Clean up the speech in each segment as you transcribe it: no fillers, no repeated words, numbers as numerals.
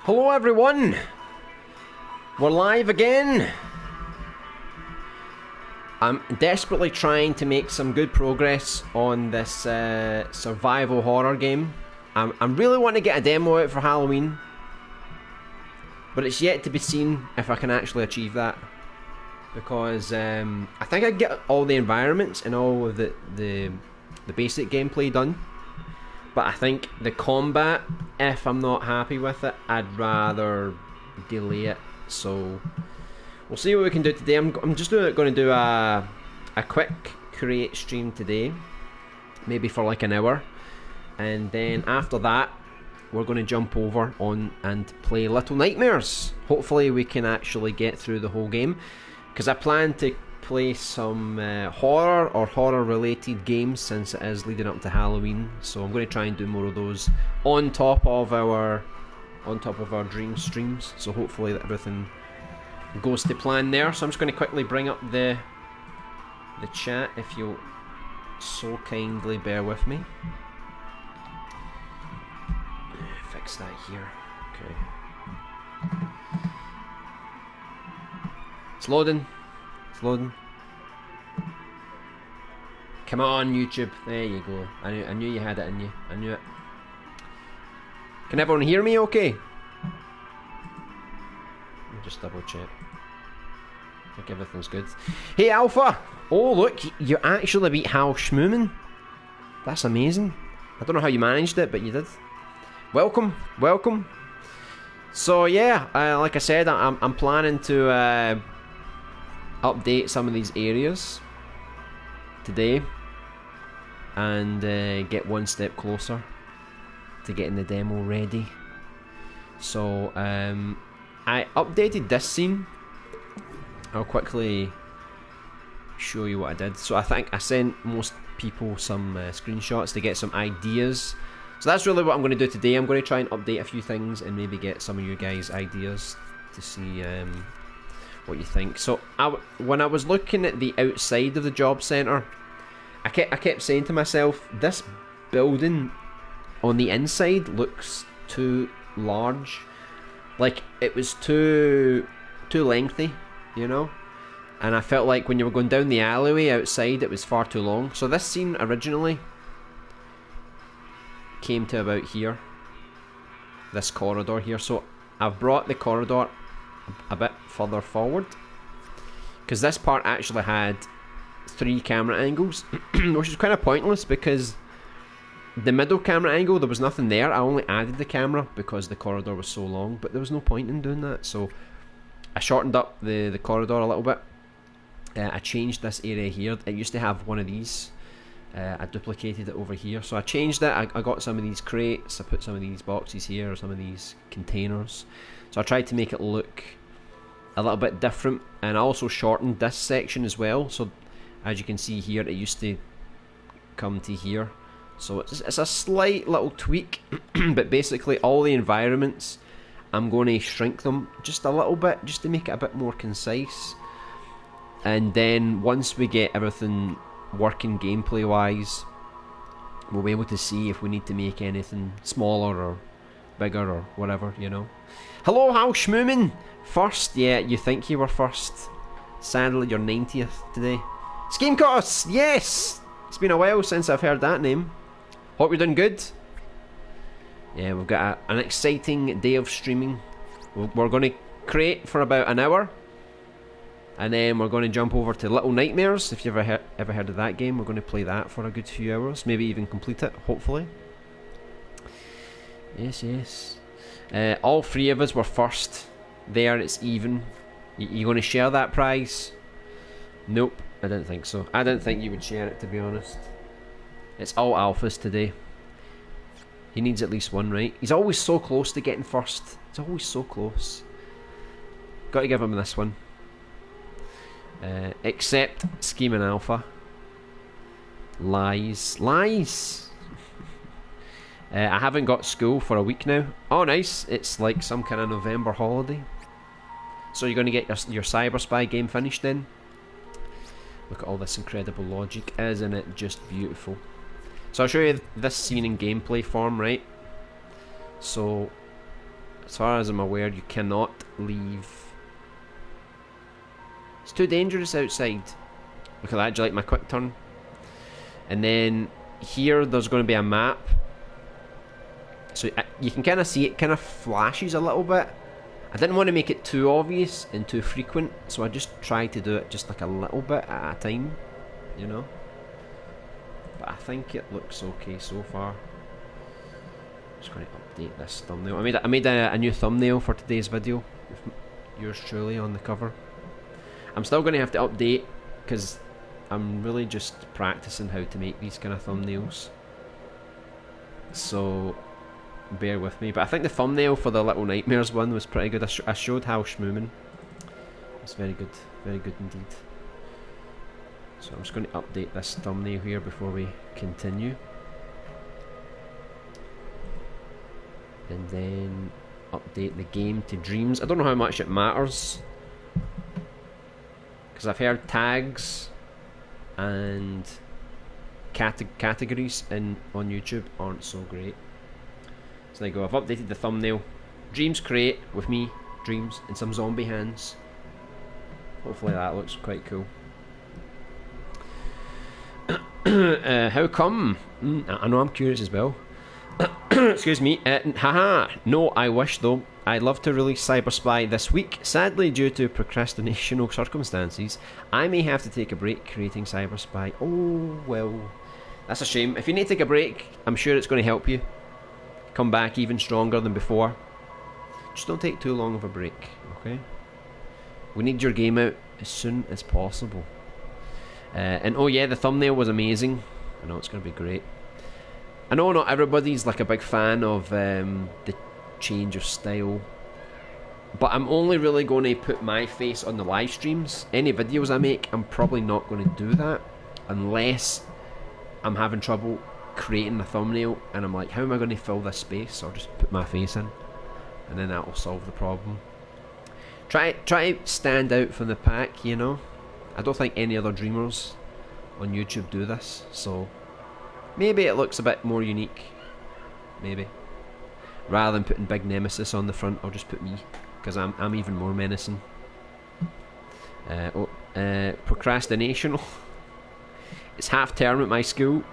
Hello everyone! We're live again! I'm desperately trying to make some good progress on this survival horror game. I'm really wanting to get a demo out for Halloween, but it's yet to be seen if I can actually achieve that. Because I think I get all the environments and all of the basic gameplay done. But I think the combat, if I'm not happy with it, I'd rather delay it. So we'll see what we can do today. I'm just going to do a quick create stream today, maybe for like an hour, and then after that we're going to jump over on and play Little Nightmares. Hopefully we can actually get through the whole game, because I plan to play some horror or horror related games since it is leading up to Halloween. So I'm going to try and do more of those on top of our Dream streams. So hopefully that everything goes to plan there. So I'm just going to quickly bring up the chat, if you'll so kindly bear with me. Fix that here. Okay. It's loading. It's loading. Come on, YouTube. There you go. I knew you had it in you. I knew it. Can everyone hear me okay? Let me just double check. I think everything's good. Hey, Alpha! Oh, look, you actually beat Hal Schmoomin. That's amazing. I don't know how you managed it, but you did. Welcome, welcome. So, yeah, like I said, I'm planning to update some of these areas today and get one step closer to getting the demo ready. So I updated this scene. I'll quickly show you what I did. So I think I sent most people some screenshots to get some ideas. So that's really what I'm going to do today. I'm going to try and update a few things and maybe get some of you guys ideas to see what you think. So when I was looking at the outside of the job centre, I kept saying to myself, this building on the inside looks too large. Like, it was too lengthy, you know? And I felt like when you were going down the alleyway outside, it was far too long. So this scene originally came to about here. This corridor here. So I've brought the corridor a bit further forward, because this part actually had 3 camera angles, which is kind of pointless, because the middle camera angle, there was nothing there. I only added the camera because the corridor was so long, but there was no point in doing that. So I shortened up the corridor a little bit. I changed this area here. It used to have one of these. I duplicated it over here, so I changed it. I got some of these crates, I put some of these boxes here, or some of these containers. So I tried to make it look a little bit different, and I also shortened this section as well. So as you can see here, it used to come to here. So it's a slight little tweak, but basically all the environments, I'm going to shrink them just a little bit, just to make it a bit more concise. And then once we get everything working gameplay wise, we'll be able to see if we need to make anything smaller or bigger or whatever, you know. Hello, Hal Schmoomin! First, yeah, you think you were first. Sadly, you're 90th today. Schemecos, yes! It's been a while since I've heard that name. Hope you're doing good. Yeah, we've got an exciting day of streaming. We're going to create for about an hour, and then we're going to jump over to Little Nightmares. If you've ever heard of that game, we're going to play that for a good few hours, maybe even complete it, hopefully. Yes, yes. All 3 of us were first there. It's even. You going to share that prize? Nope, I didn't think so. I didn't think you would share it, to be honest. It's all alphas today. He needs at least one, right? He's always so close to getting first. He's always so close. Got to give him this one. Except Scheming Alpha. Lies. Lies! I haven't got school for a week now. Oh, nice. It's like some kind of November holiday. So you're going to get your Cyber Spy game finished then? Look at all this incredible logic. Isn't it just beautiful? So I'll show you this scene in gameplay form, right? So as far as I'm aware, you cannot leave. It's too dangerous outside. Look at that, do you like my quick turn? And then here there's going to be a map. So you can kind of see it kind of flashes a little bit. I didn't want to make it too obvious and too frequent, so I just tried to do it just like a little bit at a time, you know. But I think it looks okay so far. Just going to update this thumbnail. I made a new thumbnail for today's video with yours truly on the cover. I'm still going to have to update because I'm really just practicing how to make these kind of thumbnails. So bear with me. But I think the thumbnail for the Little Nightmares one was pretty good. I showed how schmoomin'. It's very good indeed. So I'm just going to update this thumbnail here before we continue. And then update the game to Dreams. I don't know how much it matters, because I've heard tags and categories on YouTube aren't so great. So there you go, I've updated the thumbnail. Dreams Create with me, Dreams, and some zombie hands. Hopefully that looks quite cool. How come? I know, I'm curious as well. Excuse me. Haha. No, I wish though. I'd love to release Cyber Spy this week. Sadly, due to procrastinational circumstances, I may have to take a break creating Cyber Spy. Oh, well, that's a shame. If you need to take a break, I'm sure it's going to help you come back even stronger than before. Just don't take too long of a break, okay? We need your game out as soon as possible. And oh yeah, the thumbnail was amazing. I know it's going to be great. I know not everybody's like a big fan of the change of style, but I'm only really going to put my face on the live streams. Any videos I make, I'm probably not going to do that unless I'm having trouble creating a thumbnail and I'm like, how am I going to fill this space? Or just put my face in, and then that will solve the problem. Try to stand out from the pack, you know. I don't think any other dreamers on YouTube do this, so maybe it looks a bit more unique. Maybe. Rather than putting Big Nemesis on the front, I'll just put me, because I'm even more menacing. Procrastination. It's half term at my school.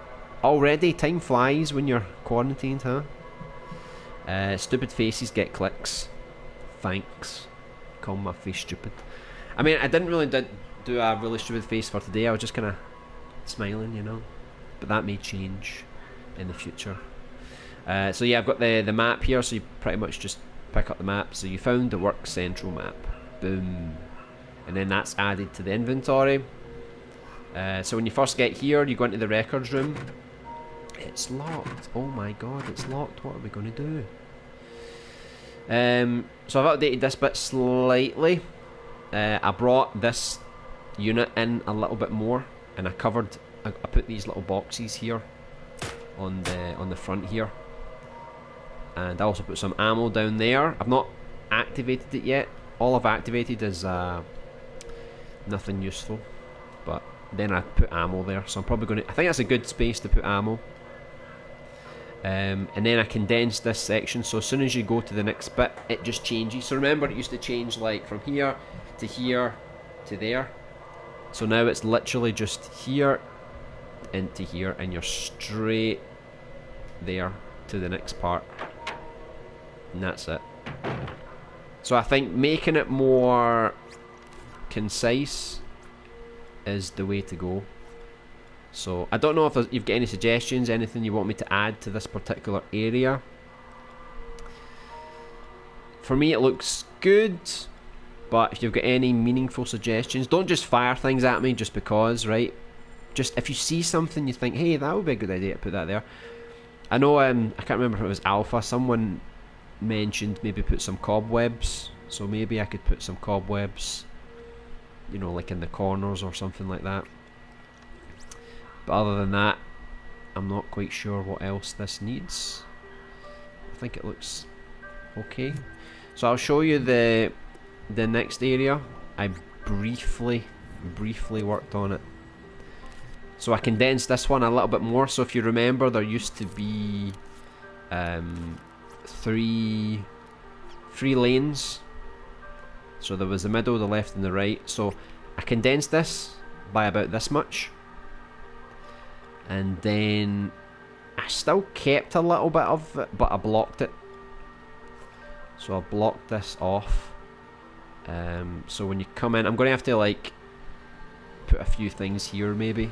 Already, time flies when you're quarantined, huh? Stupid faces get clicks. Thanks. Call my face stupid. I mean, I didn't really do a really stupid face for today. I was just kind of smiling, you know. But that may change in the future. So yeah, I've got the map here, so you pretty much just pick up the map. So you found the work central map. Boom. And then that's added to the inventory. So when you first get here, you go into the records room. It's locked. Oh my god, it's locked. What are we going to do? So I've updated this bit slightly. I brought this unit in a little bit more, and I put these little boxes here on the front here, and I also put some ammo down there. I've not activated it yet. All I've activated is nothing useful, but then I put ammo there, so I'm probably going to, I think that's a good space to put ammo. And then I condensed this section, so as soon as you go to the next bit, it just changes. So remember, it used to change like from here to there. So now it's literally just here into here, and you're straight there to the next part, and that's it. So I think making it more concise is the way to go. So I don't know if you've got any suggestions, anything you want me to add to this particular area. For me it looks good, but if you've got any meaningful suggestions, don't just fire things at me just because, right? Just if you see something you think, hey, that would be a good idea to put that there. I know, I can't remember if it was Alpha, someone mentioned maybe put some cobwebs, so maybe I could put some cobwebs, you know, like in the corners or something like that. But other than that, I'm not quite sure what else this needs. I think it looks okay. So I'll show you the next area. I briefly worked on it. So I condensed this one a little bit more. So if you remember, there used to be 3 3 lanes. So there was the middle, the left and the right. So I condensed this by about this much. And then I still kept a little bit of it, but I blocked it. So I blocked this off. So when you come in, I'm going to have to like put a few things here maybe.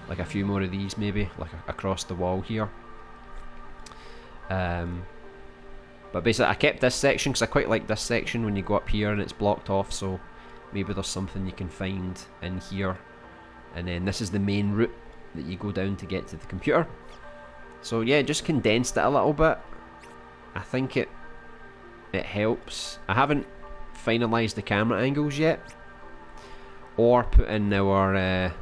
Like a few more of these maybe, like across the wall here. But basically I kept this section because I quite like this section when you go up here and it's blocked off, so maybe there's something you can find in here. And then this is the main route that you go down to get to the computer. So yeah, just condensed it a little bit. I think it helps. I haven't finalised the camera angles yet, or put in our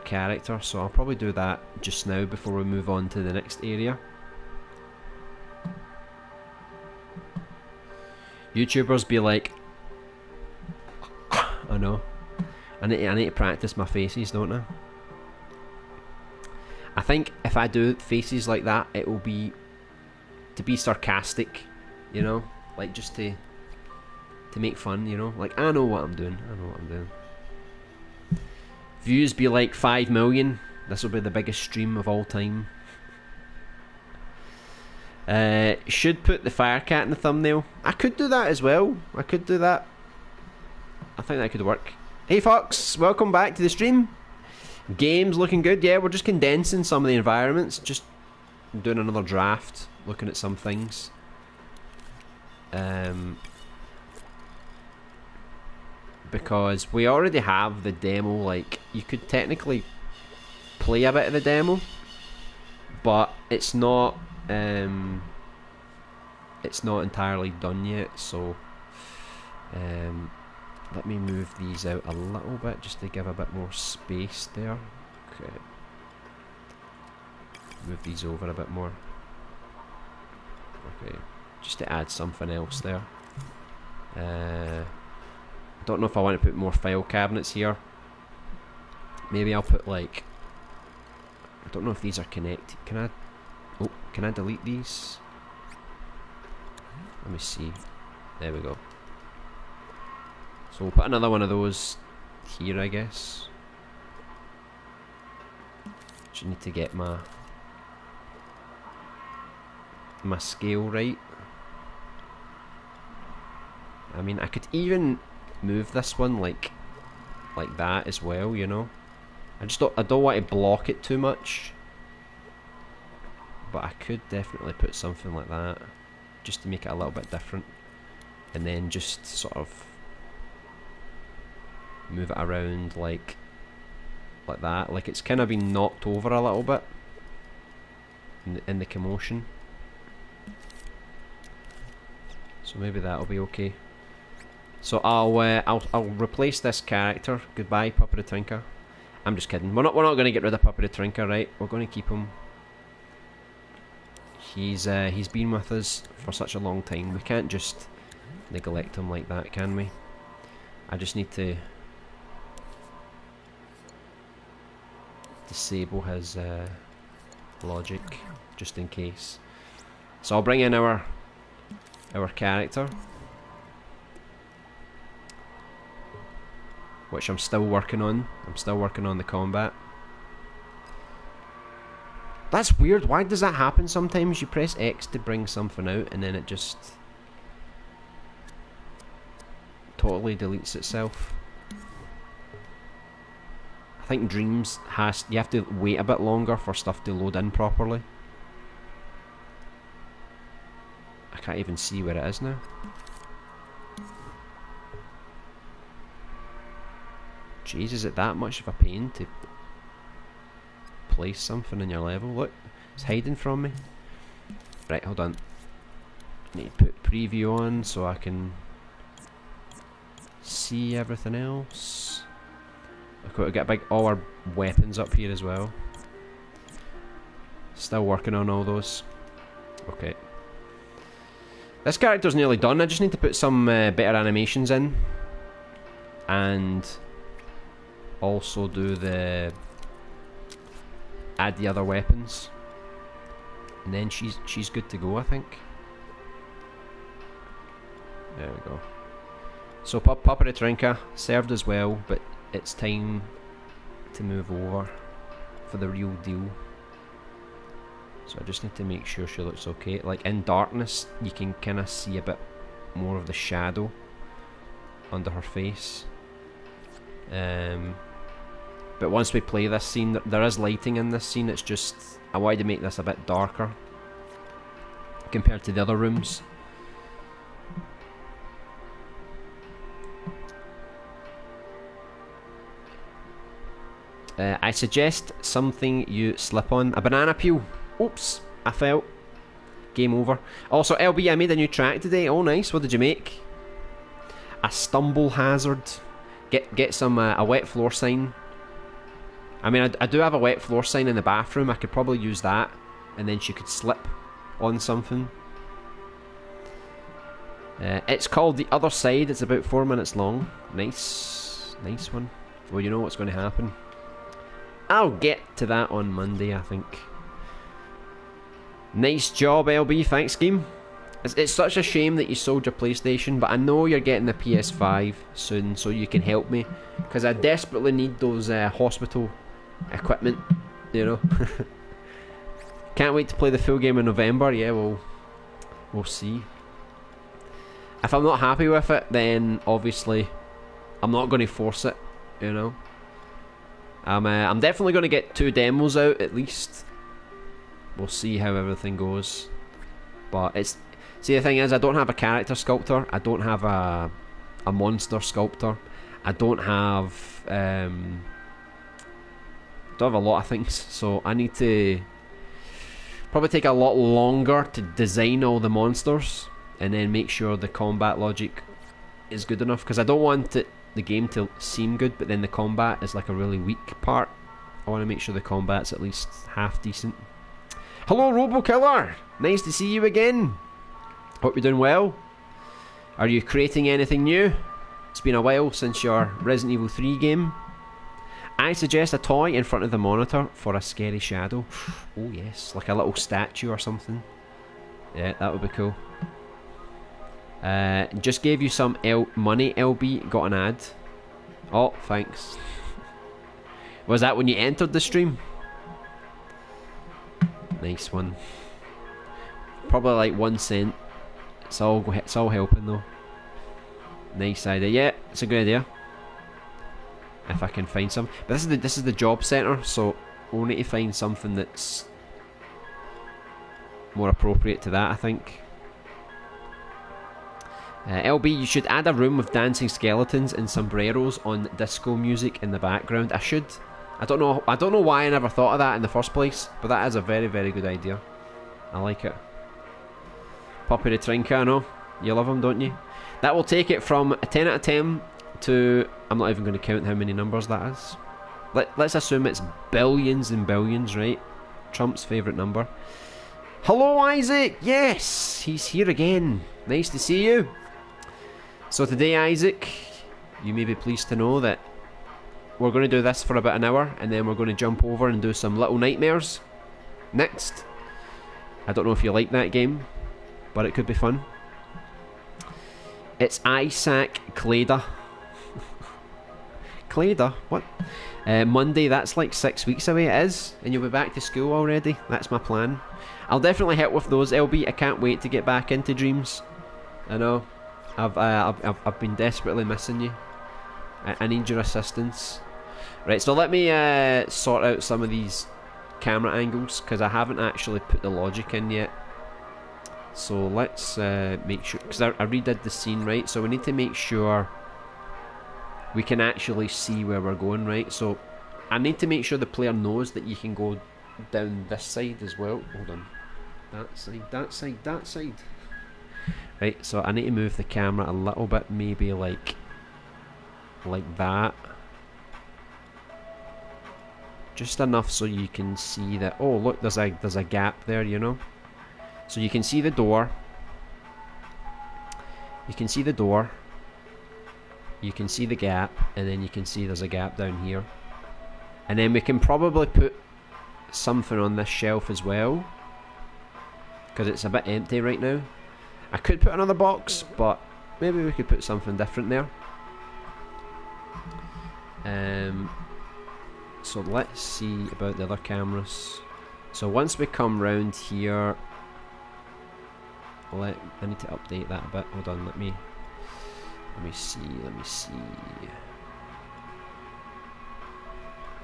character, so I'll probably do that just now before we move on to the next area. YouTubers be like, I know, I need to practice my faces, don't I? I think if I do faces like that, it will be to be sarcastic, you know, like just to make fun, you know, like I know what I'm doing, I know what I'm doing. Views be like 5 million. This will be the biggest stream of all time. Should put the fire cat in the thumbnail. I could do that as well. I could do that. I think that could work. Hey Fox, welcome back to the stream. Games looking good. Yeah, we're just condensing some of the environments. Just doing another draft. Looking at some things. Because we already have the demo. Like, you could technically play a bit of the demo, but it's not entirely done yet. So let me move these out a little bit just to give a bit more space there. Okay, move these over a bit more. Okay, just to add something else there. I don't know if I want to put more file cabinets here. Maybe I'll put like, I don't know if these are connected. Can I delete these? Let me see. There we go. So we'll put another one of those here, I guess. Just need to get my scale right. I mean, I could even move this one like that as well, you know. I don't want to block it too much, but I could definitely put something like that just to make it a little bit different, and then just sort of move it around like that, like it's kind of been knocked over a little bit in the commotion. So maybe that'll be okay. So I'll replace this character. Goodbye, Puppa the Tinker. I'm just kidding. We're not going to get rid of Puppa the Tinker, right? We're going to keep him. He's been with us for such a long time. We can't just neglect him like that, can we? I just need to disable his logic just in case. So I'll bring in our character, which I'm still working on. I'm still working on the combat. That's weird. Why does that happen sometimes? You press X to bring something out and then it just totally deletes itself. I think Dreams you have to wait a bit longer for stuff to load in properly. I can't even see where it is now. Jeez, is it that much of a pain to place something in your level? Look, it's hiding from me. Right, hold on. Need to put preview on so I can see everything else. Okay, we've got all our weapons up here as well. Still working on all those. Okay. This character's nearly done. I just need to put some better animations in. And also do add the other weapons. And then she's good to go, I think. There we go. So Papa the Trinker served as well, but it's time to move over for the real deal. So I just need to make sure she looks okay. Like in darkness, you can kind of see a bit more of the shadow under her face. But once we play this scene, there is lighting in this scene. It's just I wanted to make this a bit darker compared to the other rooms. I suggest something you slip on. A banana peel. Oops, I fell. Game over. Also, LB, I made a new track today. Oh, nice. What did you make? A stumble hazard. Get some a wet floor sign. I mean, I do have a wet floor sign in the bathroom. I could probably use that, and then she could slip on something. It's called The Other Side. It's about 4 minutes long. Nice one. Well, you know what's going to happen. I'll get to that on Monday, I think. Nice job, LB. Thanks, game. It's such a shame that you sold your PlayStation, but I know you're getting the PS5 soon, so you can help me, because I desperately need those hospital equipment, you know. Can't wait to play the full game in November. Yeah, we'll see. If I'm not happy with it, then obviously I'm not going to force it, you know. I'm definitely going to get 2 demos out at least. We'll see how everything goes. But it's... See, the thing is, I don't have a character sculptor. I don't have a monster sculptor. I don't have... don't have a lot of things. So I need to... probably take a lot longer to design all the monsters. And then make sure the combat logic is good enough. Because I don't want the game to seem good, but then the combat is like a really weak part. I want to make sure the combat's at least half decent. Hello, RoboKiller! Nice to see you again. Hope you're doing well. Are you creating anything new? It's been a while since your Resident Evil 3 game. I suggest a toy in front of the monitor for a scary shadow. Oh yes, like a little statue or something. Yeah, that would be cool. Just gave you some money, LB. Got an ad. Oh, thanks. Was that when you entered the stream? Nice one. Probably like 1 cent. It's all helping though. Nice idea. Yeah, it's a good idea. If I can find some. But this is the job centre, so we'll need to find something that's more appropriate to that, I think. LB, you should add a room with dancing skeletons and sombreros on disco music in the background. I should. I don't know why I never thought of that in the first place, but that is a very, very good idea. I like it. Poppy the Trinker, I know. You love him, don't you? That will take it from a 10 out of 10 to... I'm not even going to count how many numbers that is. Let's assume it's billions and billions, right? Trump's favourite number. Hello, Isaac! Yes! He's here again. Nice to see you. So today, Isaac, you may be pleased to know that we're going to do this for about an hour, and then we're going to jump over and do some Little Nightmares next. I don't know if you like that game, but it could be fun. It's Isaac Clada. Clada? What? Monday, that's like 6 weeks away, it is, and you'll be back to school already. That's my plan. I'll definitely help with those, LB. I can't wait to get back into Dreams. I know. I've been desperately missing you. I need your assistance. Right, so let me sort out some of these camera angles, because I haven't actually put the logic in yet. So let's make sure, because I redid the scene, right? So we need to make sure we can actually see where we're going, right? So I need to make sure the player knows that you can go down this side as well. Hold on. That side, that side, that side. Right, so I need to move the camera a little bit, maybe like that. Just enough so you can see that, oh look, there's a gap there, you know? So you can see the door. You can see the door. You can see the gap, and then you can see there's a gap down here. And then we can probably put something on this shelf as well, because it's a bit empty right now. I could put another box, but maybe we could put something different there. So let's see about the other cameras. So once we come round here, I need to update that a bit. Hold on, let me see.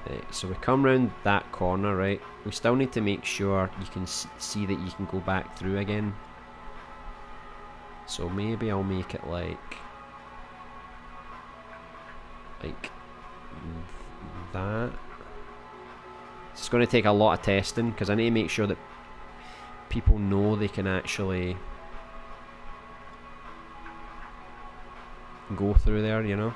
Right, so we come round that corner, right? We still need to make sure you can see that you can go back through again. So maybe I'll make it like that. It's going to take a lot of testing because I need to make sure that people know they can actually go through there, you know.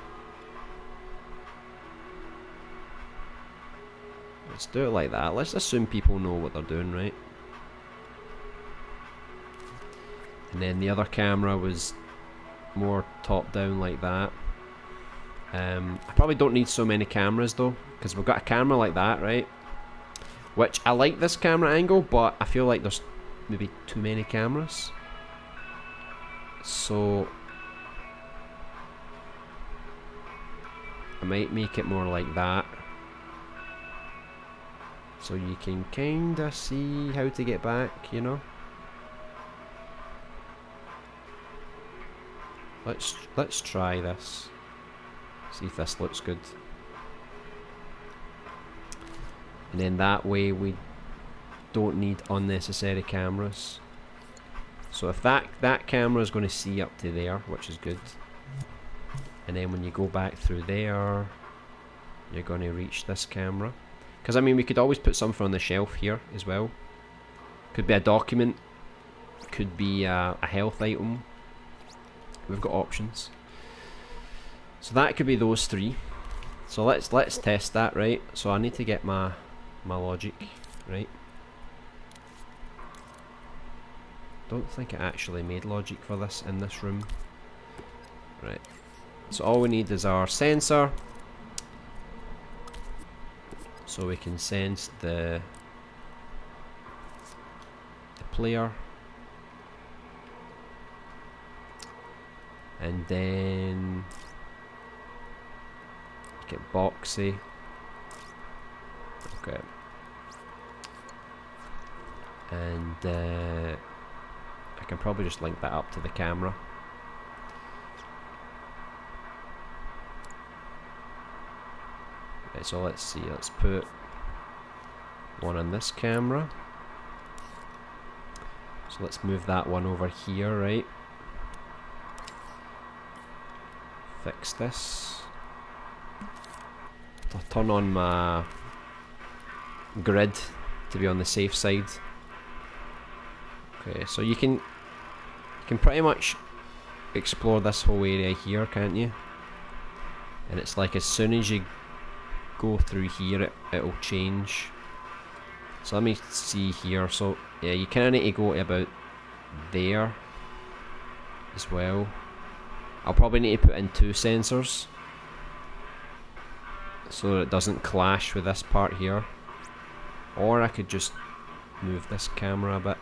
Let's do it like that. Let's assume people know what they're doing, right? And then the other camera was more top down like that. I probably don't need so many cameras though, because we've got a camera like that, right? Which I like this camera angle, but I feel like there's maybe too many cameras. So I might make it more like that, so you can kinda see how to get back, you know. Let's try this. See if this looks good. And then that way we don't need unnecessary cameras. So if that camera is going to see up to there, which is good. And then when you go back through there, you're going to reach this camera. Because I mean, we could always put something on the shelf here as well. Could be a document, could be a health item. We've got options. So that could be those three. So let's test that, right? So I need to get my logic, right? Don't think I actually made logic for this in this room. Right. So all we need is our sensor. So we can sense the player. And then get boxy. Okay. And I can probably just link that up to the camera. Right, so let's see, let's put one on this camera. So let's move that one over here, right? Fix this. I'll turn on my grid to be on the safe side. Okay, so you can pretty much explore this whole area here, can't you? And it's like as soon as you go through here, it'll change. So let me see here. So yeah, you kind of need to go to about there as well. I'll probably need to put in 2 sensors so that it doesn't clash with this part here. Or I could just move this camera a bit.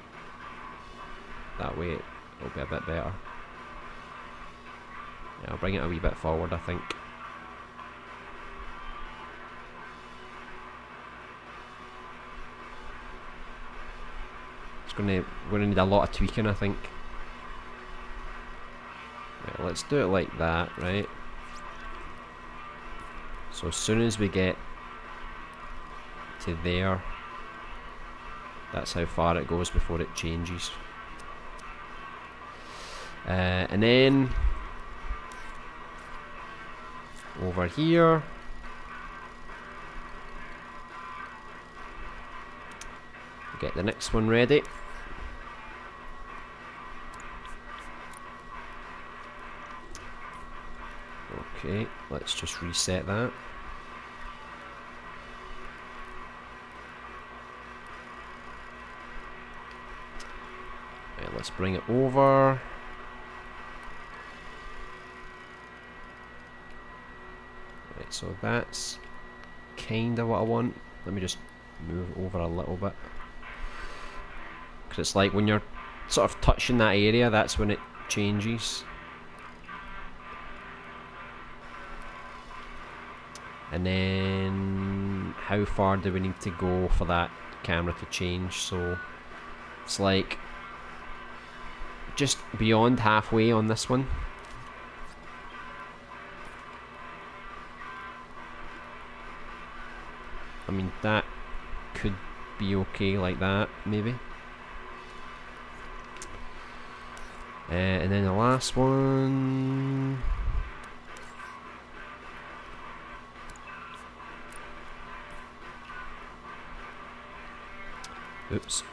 That way it'll be a bit better. Yeah, I'll bring it a wee bit forward, I think. We're gonna need a lot of tweaking, I think. Right, let's do it like that, right? So as soon as we get to there, that's how far it goes before it changes. And then over here, get the next one ready. Okay, let's just reset that. Right, let's bring it over. Right, so that's kinda what I want. Let me just move over a little bit. Because it's like when you're sort of touching that area, that's when it changes. And then how far do we need to go for that camera to change? So it's like just beyond halfway on this one. I mean, that could be okay like that, maybe. And then the last one. Oops.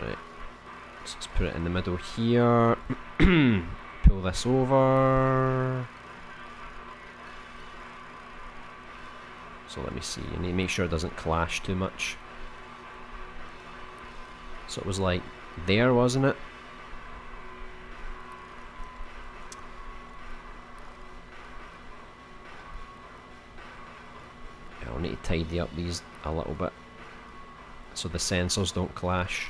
Right. Let's just put it in the middle here. Pull this over. So let me see. I need to make sure it doesn't clash too much. So it was like there, wasn't it? Yeah, I'll need to tidy up these a little bit so the sensors don't clash.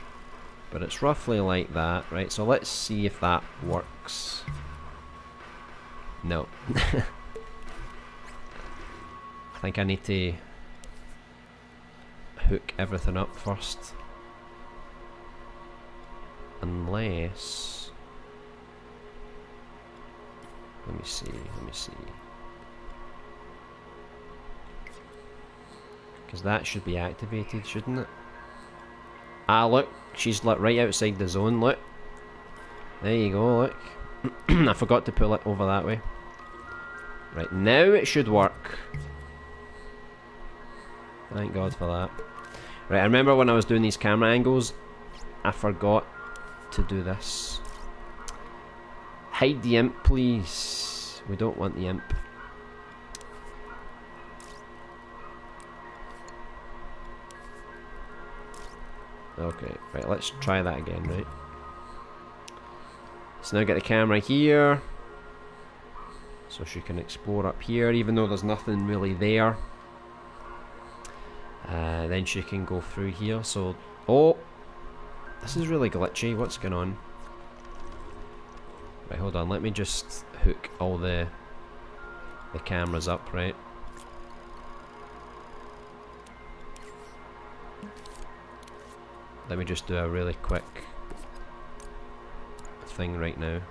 But it's roughly like that, right? So let's see if that works. No. I think I need to hook everything up first. Unless... Let me see. Because that should be activated, shouldn't it? Ah, look, she's like right outside the zone, look. There you go, look. I forgot to pull it over that way. Right, now it should work. Thank God for that. Right, I remember when I was doing these camera angles, I forgot to do this. Hide the imp, please. We don't want the imp. Okay, right, let's try that again, right? So now get the camera here. So she can explore up here, even though there's nothing really there. Then she can go through here, so... Oh! This is really glitchy, what's going on? Right, hold on, let me just hook all the cameras up, right? Let me just do a really quick thing right now.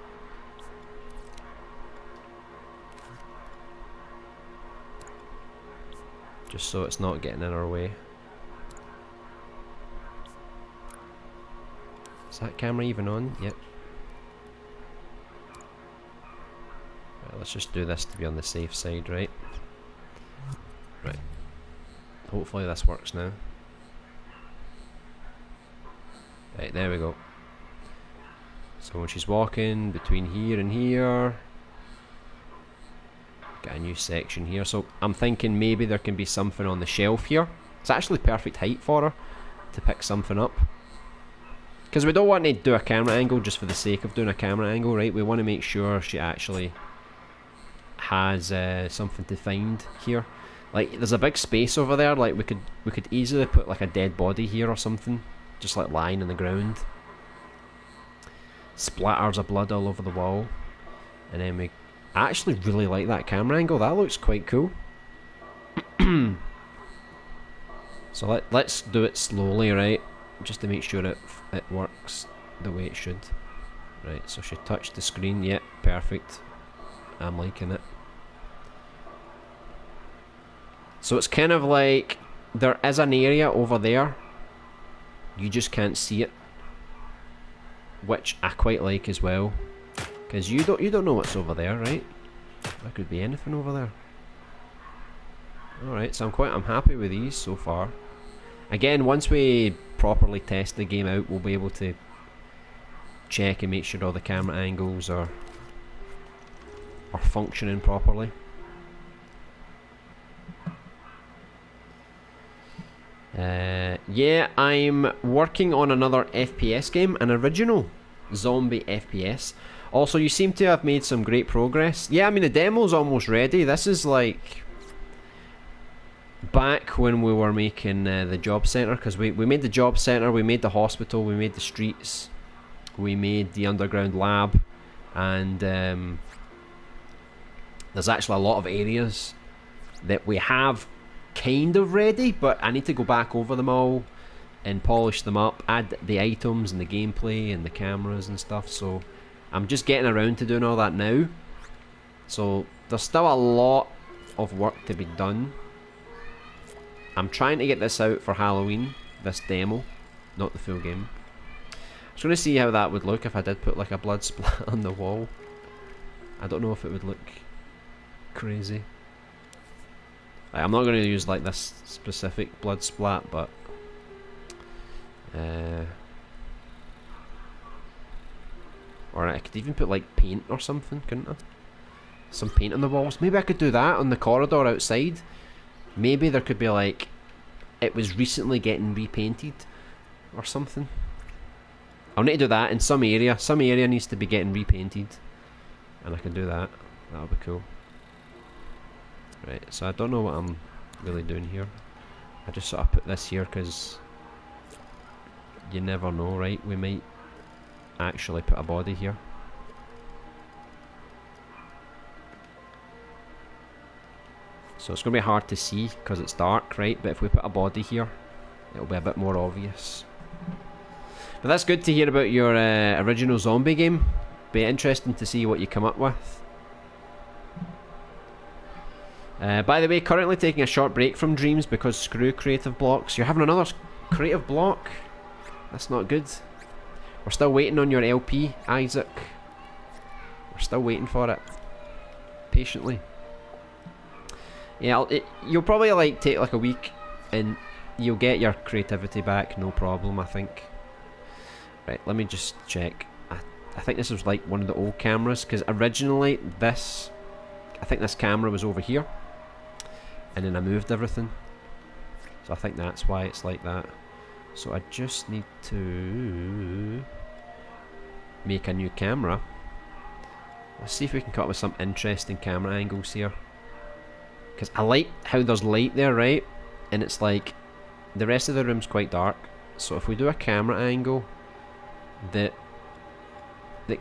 Just so it's not getting in our way. Is that camera even on? Yep. Right, let's just do this to be on the safe side, right? Right. Hopefully this works now. Right, there we go. So when she's walking between here and here, got a new section here. So I'm thinking maybe there can be something on the shelf here. It's actually perfect height for her to pick something up. Because we don't want to do a camera angle just for the sake of doing a camera angle, right? We want to make sure she actually has something to find here. Like there's a big space over there. Like we could easily put like a dead body here or something. Just like lying on the ground. Splatters of blood all over the wall. And then we... I actually really like that camera angle. That looks quite cool. So let's do it slowly, right? Just to make sure it works the way it should. Right, so she touched the screen. Yep, perfect. I'm liking it. So it's kind of like... There is an area over there. You just can't see it, which I quite like as well, because you don't know what's over there, right? There could be anything over there. All right, so I'm happy with these so far. Again, once we properly test the game out, we'll be able to check and make sure all the camera angles are functioning properly. Yeah, I'm working on another FPS game, an original zombie FPS. Also, you seem to have made some great progress. Yeah, I mean the demo's almost ready. This is like back when we were making the job centre, because we made the job centre, we made the hospital, we made the streets, we made the underground lab, and there's actually a lot of areas that we have kind of ready, but I need to go back over them all and polish them up, add the items and the gameplay and the cameras and stuff. So I'm just getting around to doing all that now. So there's still a lot of work to be done. I'm trying to get this out for Halloween, this demo, not the full game. I was going to see how that would look if I did put like a blood splat on the wall. I don't know if it would look crazy. Like, I'm not going to use like this specific blood splat, but or I could even put like paint or something, couldn't I? Some paint on the walls. Maybe I could do that on the corridor outside. Maybe there could be like, it was recently getting repainted or something. I'll need to do that in some area. Some area needs to be getting repainted, and I can do that. That'll be cool. Right, so I don't know what I'm really doing here. I just sort of put this here because you never know, right? We might actually put a body here. So it's going to be hard to see because it's dark, right? But if we put a body here, it'll be a bit more obvious. But that's good to hear about your original zombie game. Be interesting to see what you come up with. By the way, currently taking a short break from Dreams because screw creative blocks. You're having another creative block? That's not good. We're still waiting on your LP, Isaac. We're still waiting for it. Patiently. Yeah, you'll probably like take like a week and you'll get your creativity back, no problem, I think. Right, let me just check. I think this was like one of the old cameras, because originally this, I think this camera was over here, and then I moved everything. So I think that's why it's like that. So I just need to make a new camera. Let's see if we can come up with some interesting camera angles here. Because I like how there's light there, right? And it's like, the rest of the room's quite dark. So if we do a camera angle that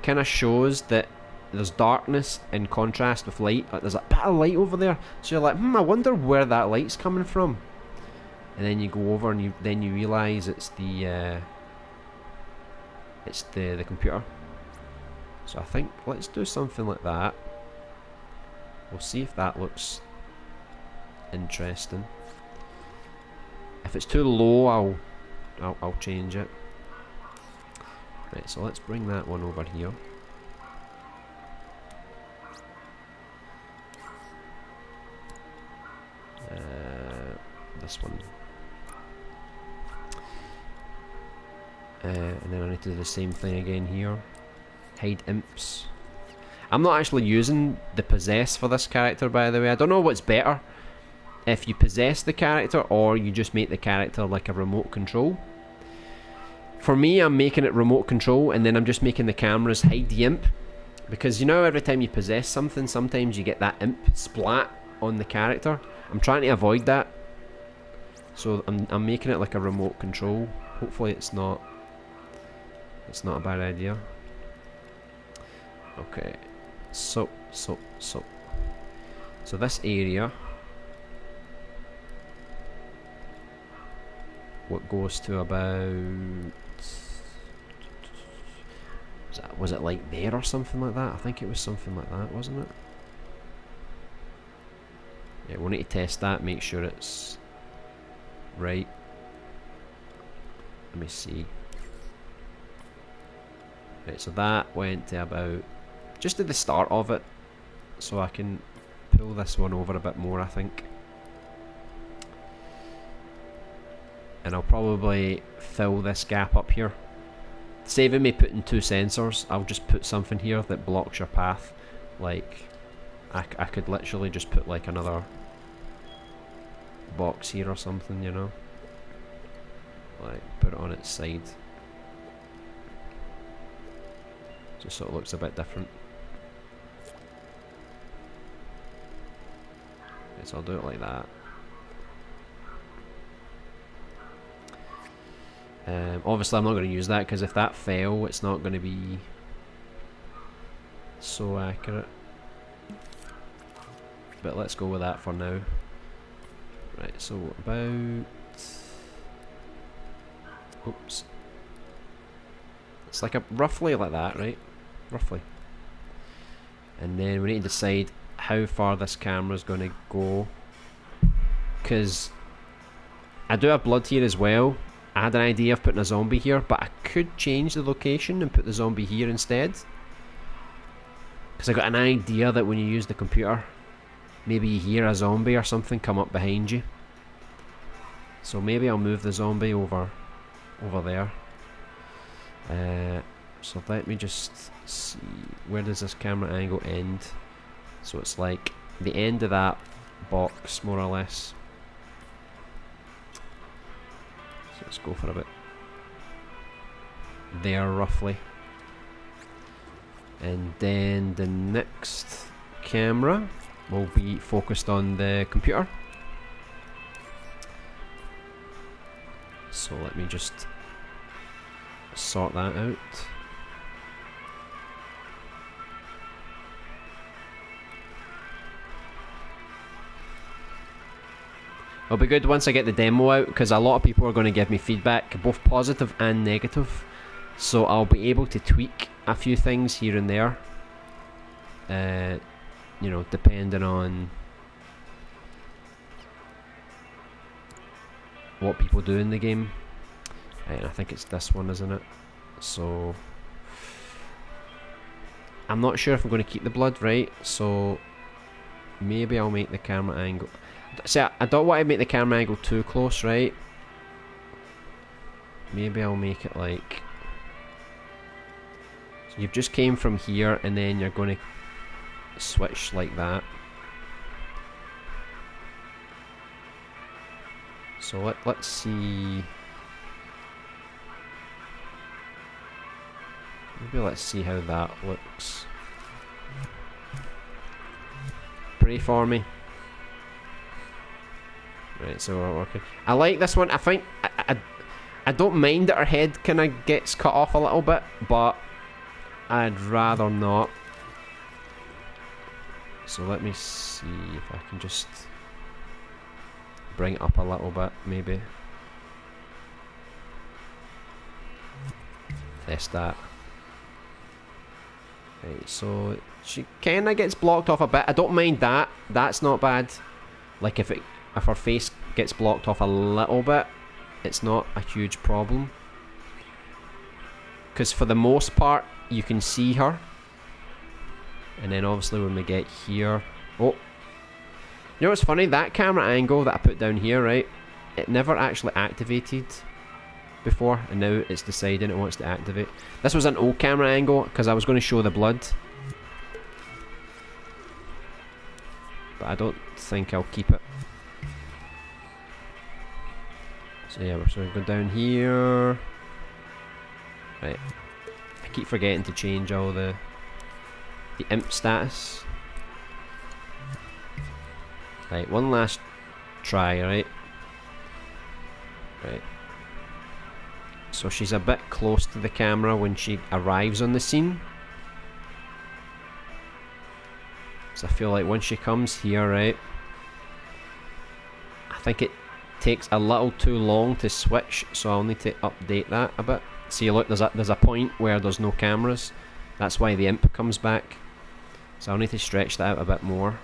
kind of shows that there's darkness in contrast with light. Like there's a bit of light over there. So you're like, I wonder where that light's coming from. And then you go over and then you realise it's the computer. So I think let's do something like that. We'll see if that looks interesting. If it's too low, I'll change it. Right, so let's bring that one over here. This one. And then I need to do the same thing again here. Hide imps. I'm not actually using the possess for this character, by the way. I don't know what's better, if you possess the character or you just make the character like a remote control. For me, I'm making it remote control, and then I'm just making the cameras hide the imp, because you know every time you possess something, sometimes you get that imp splat on the character. I'm trying to avoid that, so I'm making it like a remote control. Hopefully it's not a bad idea. Okay, so this area, what goes to about, was it like there or something like that? I think it was something like that, wasn't it? Yeah, we'll need to test that, make sure it's right. Let me see. Right, so that went to about just at the start of it, so I can pull this one over a bit more, I think. And I'll probably fill this gap up here. Saving me putting two sensors, I'll just put something here that blocks your path. Like, I could literally just put like another box here or something, you know? Like, put it on its side. Just so it looks a bit different. Okay, so I'll do it like that. Obviously I'm not going to use that, because if that fell, it's not going to be so accurate. But let's go with that for now. Right, so about... Oops. It's like roughly like that, right? Roughly. And then we need to decide how far this camera's going to go. Because I do have blood here as well. I had an idea of putting a zombie here, but I could change the location and put the zombie here instead. Because I got an idea that when you use the computer, maybe you hear a zombie or something come up behind you. So maybe I'll move the zombie over there. So let me just see, where does this camera angle end? So it's like the end of that box, more or less. So let's go for a bit there, roughly. And then the next camera will be focused on the computer. So let me just sort that out. It'll be good once I get the demo out, because a lot of people are going to give me feedback, both positive and negative. So I'll be able to tweak a few things here and there. You know, depending on what people do in the game. And I think it's this one, isn't it? So I'm not sure if I'm going to keep the blood, right? So maybe I'll make the camera angle... See, I don't want to make the camera angle too close, right? Maybe I'll make it like... So you've just came from here and then you're going to switch like that. So let's see... Maybe let's see how that looks. Pray for me. Right, so we're working. I like this one. I think I don't mind that her head kind of gets cut off a little bit, but I'd rather not. So let me see if I can just bring it up a little bit, maybe. Test that. Right, so she kind of gets blocked off a bit. I don't mind that. That's not bad. Like if her face gets blocked off a little bit, it's not a huge problem. Because for the most part, you can see her. And then obviously when we get here... Oh! You know what's funny? That camera angle that I put down here, right? It never actually activated before, and now it's deciding it wants to activate. This was an old camera angle, because I was going to show the blood. But I don't think I'll keep it. So yeah, we're sort of going down here. Right. I keep forgetting to change all the imp status. Right, one last try, right? Right. So she's a bit close to the camera when she arrives on the scene. So I feel like once she comes here, right? I think it takes a little too long to switch, so I'll need to update that a bit. See, look, there's a point where there's no cameras. That's why the imp comes back. So I'll need to stretch that out a bit more.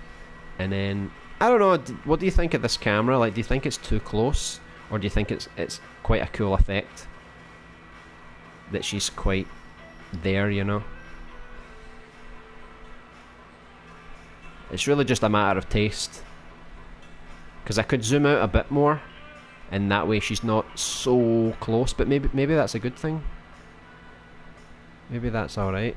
And then, I don't know, what do you think of this camera? Like, do you think it's too close? Or do you think it's quite a cool effect? That she's quite there, you know? It's really just a matter of taste. Because I could zoom out a bit more, and that way she's not so close, but maybe that's a good thing. Maybe that's alright.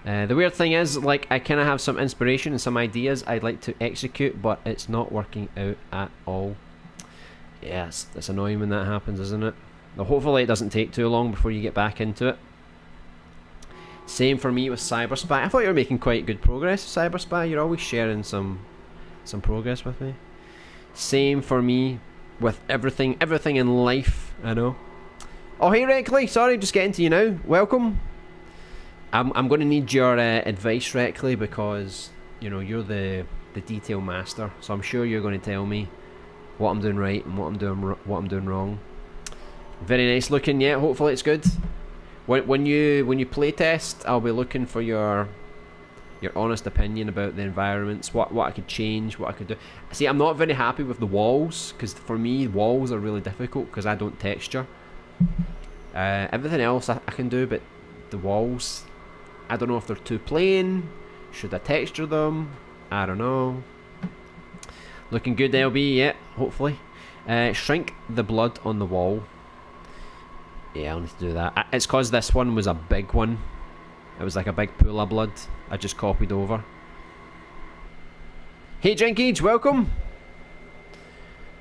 The weird thing is, like, I kind of have some inspiration and some ideas I'd like to execute, but it's not working out at all. Yes, it's annoying when that happens, isn't it? Now, hopefully it doesn't take too long before you get back into it. Same for me with Cyberspy. I thought you were making quite good progress, Cyberspy. You're always sharing some progress with me. Same for me with everything in life, I know. Oh, hey Reckley, sorry, just getting to you now. Welcome. I'm going to need your advice, Reckley, because, you know, you're the the detail master, so I'm sure you're going to tell me what I'm doing right and what I'm doing wrong. Very nice looking. Yeah, hopefully it's good. When you play test, I'll be looking for your honest opinion about the environments, what I could change, what I could do. See, I'm not very happy with the walls, because for me walls are really difficult because I don't texture. Everything else I can do, but the walls, I don't know if they're too plain. Should I texture them? I don't know. Looking good, LB, yeah, hopefully. Shrink the blood on the wall. Yeah, I'll need to do that. It's because this one was a big one. It was like a big pool of blood. I just copied over. Hey Jinkies, welcome!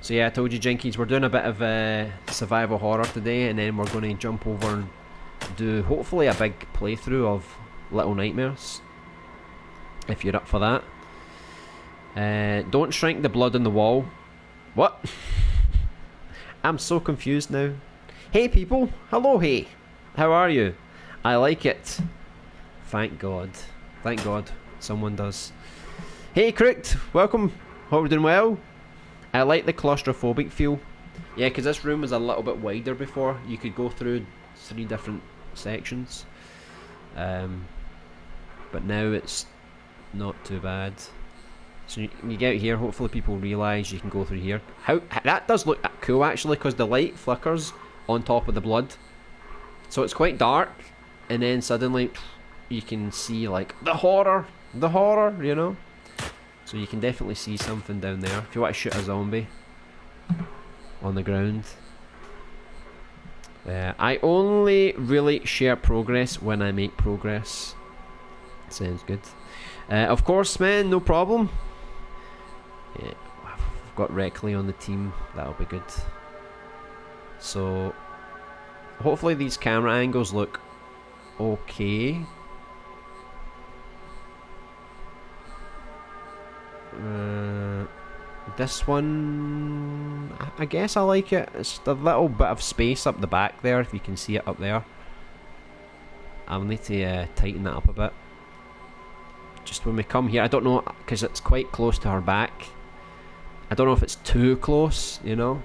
So yeah, I told you Jinkies, we're doing a bit of survival horror today, and then we're going to jump over and do hopefully a big playthrough of Little Nightmares. If you're up for that. Don't shrink the blood on the wall. What? I'm so confused now. Hey people, hello hey. How are you? I like it. Thank God. Thank God someone does. Hey Crooked, welcome. Hope we're doing well. I like the claustrophobic feel. Yeah, because this room was a little bit wider before. You could go through 3 different sections. But now it's not too bad. So you get out here, hopefully people realise you can go through here. That does look cool actually, because the light flickers on top of the blood. So it's quite dark, and then suddenly you can see like the horror, you know. So you can definitely see something down there if you want to shoot a zombie on the ground. I only really share progress when I make progress. Sounds good. Of course, man, no problem. Yeah, I've got Reckley on the team. That'll be good. So hopefully these camera angles look okay. This one, I guess I like it. It's a little bit of space up the back there, if you can see it up there. I'll need to tighten that up a bit. Just when we come here, I don't know, because it's quite close to her back. I don't know if it's too close, you know.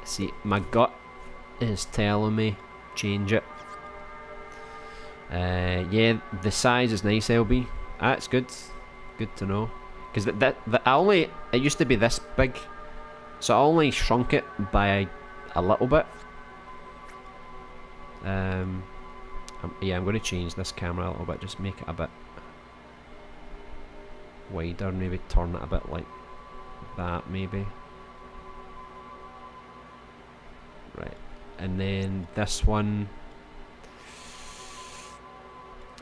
See, my gut is telling me change it. Yeah, the size is nice, LB. That's good. Good to know. Because it used to be this big, so I only shrunk it by a little bit. Yeah, I'm going to change this camera a little bit, just make it a bit wider, maybe turn it a bit like that, maybe. Right, and then this one,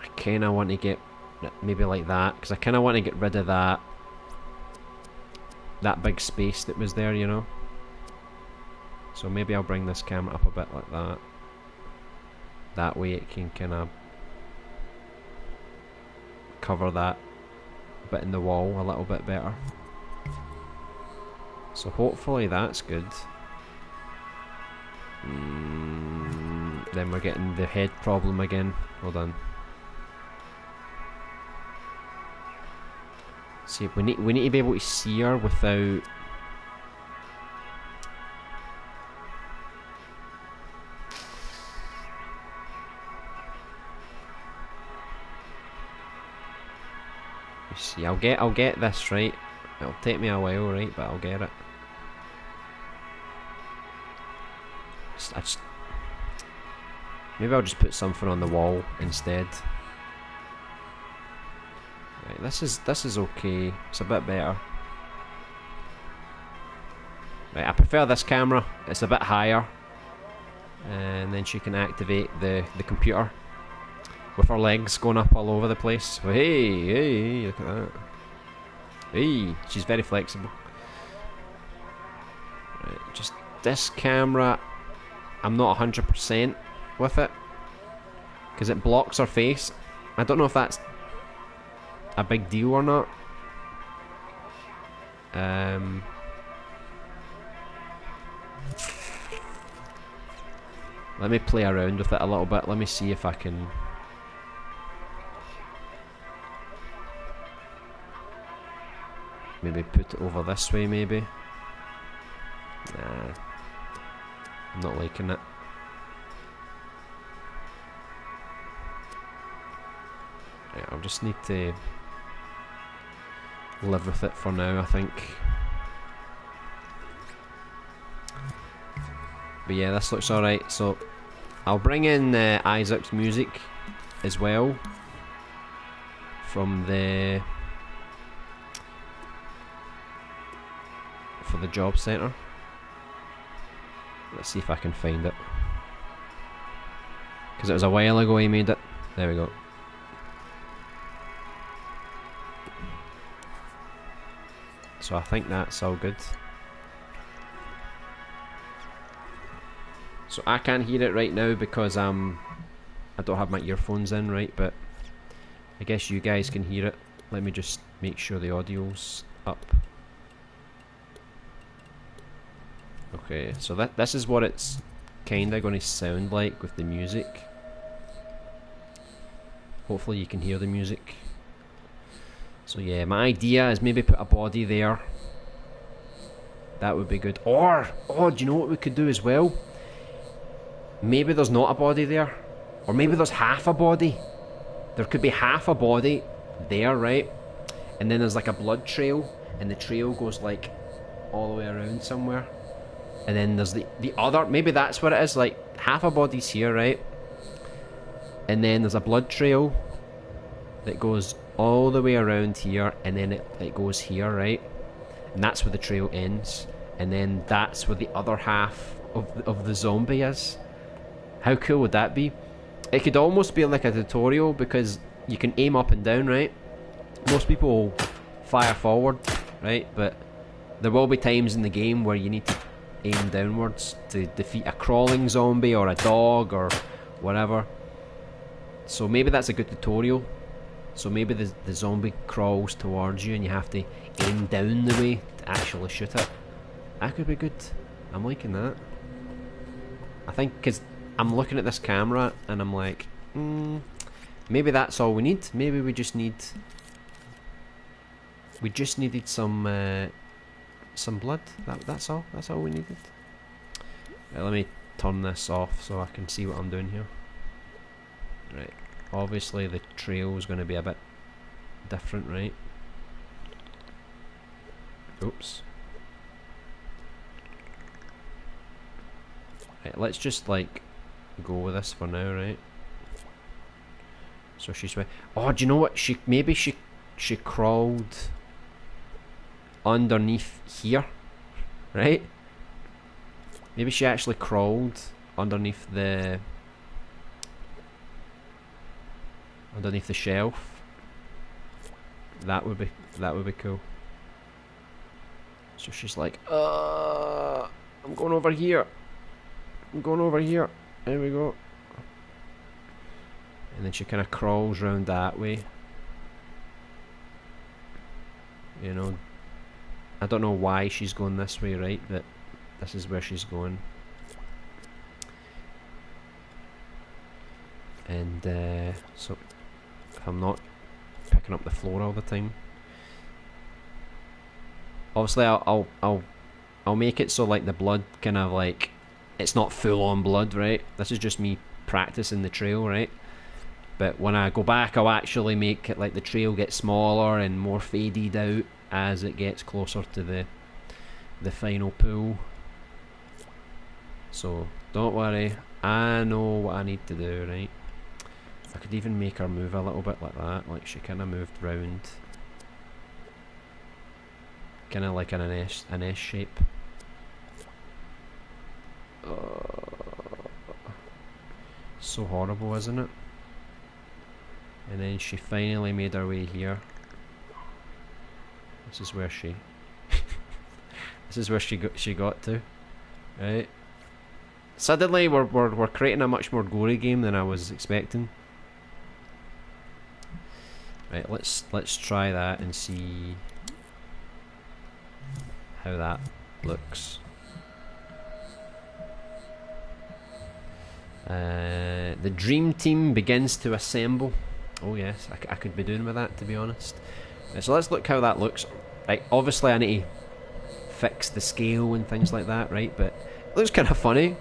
I kind of want to get maybe like that, because I kind of want to get rid of that big space that was there, you know. So maybe I'll bring this camera up a bit like that. That way it can kind of cover that bit in the wall a little bit better. So hopefully that's good. Then we're getting the head problem again. Hold on. See, we need to be able to see her without. See, I'll get this right. It'll take me a while, right, but I'll get it. Maybe I'll just put something on the wall instead. Right, this is okay. It's a bit better. Right, I prefer this camera. It's a bit higher, and then she can activate the computer with her legs going up all over the place. Well, hey, look at that. Hey, she's very flexible. Right, just this camera, I'm not 100% with it, because it blocks her face. I don't know if that's a big deal or not. Let me play around with it a little bit. Let me see if I can Maybe put it over this way, maybe. Nah, I'm not liking it. Right, I'll just need to live with it for now, I think. But yeah, this looks alright. So I'll bring in Isaac's music as well from the for the job centre. Let's see if I can find it, because it was a while ago he made it. There we go. So I think that's all good. So I can't hear it right now because I don't have my earphones in, right? But I guess you guys can hear it. Let me just make sure the audio's up. Okay, so this is what it's kinda gonna sound like with the music. Hopefully you can hear the music. So yeah, my idea is maybe put a body there. That would be good. Or, oh, do you know what we could do as well? Maybe there's not a body there. Or maybe there's half a body. There could be half a body there, right? And then there's like a blood trail, and the trail goes like all the way around somewhere. And then there's the other, maybe that's what it is, like half a body's here, right? And then there's a blood trail that goes all the way around here, and then it goes here, right? And that's where the trail ends. And then that's where the other half of the zombie is. How cool would that be? It could almost be like a tutorial, because you can aim up and down, right? Most people will fire forward, right? But there will be times in the game where you need to aim downwards to defeat a crawling zombie or a dog or whatever. So maybe that's a good tutorial. So maybe the zombie crawls towards you and you have to aim down the way to actually shoot it. That could be good. I'm liking that. I think because I'm looking at this camera and I'm like, maybe that's all we need. Maybe we just need... We just needed some blood. That's all. That's all we needed. Right, let me turn this off so I can see what I'm doing here. Right. Obviously the trail is going to be a bit different, right? Oops. Right, let's just like go with this for now, right? So she's... Oh, do you know what? Maybe she crawled underneath here, right? Maybe she actually crawled underneath the shelf. That would be cool. So she's like, I'm going over here. I'm going over here. There we go. And then she kind of crawls round that way. You know, I don't know why she's going this way, right? But this is where she's going. And so I'm not picking up the floor all the time. Obviously, I'll make it so like the blood kind of like, it's not full on blood, right? This is just me practicing the trail, right? But when I go back, I'll actually make it like the trail gets smaller and more faded out as it gets closer to the final pool. So don't worry, I know what I need to do, right? I could even make her move a little bit like that, like she kind of moved round, kind of like an S shape. So horrible, isn't it? And then she finally made her way here. This is where she this is where she got to, right? Suddenly we're creating a much more gory game than I was expecting. Right, let's try that and see how that looks. The dream team begins to assemble. Oh yes, I could be doing with that, to be honest. So let's look how that looks. Right, obviously I need to fix the scale and things like that, right? But it looks kind of funny.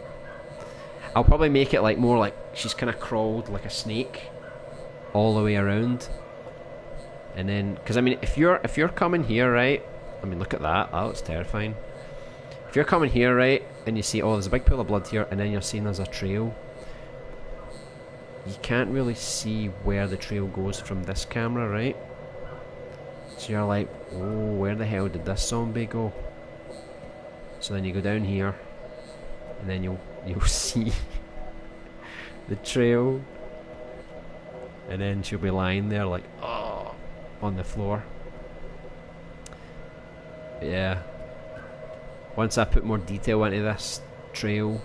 I'll probably make it like more like she's kind of crawled like a snake all the way around. And then, because I mean, if you're coming here, right? I mean, look at that. That looks terrifying. If you're coming here, right, and you see, oh, there's a big pool of blood here, and then you're seeing there's a trail. You can't really see where the trail goes from this camera, right? So you're like, oh, where the hell did this zombie go? So then you go down here, and then you'll see the trail, and then she'll be lying there like, oh, on the floor. But yeah. Once I put more detail into this trail,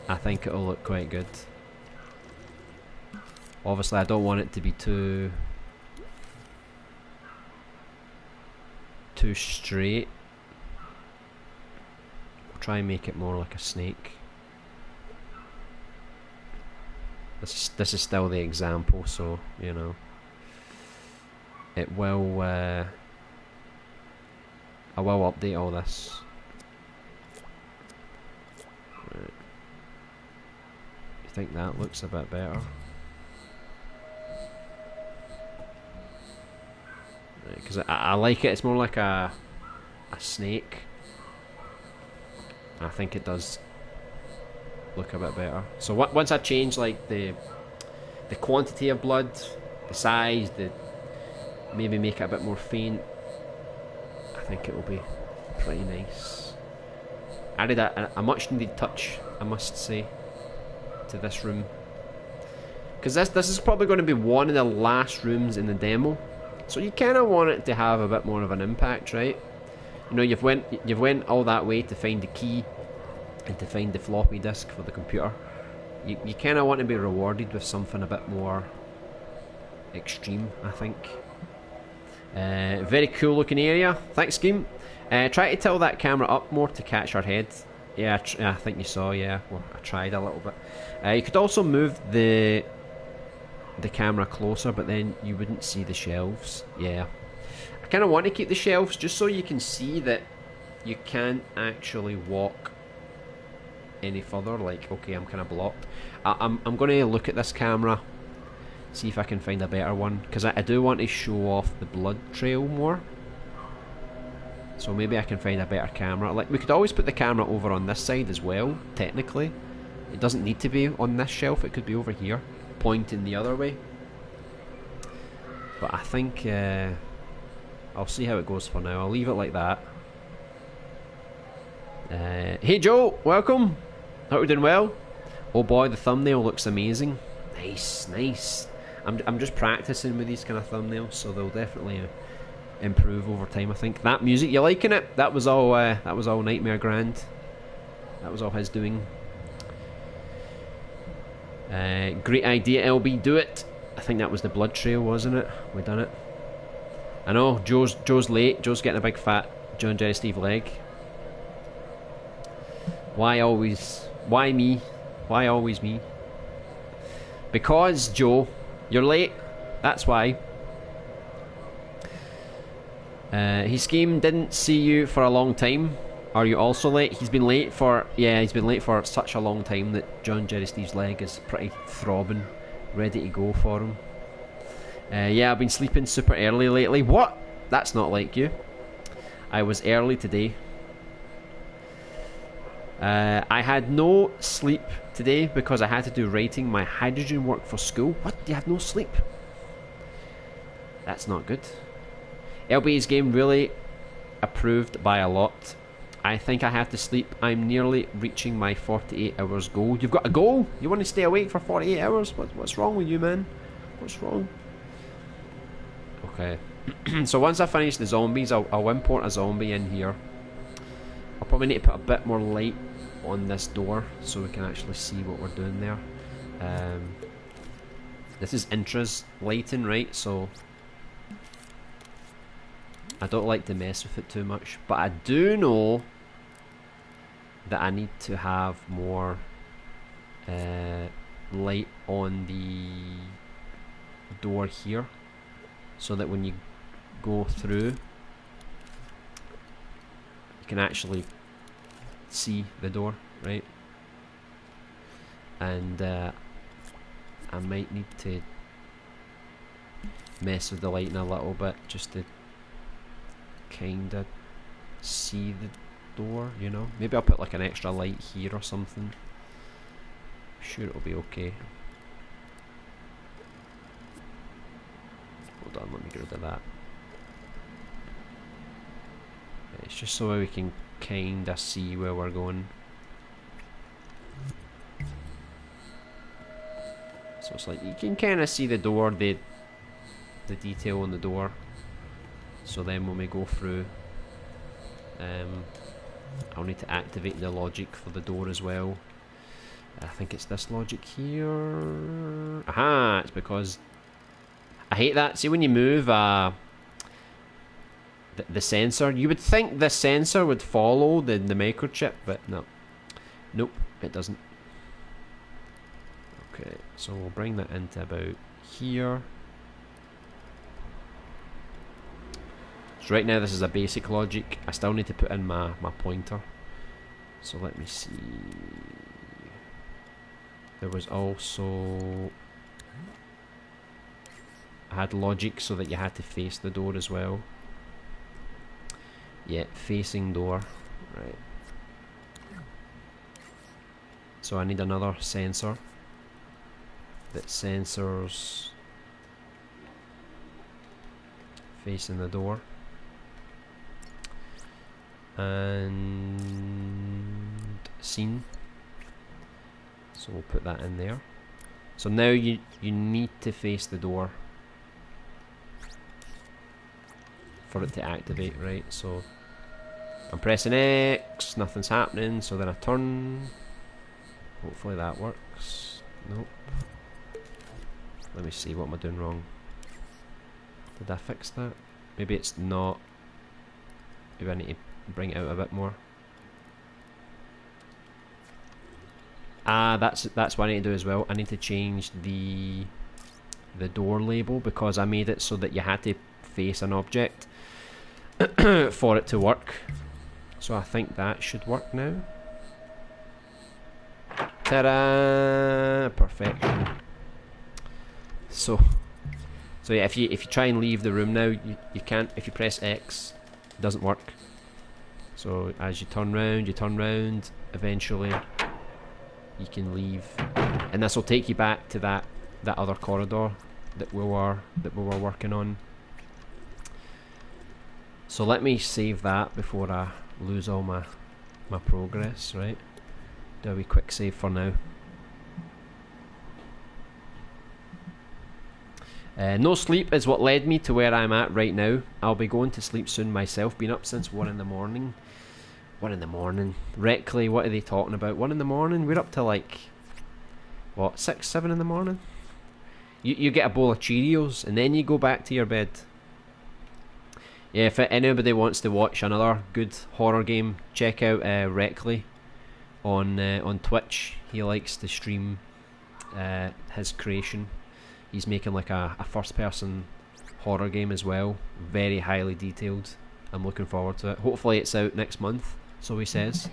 I think it'll look quite good. Obviously, I don't want it to be too straight. I'll try and make it more like a snake. This is still the example, so you know it will. I will update all this. Right. You think that looks a bit better? Because I like it. It's more like a snake. I think it does look a bit better. So once I change like the quantity of blood, the size, maybe make it a bit more faint, I think it will be pretty nice. Added a much needed touch, I must say, to this room. Because this is probably going to be one of the last rooms in the demo. So you kind of want it to have a bit more of an impact, right? You know, you've went all that way to find the key and to find the floppy disk for the computer. You kind of want to be rewarded with something a bit more extreme, I think. Very cool looking area. Thanks, Scheme. Try to tilt that camera up more to catch her head. Yeah, I think you saw. Yeah, well, I tried a little bit. You could also move the camera closer, but then you wouldn't see the shelves. Yeah, I kind of want to keep the shelves just so you can see that you can't actually walk any further. Like, okay, I'm kind of blocked. I'm going to look at this camera, see if I can find a better one, because I do want to show off the blood trail more. So maybe I can find a better camera. Like, we could always put the camera over on this side as well, technically. It doesn't need to be on this shelf, it could be over here, pointing the other way. But I think I'll see how it goes for now. I'll leave it like that. Hey Joe, welcome. Hope you're doing well. Oh boy, the thumbnail looks amazing. Nice, nice. I'm just practicing with these kind of thumbnails, so they'll definitely improve over time. I think that music, you liking it? That was all Nightmare Grand. That was all his doing. Great idea, LB. Do it. I think that was the blood trail, wasn't it? We done it. I know Joe's late. Joe's getting a big fat John Jerry Steve leg. Why always? Why me? Why always me? Because Joe, you're late. That's why. His game didn't see you for a long time. Are you also late? He's been late for such a long time that John Jerry Steve's leg is pretty throbbing, ready to go for him. Yeah, I've been sleeping super early lately. What? That's not like you. I was early today. I had no sleep today because I had to do writing my hydrogen work for school. What? You had no sleep? That's not good. LB's game really approved by a lot. I think I have to sleep. I'm nearly reaching my 48 hours goal. You've got a goal? You want to stay awake for 48 hours? What's wrong with you, man? What's wrong? Okay. So once I finish the zombies, I'll import a zombie in here. I'll probably need to put a bit more light on this door so we can actually see what we're doing there. This is intras lighting, right? So I don't like to mess with it too much, but I do know that I need to have more light on the door here, so that when you go through, can actually see the door, right? And I might need to mess with the lighting a little bit just to kinda see the door, you know? Maybe I'll put like an extra light here or something. Sure, it'll be okay. Hold on, let me get rid of that. It's just so we can kinda see where we're going. So it's like you can kinda see the door, the detail on the door. So then when we go through, I'll need to activate the logic for the door as well. I think it's this logic here. Aha! It's because I hate that. See when you move the sensor, you would think the sensor would follow the microchip, but no. Nope, it doesn't. Okay, so we'll bring that into about here. So right now this is a basic logic. I still need to put in my pointer. So let me see. There was also... I had logic so that you had to face the door as well. Yeah, facing door. Right. So I need another sensor that sensors facing the door. And scene. So we'll put that in there. So now you need to face the door for it to activate, right? So I'm pressing X, nothing's happening, so then I turn. Hopefully that works. Nope. Let me see, what am I doing wrong? Did I fix that? Maybe it's not. Maybe I need to bring it out a bit more. Ah, that's what I need to do as well. I need to change the door label because I made it so that you had to face an object for it to work. So I think that should work now. Ta-da! Perfection. So yeah, if you try and leave the room now, you can't. If you press X, it doesn't work. So as you turn round, eventually you can leave, and this will take you back to that other corridor that we were working on. So let me save that before I lose all my progress, right? Do a wee quick save for now. No sleep is what led me to where I'm at right now. I'll be going to sleep soon myself. Been up since 1 in the morning. 1 in the morning. Reckley, what are they talking about? 1 in the morning? We're up to like, what, 6, 7 in the morning? You get a bowl of Cheerios and then you go back to your bed. Yeah, if anybody wants to watch another good horror game, check out Reckley on Twitch. He likes to stream his creation. He's making like a first person horror game as well. Very highly detailed. I'm looking forward to it. Hopefully it's out next month, so he says.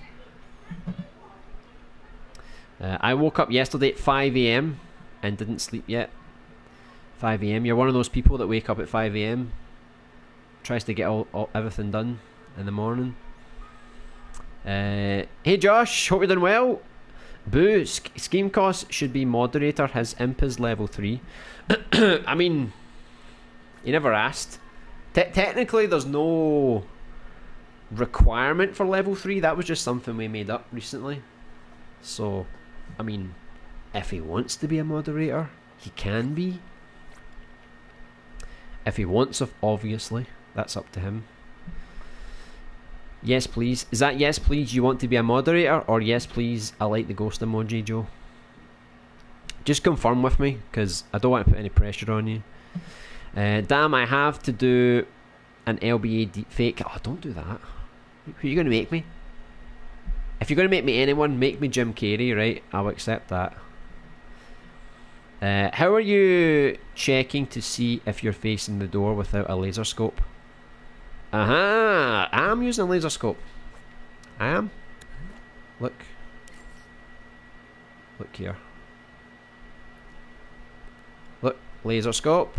I woke up yesterday at 5 AM and didn't sleep yet. 5 AM. You're one of those people that wake up at 5 AM, tries to get everything done in the morning. Hey Josh, hope you're doing well. Boo, scheme cost should be moderator. His imp is level 3. I mean, he never asked. Technically there's no requirement for level 3. That was just something we made up recently. So, I mean, if he wants to be a moderator, he can be. If he wants, obviously, that's up to him. Yes please. Is that yes please you want to be a moderator, or yes please I like the ghost emoji, Joe? Just confirm with me, because I don't want to put any pressure on you. Damn, I have to do an LBA deepfake. Oh, don't do that. Who are you going to make me? If you're going to make me anyone, make me Jim Carrey, right? I'll accept that. How are you checking to see if you're facing the door without a laser scope? Aha! I'm using a laser scope. I am. Look. Look here. Look, laser scope.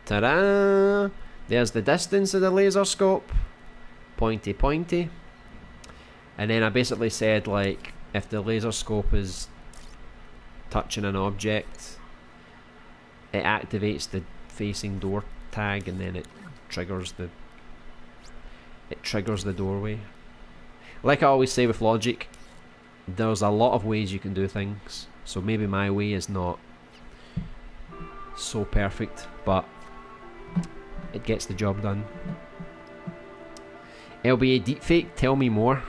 Ta-da! There's the distance of the laser scope. Pointy, pointy. And then I basically said, like, if the laser scope is touching an object, it activates the facing door tag, and then it triggers the doorway. Like I always say with logic, there's a lot of ways you can do things. So maybe my way is not so perfect, but it gets the job done. LBA deepfake, tell me more.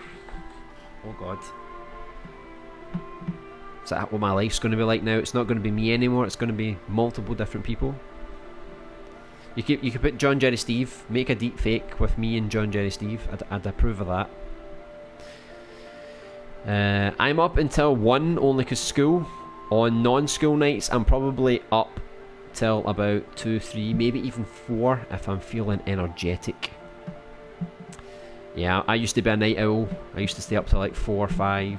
Oh god. Is that what my life's going to be like now? It's not going to be me anymore, it's going to be multiple different people. You could put John Jerry Steve, make a deepfake with me and John Jerry Steve. I'd approve of that. I'm up until 1 only because school. On non-school nights I'm probably up till about 2, 3, maybe even 4 if I'm feeling energetic. Yeah, I used to be a night owl. I used to stay up till like 4 or 5. It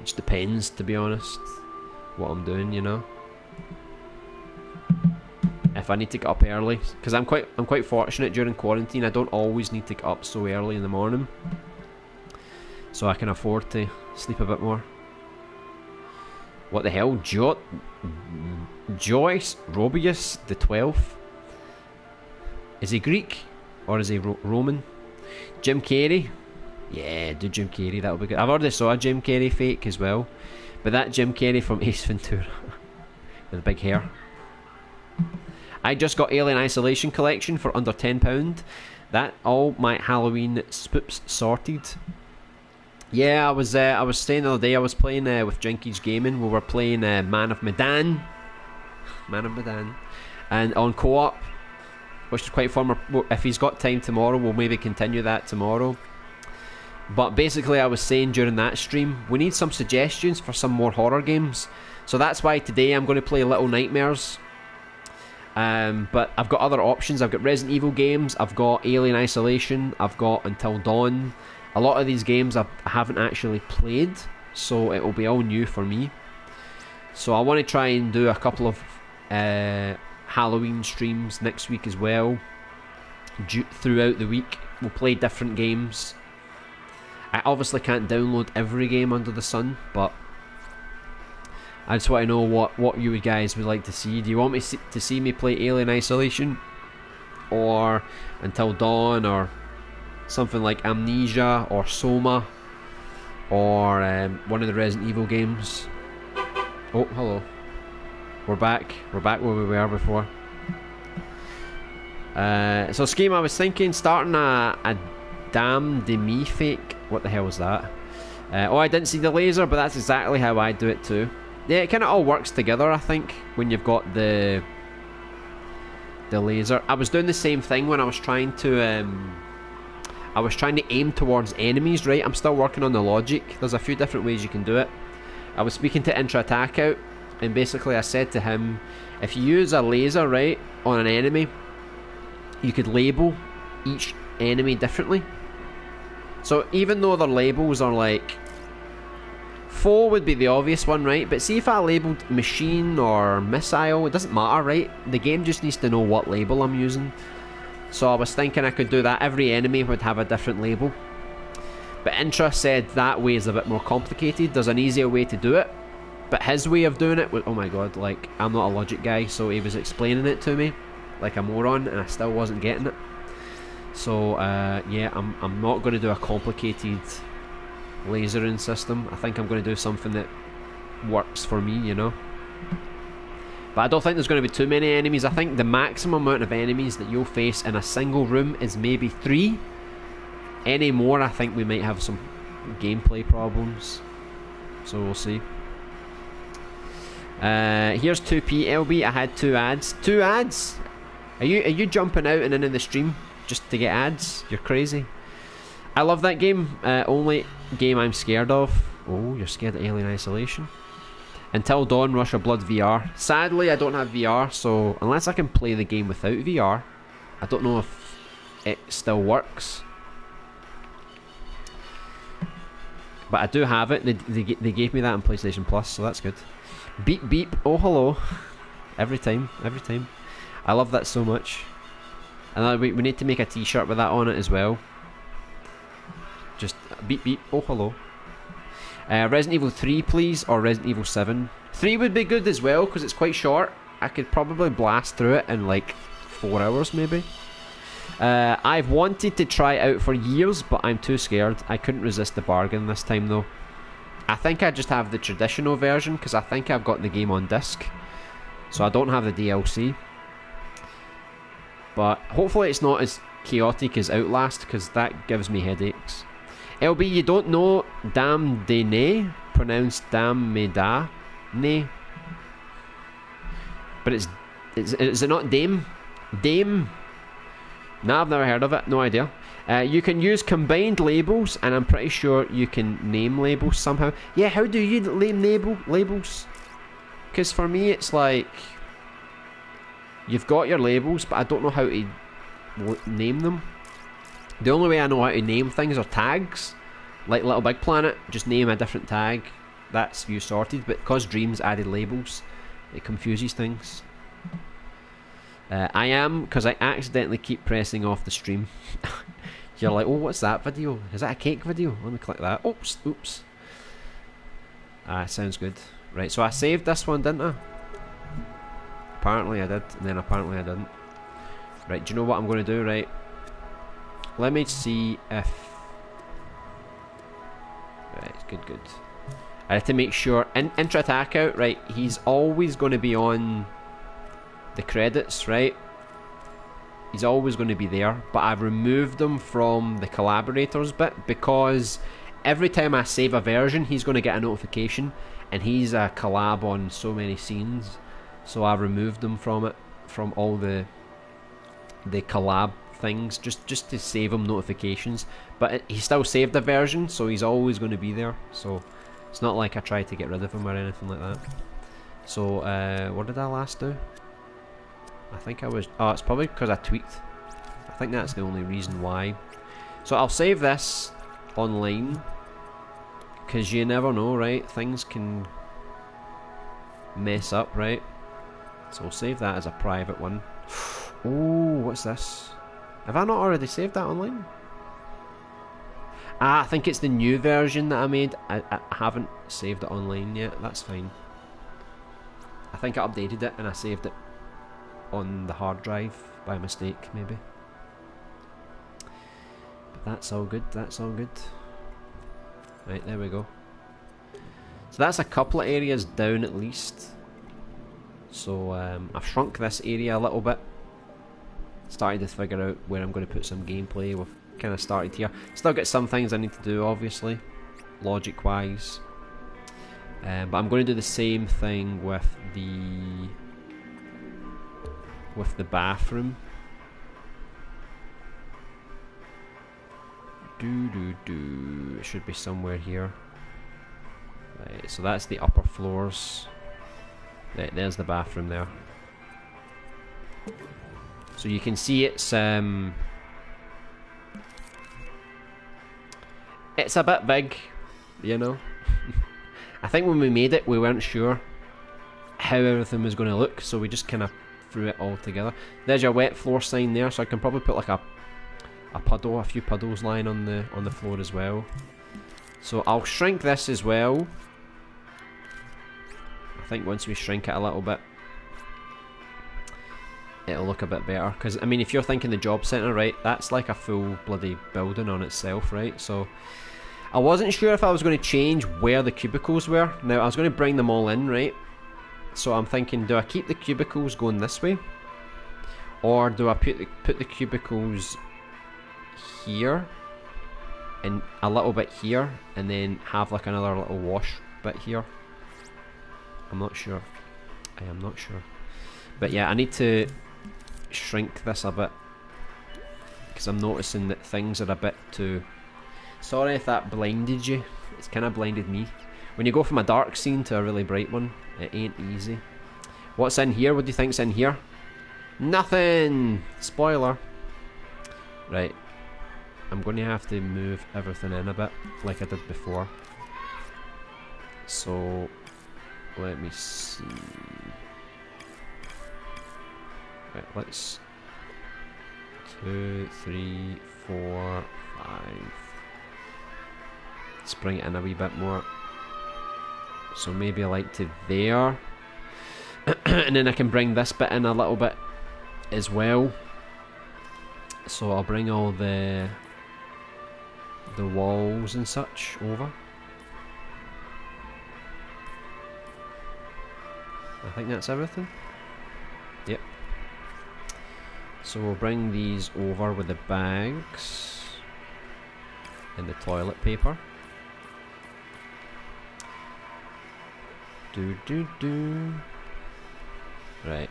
just depends, to be honest, what I'm doing, you know. If I need to get up early, because I'm quite fortunate during quarantine. I don't always need to get up so early in the morning, so I can afford to sleep a bit more. What the hell, Joyce Robius the 12th? Is he Greek or is he Roman? Jim Carrey, yeah, do Jim Carrey. That'll be good. I've already saw a Jim Carrey fake as well, but that Jim Carrey from Ace Ventura with the big hair. I just got Alien Isolation collection for under £10. That all my Halloween spoops sorted. Yeah, I was saying the other day I was playing with Jinkies Gaming. We were playing Man of Medan, and on co-op, which is quite fun. If he's got time tomorrow, we'll maybe continue that tomorrow. But basically, I was saying during that stream, we need some suggestions for some more horror games. So that's why today I'm going to play Little Nightmares. But I've got other options. I've got Resident Evil games, I've got Alien Isolation, I've got Until Dawn. A lot of these games I haven't actually played, so it will be all new for me. So I want to try and do a couple of Halloween streams next week as well. Throughout the week we'll play different games. I obviously can't download every game under the sun, but I just want to know what you guys would like to see. Do you want me to see me play Alien Isolation, or Until Dawn, or something like Amnesia or Soma, or one of the Resident Evil games? Oh, hello. We're back where we were before. So scheme, I was thinking starting a Damn Demi fake. What the hell was that? Oh, I didn't see the laser, but that's exactly how I do it too. Yeah, it kind of all works together, I think, when you've got the laser. I was doing the same thing when I was trying to aim towards enemies, right? I'm still working on the logic. There's a few different ways you can do it. I was speaking to Intra Attack Out, and basically I said to him, if you use a laser, right, on an enemy, you could label each enemy differently. So even though their labels are like, foe would be the obvious one, right? But see if I labelled machine or missile, it doesn't matter, right? The game just needs to know what label I'm using. So I was thinking I could do that. Every enemy would have a different label. But Intra said that way is a bit more complicated. There's an easier way to do it. But his way of doing it was, oh my god, like, I'm not a logic guy, so he was explaining it to me like a moron, and I still wasn't getting it. So yeah, I'm not going to do a complicated lasering system. I think I'm going to do something that works for me, you know. But I don't think there's going to be too many enemies. I think the maximum amount of enemies that you'll face in a single room is maybe 3. Any more, I think we might have some gameplay problems. So we'll see. Here's 2p LB. I had 2 ads. 2 ads? Are you jumping out and into the stream just to get ads? You're crazy. I love that game. Only game I'm scared of. Oh, you're scared of Alien Isolation? Until Dawn, Rush of Blood VR. Sadly, I don't have VR, so unless I can play the game without VR, I don't know if it still works. But I do have it. They gave me that on PlayStation Plus, so that's good. Beep beep, oh hello. Every time. I love that so much. And we need to make a t-shirt with that on it as well. Just beep beep, oh hello. Resident Evil 3 please, or Resident Evil 7. 3 would be good as well, because it's quite short. I could probably blast through it in like 4 hours maybe. I've wanted to try it out for years, but I'm too scared. I couldn't resist the bargain this time though. I think I just have the traditional version, because I think I've got the game on disc. So I don't have the DLC. But hopefully it's not as chaotic as Outlast, because that gives me headaches. LB, you don't know Dame de Ne? Pronounced Dame Meda Ne? But is it not Dame? Dame? Nah, I've never heard of it, no idea. You can use combined labels, and I'm pretty sure you can name labels somehow. Yeah, how do you name labels? Because for me it's like, you've got your labels, but I don't know how to name them. The only way I know how to name things are tags. Like Little Big Planet, just name a different tag. That's you sorted, but because Dreams added labels, it confuses things. I am, because I accidentally keep pressing off the stream. You're like, oh, what's that video? Is that a cake video? Let me click that. Oops. Sounds good. Right, so I saved this one, didn't I? Apparently I did, and then apparently I didn't. Right, do you know what I'm going to do? Right, let me see if... Right, good. I have to make sure... Intra Attack Out, right, he's always going to be on the credits, right? He's always going to be there, but I've removed him from the collaborators bit, because every time I save a version, he's going to get a notification, and he's a collab on so many scenes, so I've removed him from it, from all the collab things, just to save him notifications. But he still saved the version, so he's always going to be there, so it's not like I tried to get rid of him or anything like that. So what did I last do? I think I was... Oh, it's probably because I tweaked. I think that's the only reason why. So I'll save this online, because you never know, right? Things can mess up, right? So we'll save that as a private one. Oh, what's this? Have I not already saved that online? I think it's the new version that I made. I haven't saved it online yet. That's fine. I think I updated it and I saved it on the hard drive by mistake, maybe. But that's all good. Right, there we go. So that's a couple of areas down at least. So I've shrunk this area a little bit. Started to figure out where I'm going to put some gameplay. We've kind of started here. Still got some things I need to do, obviously, logic wise. But I'm going to do the same thing with the bathroom. It should be somewhere here. Right, so that's the upper floors. Right, there's the bathroom there. So you can see it's a bit big, you know. I think when we made it, we weren't sure how everything was going to look, so we just kind of threw it all together. There's your wet floor sign there, so I can probably put like a few puddles lying on the floor as well. So I'll shrink this as well. I think once we shrink it a little bit, it'll look a bit better. Because I mean, if you're thinking the job centre, right, that's like a full bloody building on itself, right? So I wasn't sure if I was going to change where the cubicles were. Now I was going to bring them all in, right? So I'm thinking, do I keep the cubicles going this way, or do I put the cubicles here and a little bit here, and then have like another little wash bit here? I'm not sure. I am not sure. But yeah, I need to shrink this a bit, because I'm noticing that things are a bit too... Sorry if that blinded you. It's kind of blinded me. When you go from a dark scene to a really bright one, it ain't easy. What's in here? What do you think's in here? Nothing! Spoiler. Right. I'm going to have to move everything in a bit, like I did before. So let me see. Right, let's 2, 3, 4, 5. Let's bring it in a wee bit more. So maybe like to there. And then I can bring this bit in a little bit as well. So I'll bring all the walls and such over. I think that's everything. Yep. So we'll bring these over with the bags and the toilet paper. Right.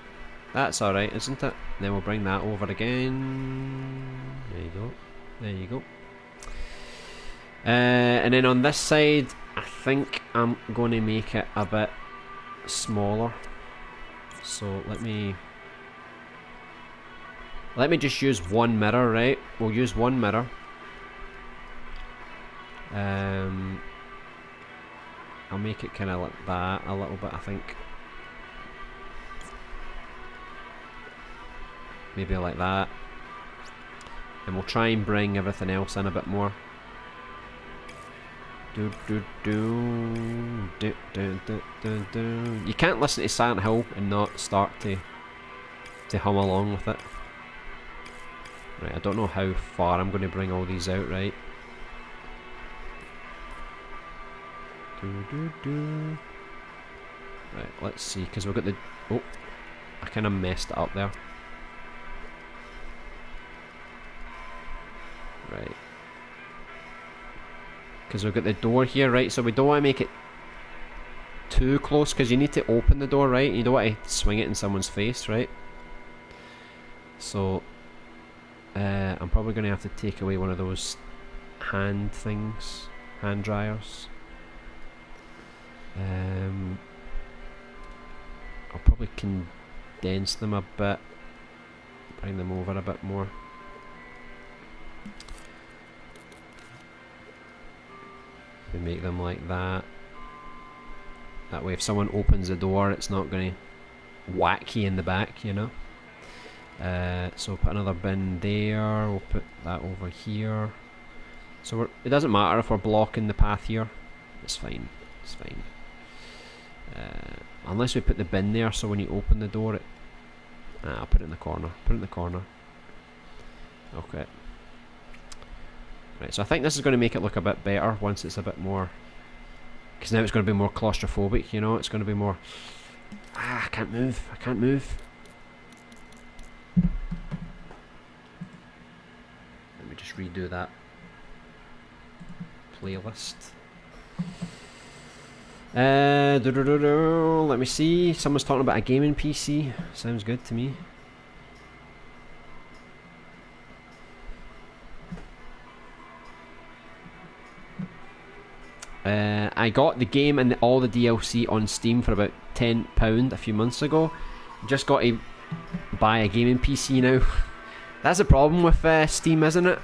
That's alright, isn't it? Then we'll bring that over again. There you go. There you go. And then on this side, I think I'm going to make it a bit smaller. So let me just use one mirror, right? We'll use one mirror. I'll make it kind of like that a little bit, I think. Maybe like that. And we'll try and bring everything else in a bit more. You can't listen to Silent Hill and not start to hum along with it. Right, I don't know how far I'm going to bring all these out, right? Right, let's see, because we've got the... Oh, I kind of messed it up there. Right. Because we've got the door here, right? So we don't want to make it too close, because you need to open the door, right? You don't want to swing it in someone's face, right? So I'm probably going to have to take away one of those hand things, hand dryers. I'll probably condense them a bit, bring them over a bit more. We make them like that. That way if someone opens the door, it's not going to whack you in the back, you know. So we'll put another bin there, we'll put that over here. So it doesn't matter if we're blocking the path here, it's fine, it's fine. Unless we put the bin there, so when you open the door, it... I'll put it in the corner, put it in the corner. Okay. Right, so I think this is going to make it look a bit better once it's a bit more... Because now it's going to be more claustrophobic, you know, it's going to be more... I can't move, I can't move. Let me just redo that playlist. Let me see, someone's talking about a gaming PC, sounds good to me. I got the game and all the DLC on Steam for about £10 a few months ago. Just got to buy a gaming PC now. That's the problem with Steam, isn't it?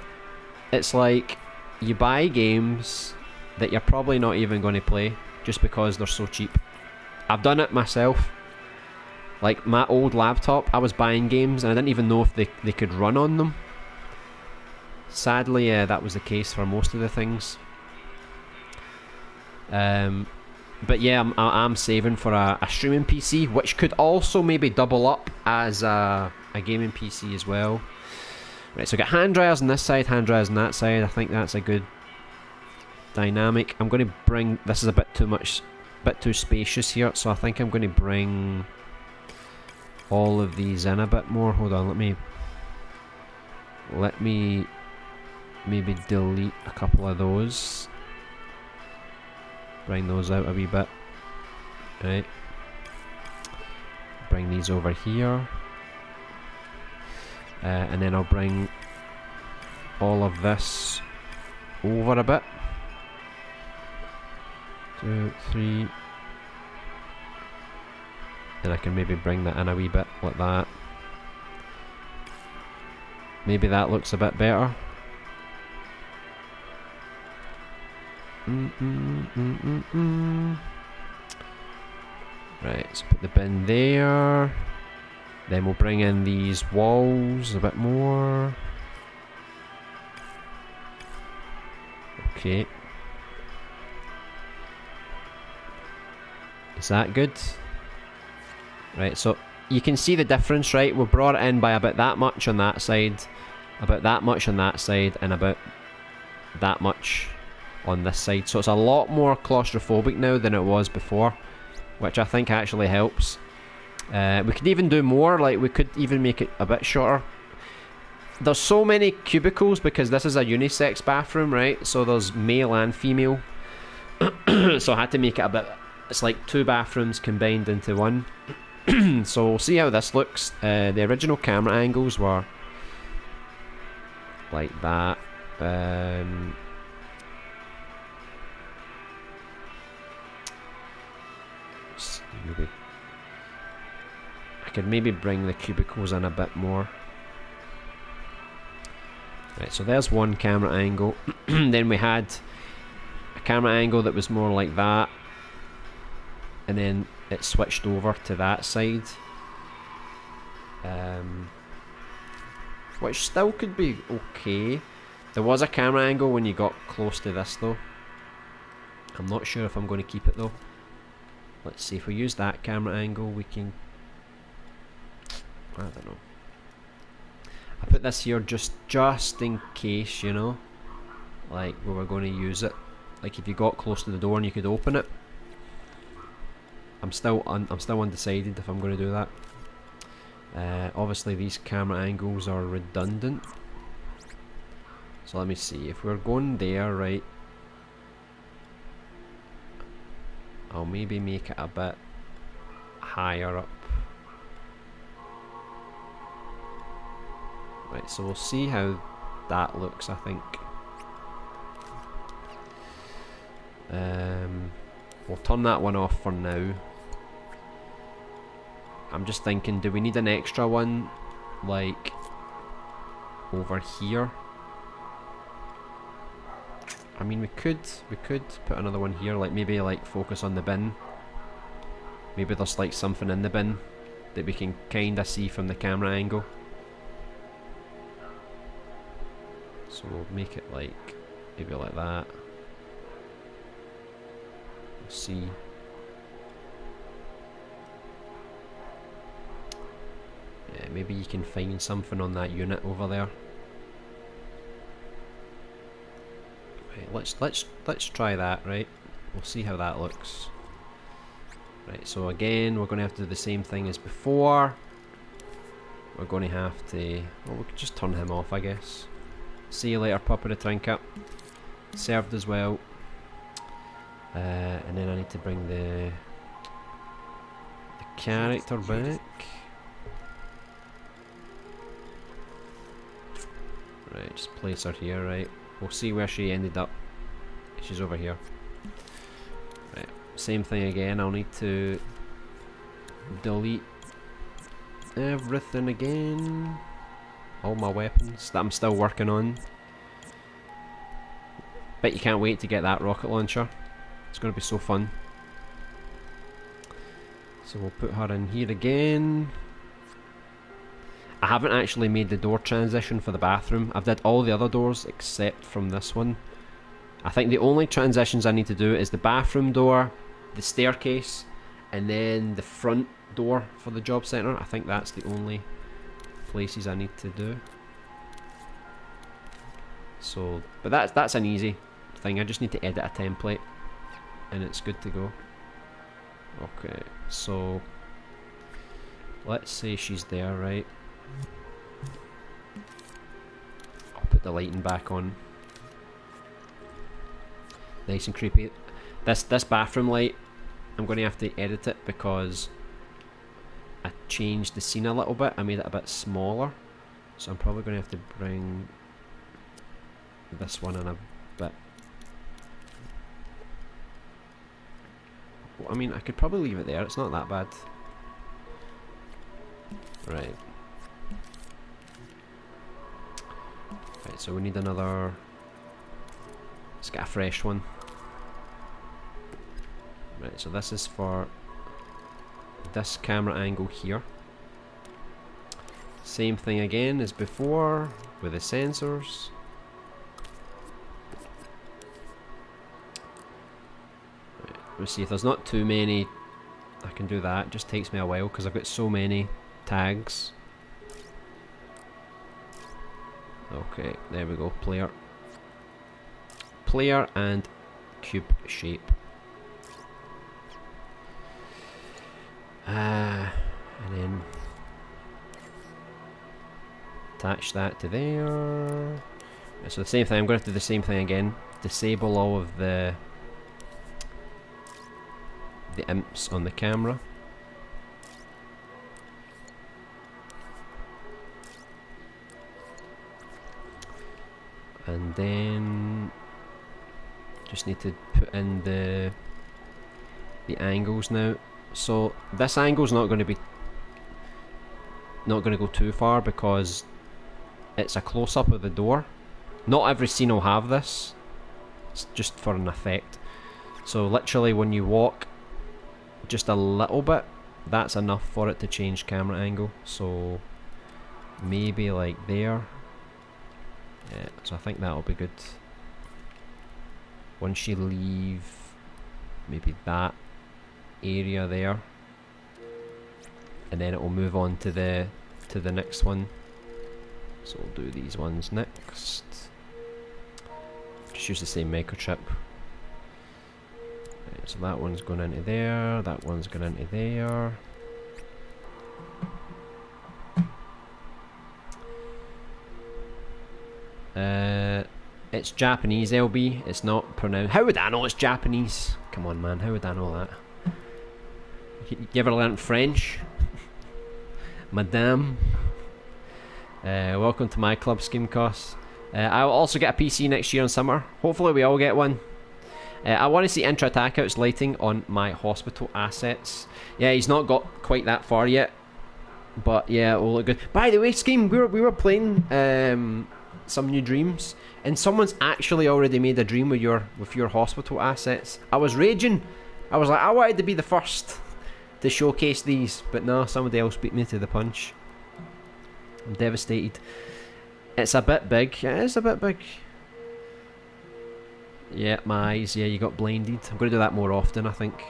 It's like you buy games that you're probably not even going to play just because they're so cheap. I've done it myself. Like my old laptop, I was buying games and I didn't even know if they could run on them. Sadly, that was the case for most of the things. But yeah, I'm saving for a streaming PC, which could also maybe double up as a gaming PC as well. Right, so I got hand dryers on this side, hand dryers on that side. I think that's a good dynamic. I'm going to bring... This is a bit too much, bit too spacious here, so I think I'm going to bring all of these in a bit more. Hold on, let me maybe delete a couple of those. Bring those out a wee bit. Right. Bring these over here. And then I'll bring all of this over a bit. 2, 3. And I can maybe bring that in a wee bit like that. Maybe that looks a bit better. Right, so put the bin there. Then we'll bring in these walls a bit more. Okay. Is that good? Right, so you can see the difference, right? We brought it in by about that much on that side, about that much on that side, and about that much on this side. So it's a lot more claustrophobic now than it was before, which I think actually helps. We could even do more, like we could even make it a bit shorter. There's so many cubicles because this is a unisex bathroom, right? So there's male and female. So I had to make it a bit, it's like two bathrooms combined into one. So we'll see how this looks. The original camera angles were like that. Maybe I could maybe bring the cubicles in a bit more. Right, so there's one camera angle. Then we had a camera angle that was more like that, and then it switched over to that side, which still could be okay. There was a camera angle when you got close to this though. I'm not sure if I'm going to keep it though. Let's see, if we use that camera angle we can, I don't know. I put this here just in case, you know, like we were going to use it. Like if you got close to the door and you could open it. I'm still undecided if I'm going to do that. Obviously these camera angles are redundant. So let me see, if we're going there, right, I'll maybe make it a bit higher up. Right, so we'll see how that looks, I think. We'll turn that one off for now. I'm just thinking, do we need an extra one, like, over here? I mean, we could put another one here, like maybe like focus on the bin. Maybe there's like something in the bin that we can kinda see from the camera angle. So we'll make it like, maybe like that. We'll see. Yeah, maybe you can find something on that unit over there. Right, let's try that, right? We'll see how that looks. Right, so again, we're going to have to do the same thing as before. We're going to have to, well, we could just turn him off, I guess. See you later, Papa the Trinket. Served as well. And then I need to bring the character back. Right, just place her here, right? We'll see where she ended up. She's over here. Right, same thing again. I'll need to delete everything again. All my weapons that I'm still working on. Bet you can't wait to get that rocket launcher. It's going to be so fun. So we'll put her in here again. I haven't actually made the door transition for the bathroom. I've did all the other doors except from this one. I think the only transitions I need to do is the bathroom door, the staircase, and then the front door for the job centre. I think that's the only places I need to do. So, but that's an easy thing. I just need to edit a template and it's good to go. Okay, so let's say she's there, right? I'll put the lighting back on. Nice and creepy. This bathroom light, I'm going to have to edit it because I changed the scene a little bit. I made it a bit smaller, so I'm probably going to have to bring this one in a bit. Well, I mean, I could probably leave it there. It's not that bad. Right. Right, so we need another. Let's get a fresh one. Right, so this is for this camera angle here. Same thing again as before with the sensors. Right, let's see if there's not too many. I can do that. It just takes me a while because I've got so many tags. Okay, there we go. Player and cube shape. And then attach that to there. So the same thing. I'm going to do the same thing again. Disable all of the imps on the camera. And then just need to put in the angles now. So this angle's not going to go too far because it's a close-up of the door. Not every scene will have this. It's just for an effect. So literally when you walk just a little bit, that's enough for it to change camera angle. So maybe like there. Yeah, so I think that'll be good. Once you leave maybe that area there, and then it will move on to the next one. So we'll do these ones next. Just use the same microchip. Right, so that one's going into there, that one's going into there. It's Japanese, LB. It's not pronounced. How would I know it's Japanese? Come on, man. How would I know that? You ever learnt French? Madame. Welcome to my club, Scheme Costs. I'll also get a PC next year in summer. Hopefully we all get one. I want to see intra attack-outs lighting on my hospital assets. Yeah, he's not got quite that far yet. But yeah, it will look good. By the way, Scheme, we were playing some new dreams, and someone's actually already made a dream with your hospital assets. I was raging. I was like, I wanted to be the first to showcase these, but no, somebody else beat me to the punch. I'm devastated. It's a bit big. It is a bit big. Yeah, my eyes. Yeah, you got blinded. I'm going to do that more often, I think.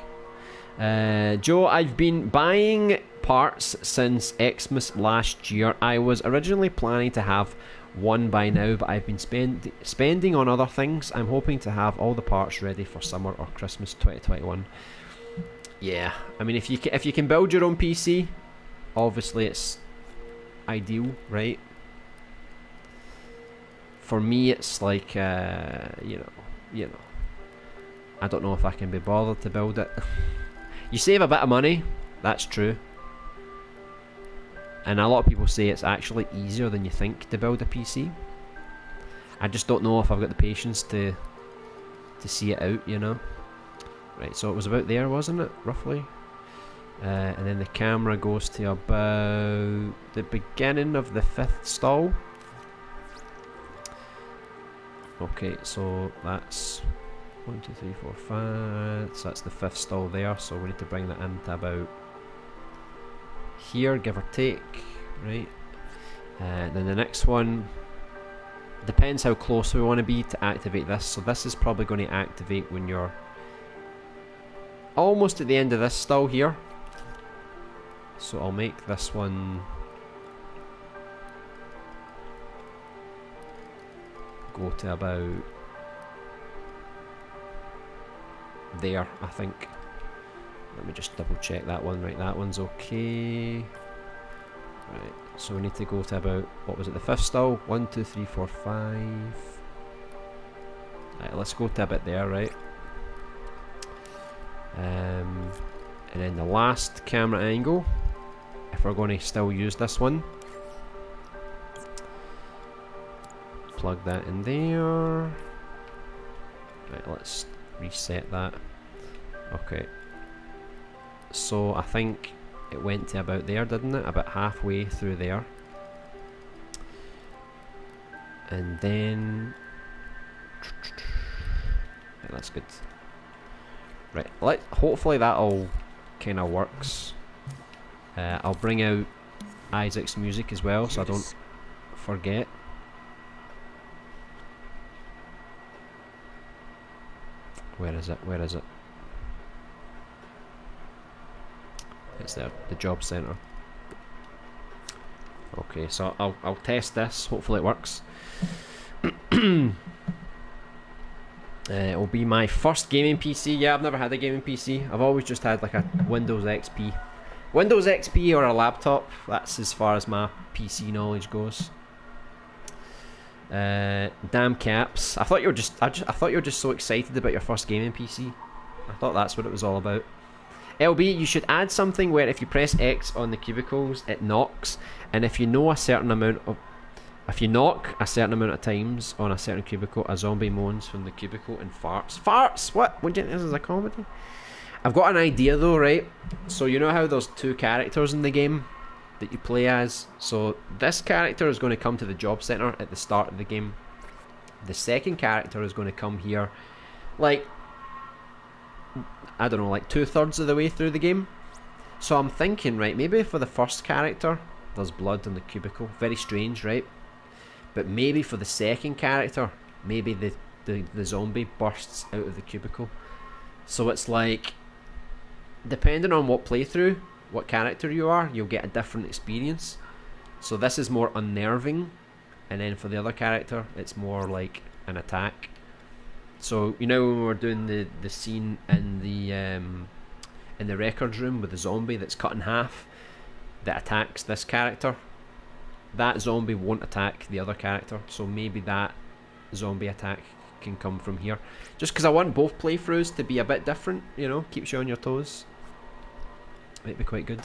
Joe, I've been buying parts since Xmas last year. I was originally planning to have one by now, but I've been spending on other things. I'm hoping to have all the parts ready for summer or Christmas 2021. Yeah, I mean, if you can build your own PC, obviously it's ideal, right? For me, it's like you know, I don't know if I can be bothered to build it. You save a bit of money, that's true. And a lot of people say it's actually easier than you think to build a PC. I just don't know if I've got the patience to see it out, you know. Right, so it was about there, wasn't it, roughly? And then the camera goes to about the beginning of the 5th stall. Okay, so that's 1, 2, 3, 4, 5. So that's the 5th stall there. So we need to bring that into about here, give or take, right? And then the next one depends how close we want to be to activate this. So this is probably going to activate when you're almost at the end of this stall here. So I'll make this one go to about there, I think. Let me just double check that one. Right, that one's okay. Right, so we need to go to about, what was it, the 5th stall? 1, 2, 3, 4, 5. Right, let's go to about there, right? And then the last camera angle, if we're going to still use this one, plug that in there. Right, let's reset that. Okay. So I think it went to about there, didn't it? About halfway through there. And then yeah, that's good. Right, hopefully that all kind of works. I'll bring out Isaac's music as well, so I don't forget. Where is it? Where is it? It's there, the job centre. Okay, so I'll test this. Hopefully it works. It'll be my first gaming PC. Yeah, I've never had a gaming PC. I've always just had like a Windows XP. Windows XP or a laptop. That's as far as my PC knowledge goes. Damn caps. I thought you were just so excited about your first gaming PC. I thought that's what it was all about. LB, you should add something where if you press X on the cubicles, it knocks, and if you know a certain amount of, if you knock a certain amount of times on a certain cubicle, a zombie moans from the cubicle and farts. Farts? What? What do you think this is, a comedy? I've got an idea though, right? So you know how there's two characters in the game that you play as? So this character is going to come to the job centre at the start of the game. The second character is going to come here, like, I don't know, like 2/3 of the way through the game. So I'm thinking, right, maybe for the first character there's blood in the cubicle. Very strange, right? But maybe for the second character, maybe the zombie bursts out of the cubicle. So it's like, depending on what playthrough, what character you are, you'll get a different experience. So this is more unnerving, and then for the other character it's more like an attack. So you know when we were doing the scene in the records room with the zombie that's cut in half that attacks this character, that zombie won't attack the other character, so maybe that zombie attack can come from here. Just because I want both playthroughs to be a bit different, you know, keeps you on your toes. Might be quite good.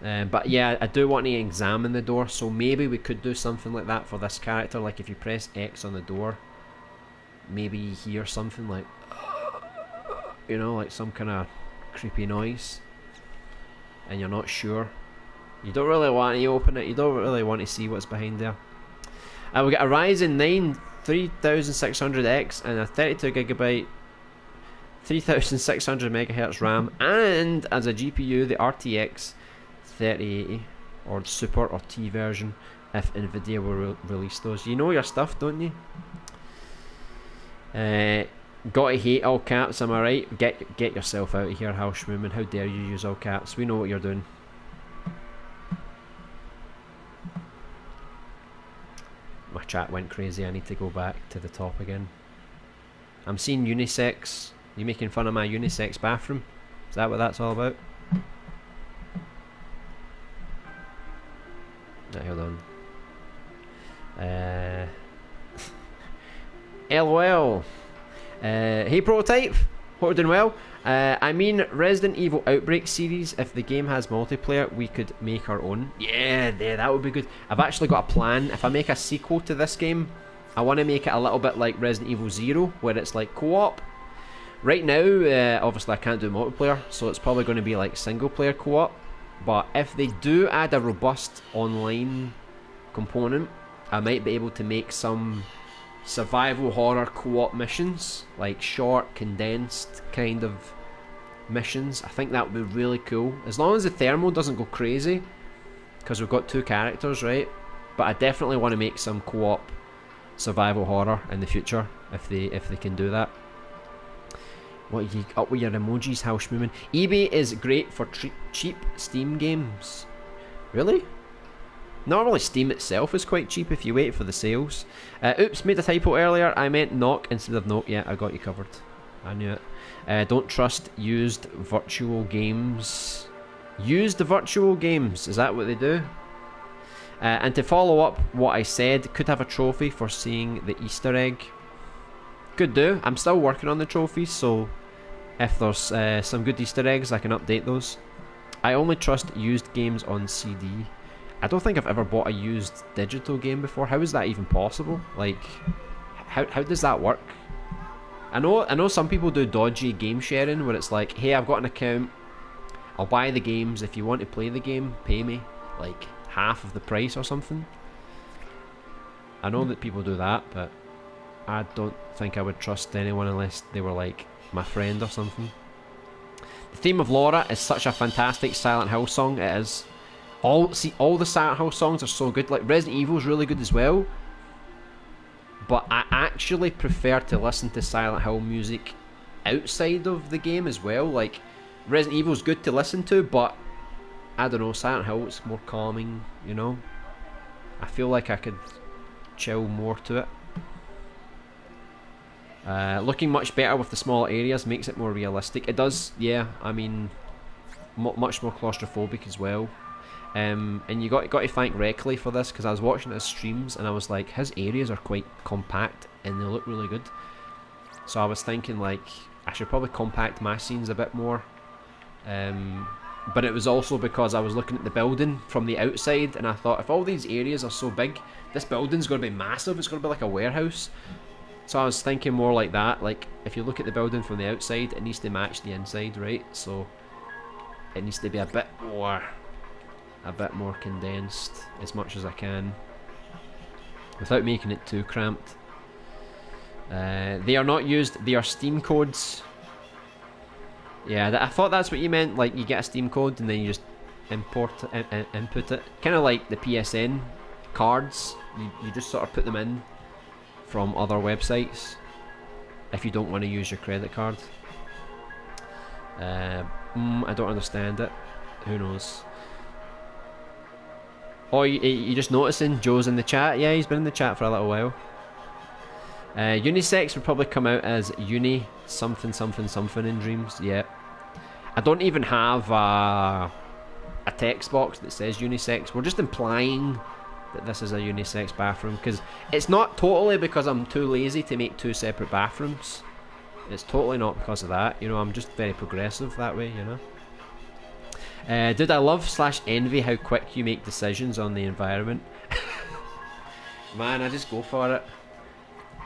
But yeah, I do want to examine the door, so maybe we could do something like that for this character. Like if you press X on the door, maybe you hear something like, you know, like some kind of creepy noise, and you're not sure. You don't really want to open it, you don't really want to see what's behind there. We got a Ryzen 9 3600X and a 32GB 3600 MHz RAM, and as a GPU the RTX 3080 or Super or T version if Nvidia will release those. You know your stuff, don't you? Gotta hate all caps, am I right? Get yourself out of here, Hal Schmooman. How dare you use all caps? We know what you're doing. My chat went crazy. I need to go back to the top again. I'm seeing unisex. You making fun of my unisex bathroom? Is that what that's all about? Right, hold on. LOL. Hey Prototype, hope you're doing well. I mean Resident Evil Outbreak series, if the game has multiplayer we could make our own. Yeah, that would be good. I've actually got a plan. If I make a sequel to this game, I want to make it a little bit like Resident Evil 0, where it's like co-op. Right now, obviously I can't do multiplayer, so it's probably going to be like single player co-op. But if they do add a robust online component, I might be able to make some survival horror co-op missions, like short, condensed kind of missions. I think that would be really cool, as long as the thermal doesn't go crazy, because we've got two characters, right? But I definitely want to make some co-op survival horror in the future if they can do that. What are you up with your emojis, Hal Schmooman? eBay is great for cheap Steam games. Really? Normally Steam itself is quite cheap if you wait for the sales. Oops, made a typo earlier. I meant knock instead of note. Yeah, I got you covered. I knew it. Don't trust used virtual games. Used virtual games, is that what they do? And to follow up what I said, could have a trophy for seeing the Easter egg. Could do. I'm still working on the trophies, so if there's some good Easter eggs, I can update those. I only trust used games on CD. I don't think I've ever bought a used digital game before. How is that even possible? Like, how does that work? I know some people do dodgy game sharing, where it's like, hey, I've got an account, I'll buy the games, if you want to play the game, pay me like half of the price or something. I know that people do that, but I don't think I would trust anyone unless they were like my friend or something. The theme of Laura is such a fantastic Silent Hill song. It is. All the Silent Hill songs are so good. Like Resident Evil's really good as well. But I actually prefer to listen to Silent Hill music outside of the game as well. Like Resident Evil's good to listen to, but I don't know, Silent Hill is more calming, you know. I feel like I could chill more to it. Looking much better with the smaller areas makes it more realistic. It does, yeah. I mean, much more claustrophobic as well. And you got to thank Reckley for this, because I was watching his streams and I was like, his areas are quite compact and they look really good. So I was thinking like I should probably compact my scenes a bit more. But it was also because I was looking at the building from the outside and I thought, if all these areas are so big, this building's going to be massive. It's going to be like a warehouse. So I was thinking more like that. Like if you look at the building from the outside, it needs to match the inside, right? So it needs to be a bit more condensed as much as I can without making it too cramped. They are not used. They are Steam codes. Yeah, I thought that's what you meant. Like you get a Steam code and then you just input it. Kind of like the PSN cards. You just sort of put them in from other websites if you don't want to use your credit card. I don't understand it. Who knows? Oh, you just noticing Joe's in the chat? Yeah, he's been in the chat for a little while. Unisex would probably come out as uni something something something in Dreams. Yeah, I don't even have a text box that says unisex. We're just implying that this is a unisex bathroom, because it's not totally because I'm too lazy to make two separate bathrooms. It's totally not because of that. You know, I'm just very progressive that way, you know. Did I love / envy how quick you make decisions on the environment? Man, I just go for it.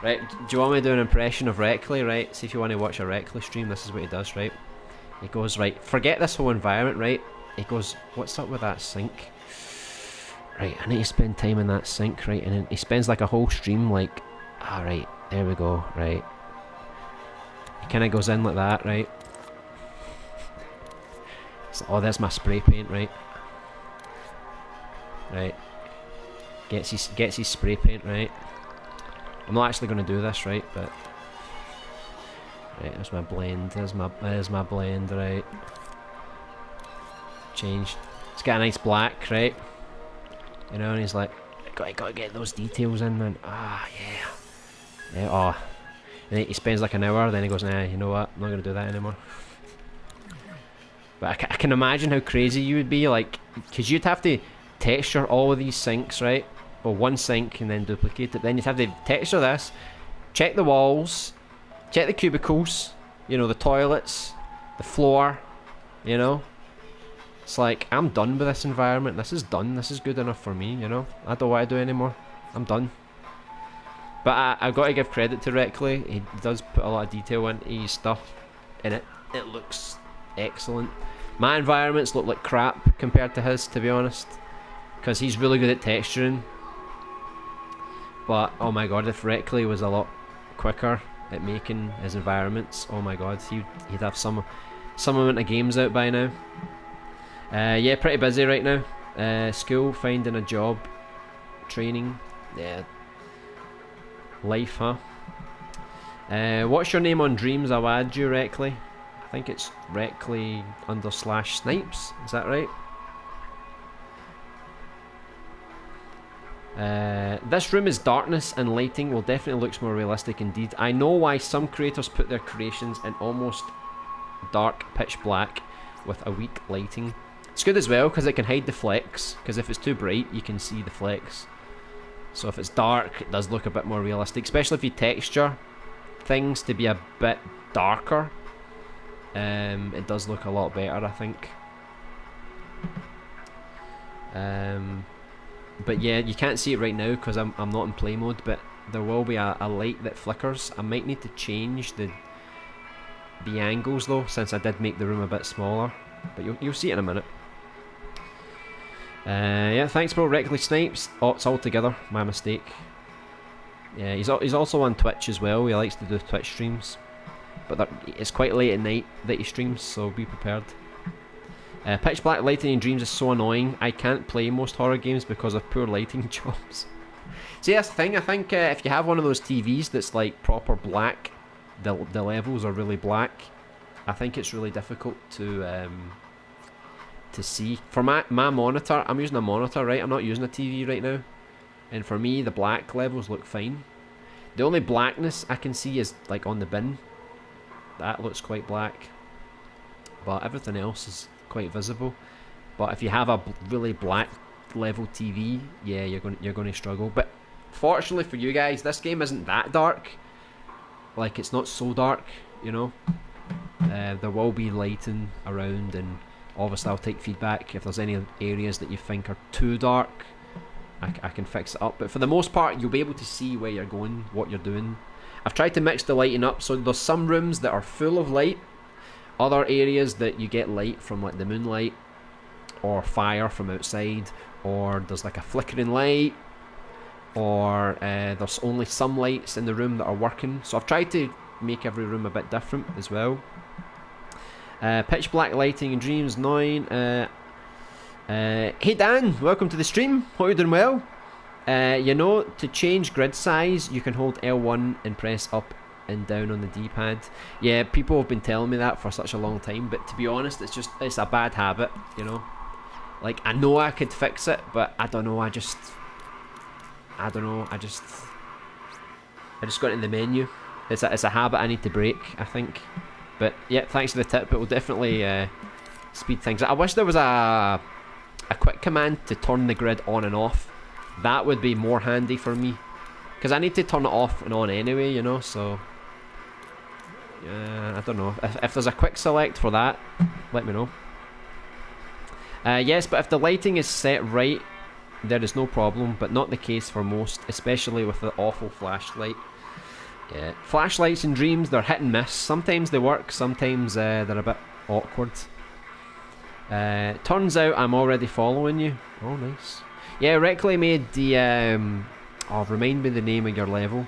Right, do you want me to do an impression of Reckley? Right, see if you want to watch a Reckley stream, this is what he does, right? He goes, right, forget this whole environment, right? He goes, what's up with that sink? Right, I need to spend time in that sink, right? And then he spends like a whole stream like, alright, there we go, right? He kind of goes in like that, right? So, oh, there's my spray paint, right? Right. Gets his spray paint, right? I'm not actually going to do this, right? But right, there's my blend. There's my blend, right? Change. It's got a nice black, right? You know, and he's like, gotta get those details in, man. Ah, yeah. Yeah. Oh, and he spends like an hour. Then he goes, nah, you know what? I'm not going to do that anymore. But I can imagine how crazy you would be, like, because you'd have to texture all of these sinks, right? Well, one sink and then duplicate it. Then you'd have to texture this, check the walls, check the cubicles, you know, the toilets, the floor, you know. It's like, I'm done with this environment. This is done. This is good enough for me, you know. I don't want to do anymore. I'm done. But I've got to give credit to Reckley. He does put a lot of detail into his stuff, and it looks excellent. My environments look like crap compared to his, to be honest, because he's really good at texturing. But oh my god, if Reckley was a lot quicker at making his environments, oh my god, he'd have some amount of games out by now. Yeah, pretty busy right now. School, finding a job, training, yeah. Life, huh? What's your name on Dreams? I'll add you, Reckley. I think it's Reckley_Snipes. Is that right? This room is darkness and lighting will definitely looks more realistic indeed. I know why some creators put their creations in almost dark pitch black with a weak lighting. It's good as well because it can hide the flecks, because if it's too bright you can see the flecks. So if it's dark it does look a bit more realistic, especially if you texture things to be a bit darker. It does look a lot better, I think. But yeah, you can't see it right now because I'm not in play mode, but there will be a light that flickers. I might need to change the angles though, since I did make the room a bit smaller, but you'll see it in a minute. Yeah, thanks bro, Reckley Snipes. Oh, it's all together, my mistake. Yeah, he's also on Twitch as well. He likes to do Twitch streams. but it's quite late at night that he streams, so be prepared. Pitch black lighting in Dreams is so annoying. I can't play most horror games because of poor lighting jobs. See, that's the thing. I think if you have one of those TVs that's like proper black, the levels are really black. I think it's really difficult to see. For my monitor, I'm using a monitor, right? I'm not using a TV right now. And for me, the black levels look fine. The only blackness I can see is like on the bin. That looks quite black. But everything else is quite visible. But if you have a really black level TV, yeah, you're going to struggle. But fortunately for you guys, this game isn't that dark. Like, it's not so dark, you know. There will be lighting around, and obviously I'll take feedback if there's any areas that you think are too dark. I can fix it up, but for the most part you'll be able to see where you're going, what you're doing. I've tried to mix the lighting up, so there's some rooms that are full of light, other areas that you get light from like the moonlight or fire from outside, or there's like a flickering light, or there's only some lights in the room that are working. So I've tried to make every room a bit different as well. Pitch black lighting in Dreams 9. Hey Dan, welcome to the stream. Hope you're doing well. You know, to change grid size, you can hold L1 and press up and down on the D-pad. Yeah, people have been telling me that for such a long time, but to be honest, it's a bad habit, you know. Like, I know I could fix it, but I don't know, I just got in the menu. It's a habit I need to break, I think. But yeah, thanks for the tip. It will definitely speed things up. I wish there was a quick command to turn the grid on and off. That would be more handy for me, because I need to turn it off and on anyway, you know. So I don't know if there's a quick select for that, let me know. Yes, but if the lighting is set right, there is no problem, but not the case for most, especially with the awful flashlight. Yeah, flashlights in Dreams, they're hit and miss. Sometimes they work, sometimes they're a bit awkward. Turns out I'm already following you. Oh, nice. Yeah, Reckley made the oh, remind me the name of your level,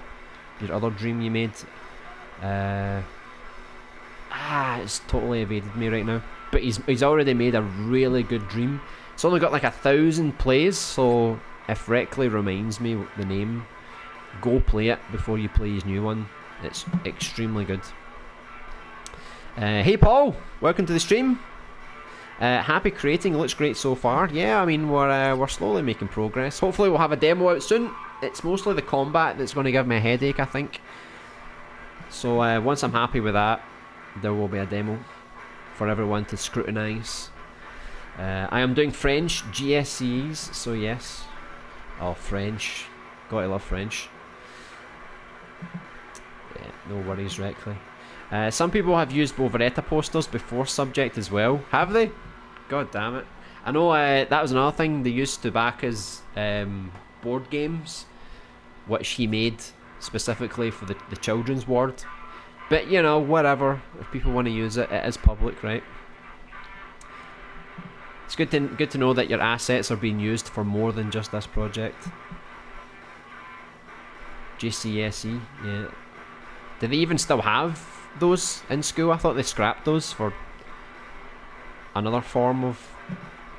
your other dream you made. It's totally evaded me right now. But he's already made a really good dream. It's only got like 1,000 plays, so if Reckley reminds me the name, go play it before you play his new one. It's extremely good. Hey Paul, welcome to the stream. Happy creating, looks great so far. Yeah, I mean, we're slowly making progress. Hopefully we'll have a demo out soon. It's mostly the combat that's going to give me a headache, I think. So once I'm happy with that, there will be a demo for everyone to scrutinise. I am doing French GSCs, so yes. Oh, French. Gotta love French. Yeah, no worries, Reckley. Some people have used Boveretta posters before Subject as well. Have they? God damn it. I know that was another thing they used to back as board games, which he made specifically for the children's ward. But, you know, whatever. If people want to use it, it is public, right? It's good to know that your assets are being used for more than just this project. GCSE, yeah. Do they even still have those in school? I thought they scrapped those for another form of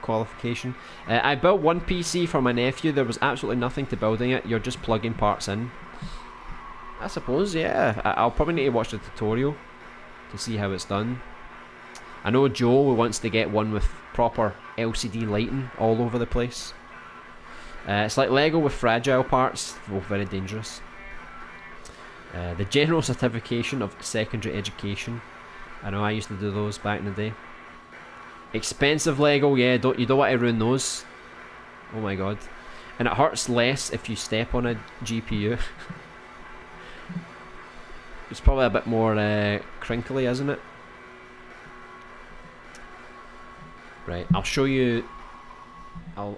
qualification. I built one PC for my nephew. There was absolutely nothing to building it. You're just plugging parts in. I suppose, yeah. I'll probably need to watch the tutorial to see how it's done. I know Joe wants to get one with proper LCD lighting all over the place. It's like Lego with fragile parts. Both very dangerous. The general certification of secondary education. I know I used to do those back in the day. Expensive Lego, yeah, you don't want to ruin those. Oh my god. And it hurts less if you step on a GPU. It's probably a bit more crinkly, isn't it? Right, I'll show you.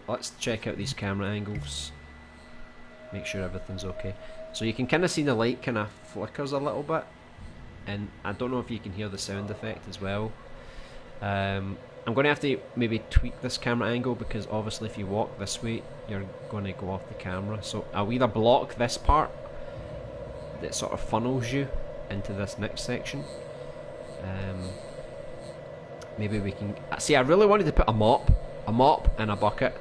Let's check out these camera angles. Make sure everything's okay. So you can kind of see the light kind of flickers a little bit, and I don't know if you can hear the sound effect as well. I'm going to have to maybe tweak this camera angle, because obviously if you walk this way you're going to go off the camera. So I'll either block this part that sort of funnels you into this next section, Maybe we can see. I really wanted to put a mop and a bucket,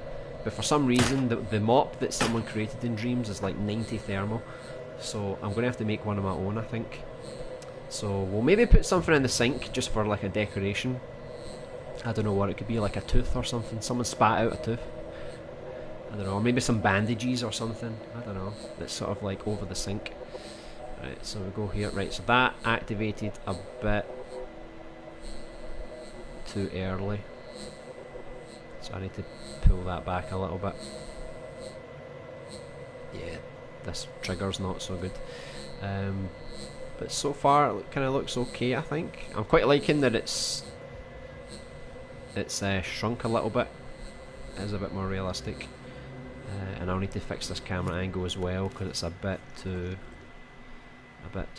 but for some reason the mop that someone created in Dreams is like 90 thermal, so I'm going to have to make one of my own, I think. So we'll maybe put something in the sink just for like a decoration. I don't know what it could be, like a tooth or something. Someone spat out a tooth. I don't know, or maybe some bandages or something. I don't know. That's sort of like over the sink. Right, so we go here. Right, so that activated a bit too early. So I need to pull that back a little bit. Yeah, this trigger's not so good. But so far it kind of looks okay, I think. I'm quite liking that it's shrunk a little bit. It is a bit more realistic. And I'll need to fix this camera angle as well because it's a bit too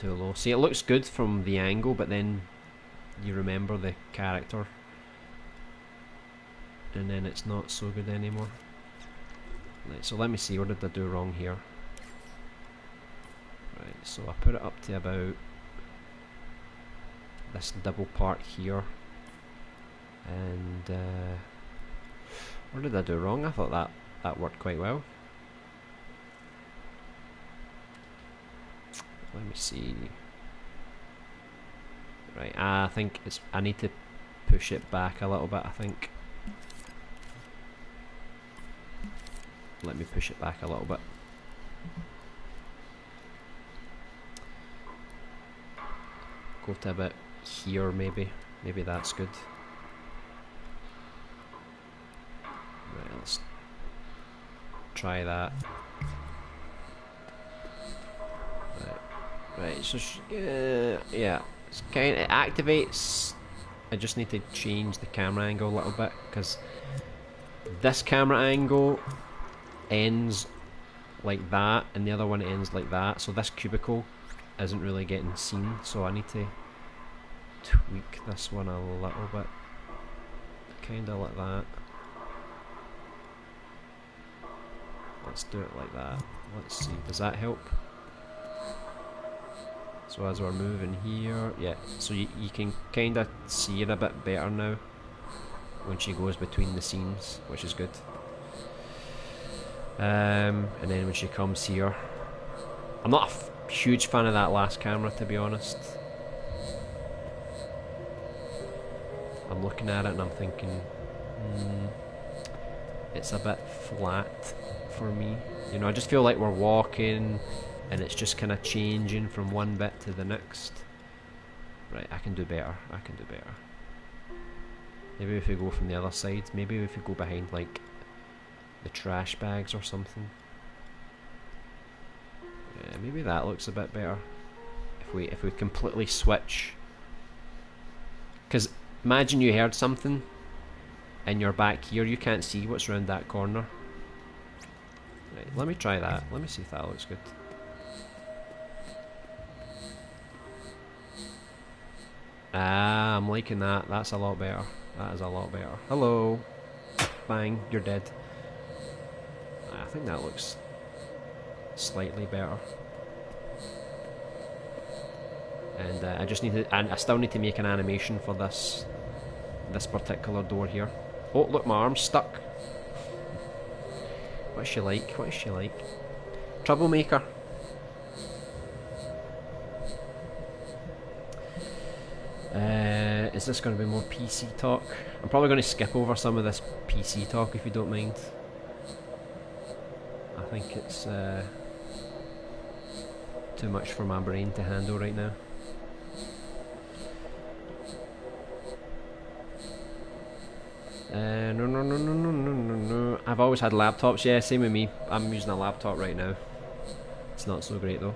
low. See, it looks good from the angle, but then you remember the character and then it's not so good anymore. Right, so let me see, what did I do wrong here? Right, so I put it up to about this double part here, and what did I do wrong? I thought that worked quite well. Let me see. Right, I think I need to push it back a little bit, I think. Let me push it back a little bit. Go to about here, maybe. Maybe that's good. Right, let's try that. Right, so yeah, it's it activates. I just need to change the camera angle a little bit because this camera angle ends like that and the other one ends like that, so this cubicle isn't really getting seen, so I need to tweak this one a little bit, kinda like that. Let's do it like that. Let's see, does that help? So as we're moving here, yeah, so you can kinda see it a bit better now when she goes between the scenes, which is good. And then when she comes here, I'm not a huge fan of that last camera, to be honest. I'm looking at it and I'm thinking, it's a bit flat for me. You know, I just feel like we're walking and it's just kind of changing from one bit to the next. Right, I can do better. I can do better. Maybe if we go from the other side, maybe if we go behind like the trash bags or something. Yeah, maybe that looks a bit better. If we completely switch. Because imagine you heard something and you're back here, you can't see what's around that corner. Right, let me try that. Let me see if that looks good. Ah, I'm liking that. That's a lot better. That is a lot better. Hello. Bang, you're dead. I think that looks slightly better. And I just need to, and I still need to make an animation for this particular door here. Oh, look, my arm's stuck. What is she like? What is she like? Troublemaker. Is this going to be more PC talk? I'm probably going to skip over some of this PC talk if you don't mind. I think it's too much for my brain to handle right now. No. I've always had laptops, yeah, same with me. I'm using a laptop right now. It's not so great though.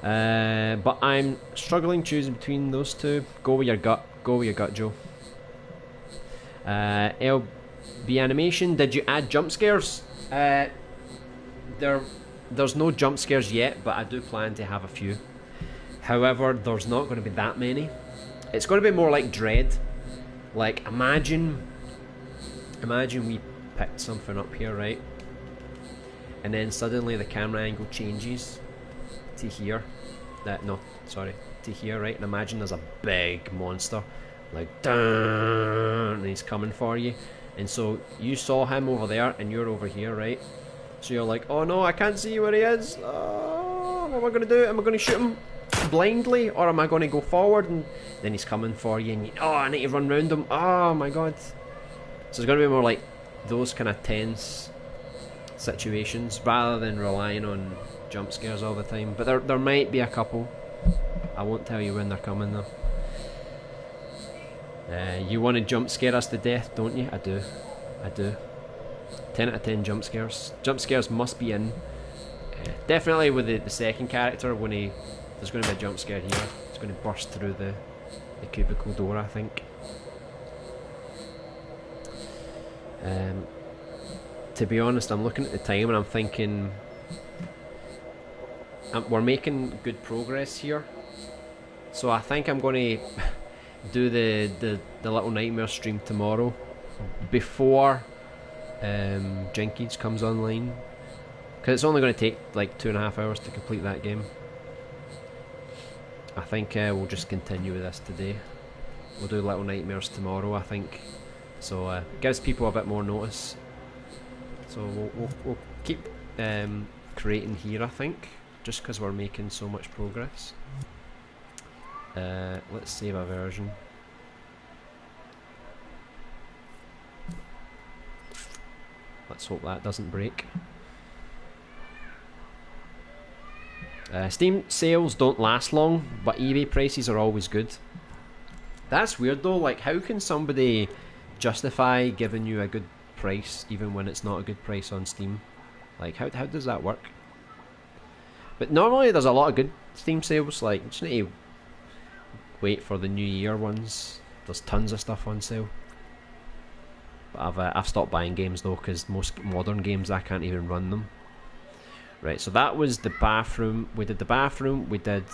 But I'm struggling choosing between those two. Go with your gut. Go with your gut, Joe. LittleBigAnimation, did you add jump scares? There's no jump scares yet, but I do plan to have a few. However, there's not going to be that many. It's going to be more like Dread. Like, imagine we picked something up here, right? And then suddenly the camera angle changes to here. No, sorry. to here, right? And imagine there's a big monster, like, and he's coming for you. And so you saw him over there, and you're over here, right? So you're like, oh no, I can't see where he is. Oh, what am I going to do? Am I going to shoot him blindly, or am I going to go forward? And then he's coming for you, and oh, I need to run round him. Oh my god. So it's going to be more like those kind of tense situations, rather than relying on jump scares all the time. But there might be a couple. I won't tell you when they're coming though. You want to jump scare us to death, don't you? I do. 10 out of 10 jump scares. Jump scares must be in. Definitely with the second character, when there's going to be a jump scare here. It's going to burst through the cubicle door, I think. To be honest, I'm looking at the time and I'm thinking we're making good progress here. So I think I'm going to do the Little Nightmare stream tomorrow before Jinkies comes online, because it's only going to take like 2.5 hours to complete that game. I think we'll just continue with this today. We'll do Little Nightmares tomorrow, I think. So gives people a bit more notice. So we'll keep creating here, I think, just because we're making so much progress. Let's save a version. Let's hope that doesn't break. Steam sales don't last long, but eBay prices are always good. That's weird though, like how can somebody justify giving you a good price even when it's not a good price on Steam? Like how does that work? But normally there's a lot of good Steam sales, like you just need to wait for the New Year ones. There's tons of stuff on sale. But I've stopped buying games though, because most modern games I can't even run them. Right, so that was the bathroom. We did the bathroom, we did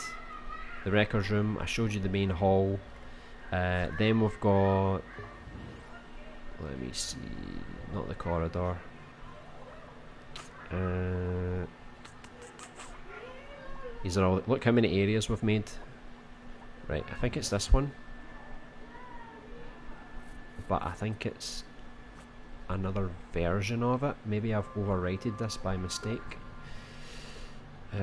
the records room, I showed you the main hall. Then we've got, let me see, not the corridor. These are all, look how many areas we've made. Right, I think it's this one. But I think it's another version of it. Maybe I've overwrited this by mistake. I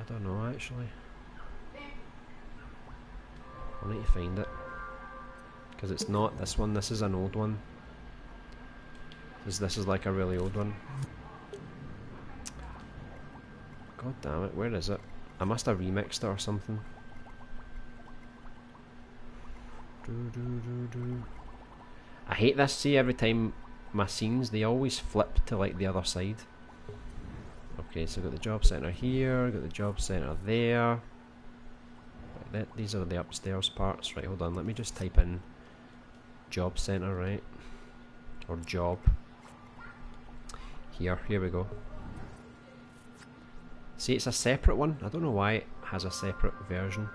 don't know actually. I need to find it, because it's not this one. This is an old one. This is like a really old one. God damn it, where is it? I must have remixed it or something. I hate this, see, every time my scenes, they always flip to like the other side. Okay, so got the job centre here, got the job centre there. Right, these are the upstairs parts. Right, hold on, let me just type in job centre, right? Or job. Here we go. See, it's a separate one. I don't know why it has a separate version.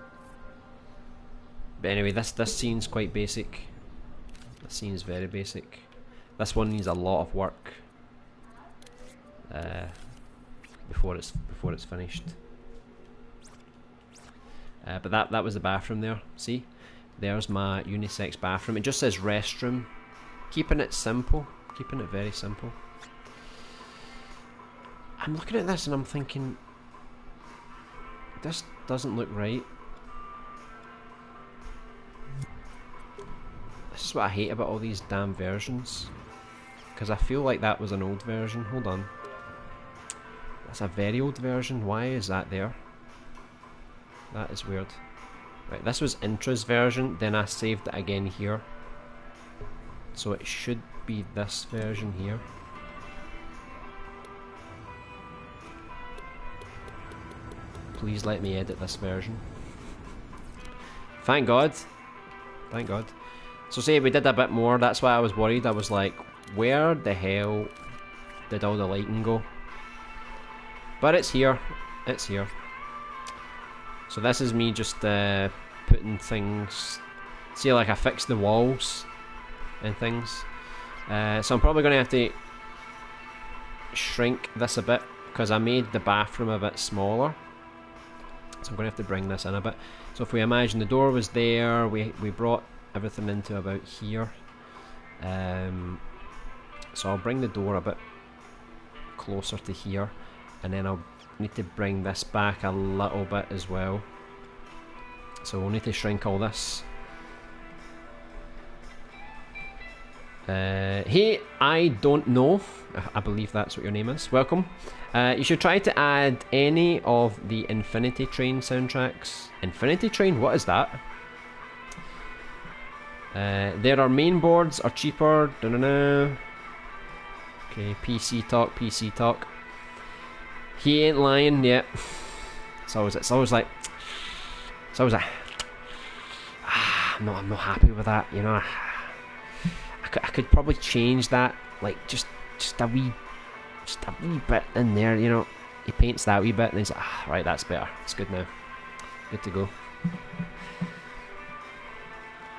But anyway, this scene's quite basic. This scene's very basic. This one needs a lot of work before it's finished. But that was the bathroom there. See, there's my unisex bathroom. It just says restroom. Keeping it simple, keeping it very simple. I'm looking at this and I'm thinking, this doesn't look right. This is what I hate about all these damn versions, because I feel like that was an old version. Hold on, that's a very old version. Why is that there? That is weird. Right, this was Intra's version, then I saved it again here, so it should be this version here. Please let me edit this version. Thank God. Thank God. So say we did a bit more, that's why I was worried. I was like, where the hell did all the lighting go? But it's here. It's here. So this is me just putting things... See, like I fixed the walls and things. So I'm probably going to have to shrink this a bit, because I made the bathroom a bit smaller. So I'm going to have to bring this in a bit. So if we imagine the door was there, we brought everything into about here. So I'll bring the door a bit closer to here, and then I'll need to bring this back a little bit as well. So we'll need to shrink all this. Hey, I don't know. I believe that's what your name is. Welcome. You should try to add any of the Infinity Train soundtracks. Infinity Train? What is that? There are main boards are cheaper. Okay, PC talk, PC talk. He ain't lying yet. It's always like. I'm not happy with that. You know, I could probably change that, like just a wee bit in there. You know, he paints that wee bit, and he's like, right, that's better. It's good now. Good to go.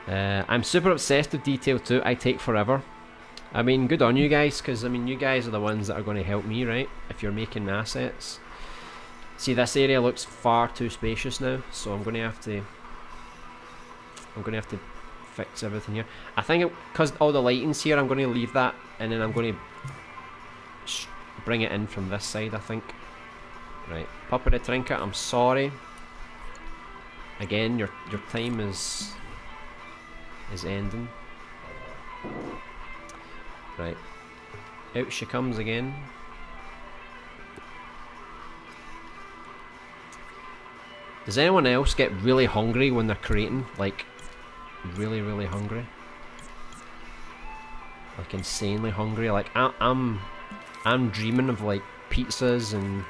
I'm super obsessed with detail too. I take forever. I mean, good on you guys, because I mean, you guys are the ones that are going to help me, right? If you're making assets. See, this area looks far too spacious now, so I'm going to have to fix everything here. I think because all the lighting's here, I'm going to leave that, and then I'm going to bring it in from this side, I think. Right, Papa the Trinket, I'm sorry. Again, your time is ending. Right, out she comes again. Does anyone else get really hungry when they're creating? Like, really, really hungry? Like, insanely hungry? Like, I'm dreaming of, like, pizzas and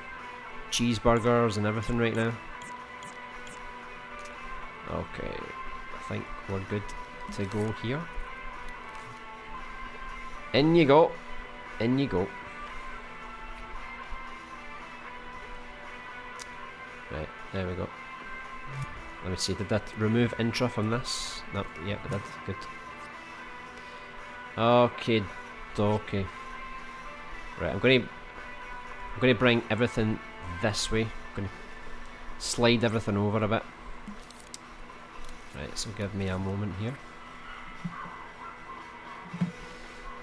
cheeseburgers and everything right now. Okay, I think we're good to go here. In you go. In you go. Right, there we go. Let me see, did that remove intra from this? No, yep, it did. Good. Okay, okay. Right, I'm going to bring everything this way. I'm going to slide everything over a bit. Right, so give me a moment here.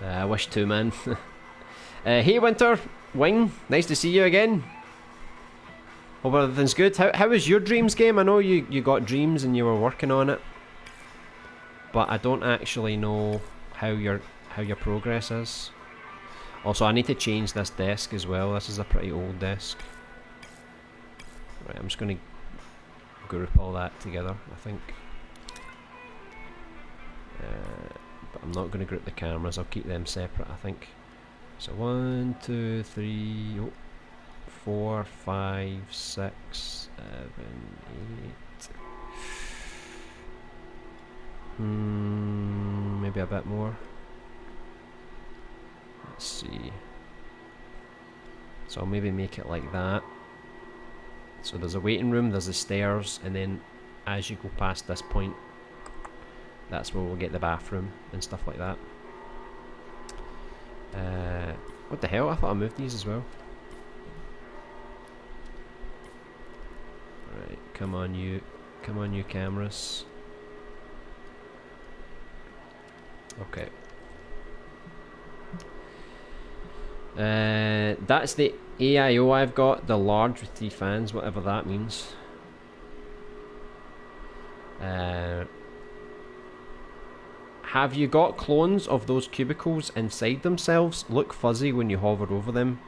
I wish too, man. Hey, Winter Wing, nice to see you again. Hope everything's good. How was your Dreams game? I know you got Dreams and you were working on it, but I don't actually know how your progress is. Also, I need to change this desk as well. This is a pretty old desk. Right, I'm just going to group all that together, I think. But I'm not going to group the cameras. I'll keep them separate, I think. So 1, 2, 3, 4, 5, 6, 7, 8. Maybe a bit more. Let's see. So I'll maybe make it like that. So there's a waiting room, there's the stairs, and then as you go past this point, that's where we'll get the bathroom and stuff like that. What the hell? I thought I moved these as well. Right, come on you cameras. Okay. That's the AIO I've got, the large with 3 fans, whatever that means. Have you got clones of those cubicles inside themselves? Look fuzzy when you hover over them.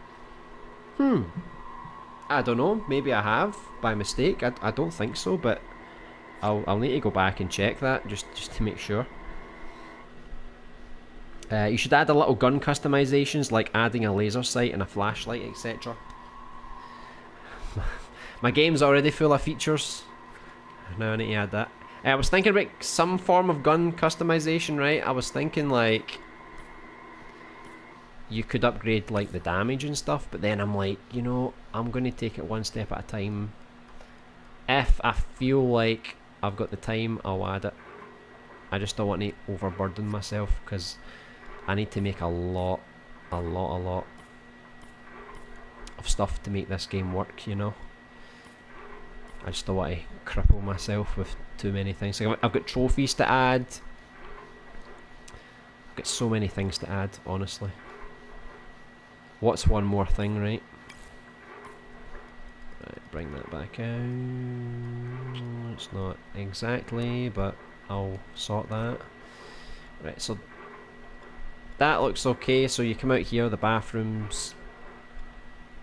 I don't know, maybe I have by mistake. I don't think so, but I'll need to go back and check that just to make sure. You should add a little gun customizations, like adding a laser sight and a flashlight, etc. My game's already full of features. Now I need to add that. I was thinking about some form of gun customization, right? I was thinking like you could upgrade like the damage and stuff, but then I'm like, you know, I'm going to take it one step at a time. If I feel like I've got the time, I'll add it. I just don't want to overburden myself, because I need to make a lot of of stuff to make this game work, you know. I just don't want to cripple myself with too many things. Like, I've got trophies to add. I've got so many things to add, honestly. What's one more thing, right? Right, bring that back out. It's not exactly, but I'll sort that. Right, so that looks okay. So you come out here, the bathrooms,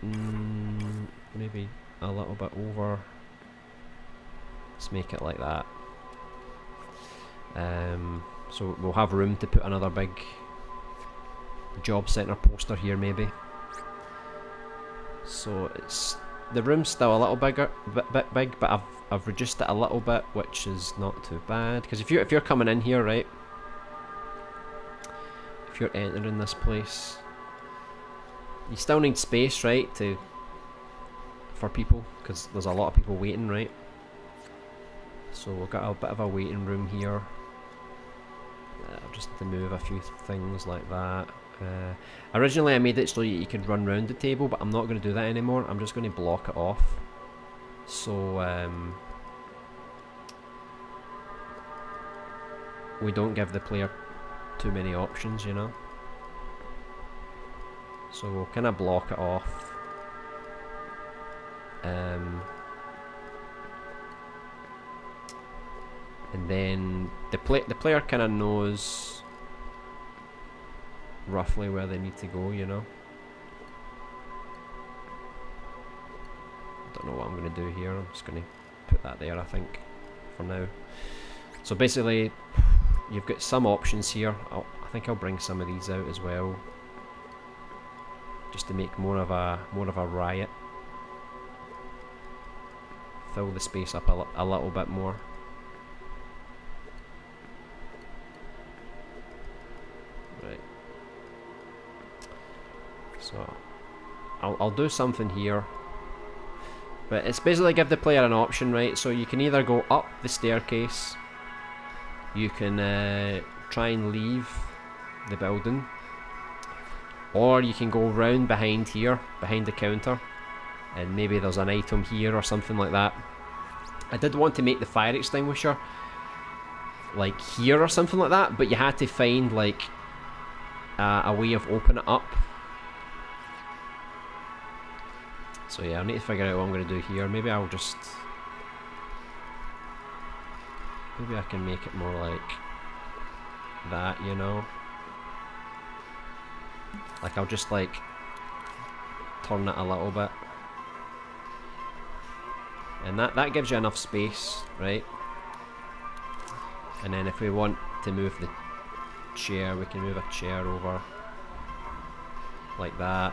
maybe a little bit over. Let's make it like that. So we'll have room to put another big job centre poster here, maybe. So it's the room's still a little bit big, but I've reduced it a little bit, which is not too bad. Because if you're coming in here, right, if you're entering this place, you still need space, right, for people, because there's a lot of people waiting, right. So we've got a bit of a waiting room here. Just to move a few things like that. Originally I made it so you could run round the table, but I'm not going to do that anymore. I'm just going to block it off. So we don't give the player too many options, you know. So we'll kind of block it off. And then the player kind of knows roughly where they need to go, you know. Don't know what I'm going to do here. I'm just going to put that there, I think, for now. So basically, you've got some options here. I think I'll bring some of these out as well, just to make more of a riot. Fill the space up a little bit more. Right. So I'll do something here, but it's basically give the player an option, right? So you can either go up the staircase, you can try and leave the building, or you can go round behind here, behind the counter, and maybe there's an item here or something like that. I did want to make the fire extinguisher like here or something like that, but you had to find like a way of opening it up. So yeah, I need to figure out what I'm going to do here. Maybe I can make it more like that, you know. Like I'll just like turn it a little bit, and that gives you enough space, right? And then if we want to move the chair, we can move a chair over like that.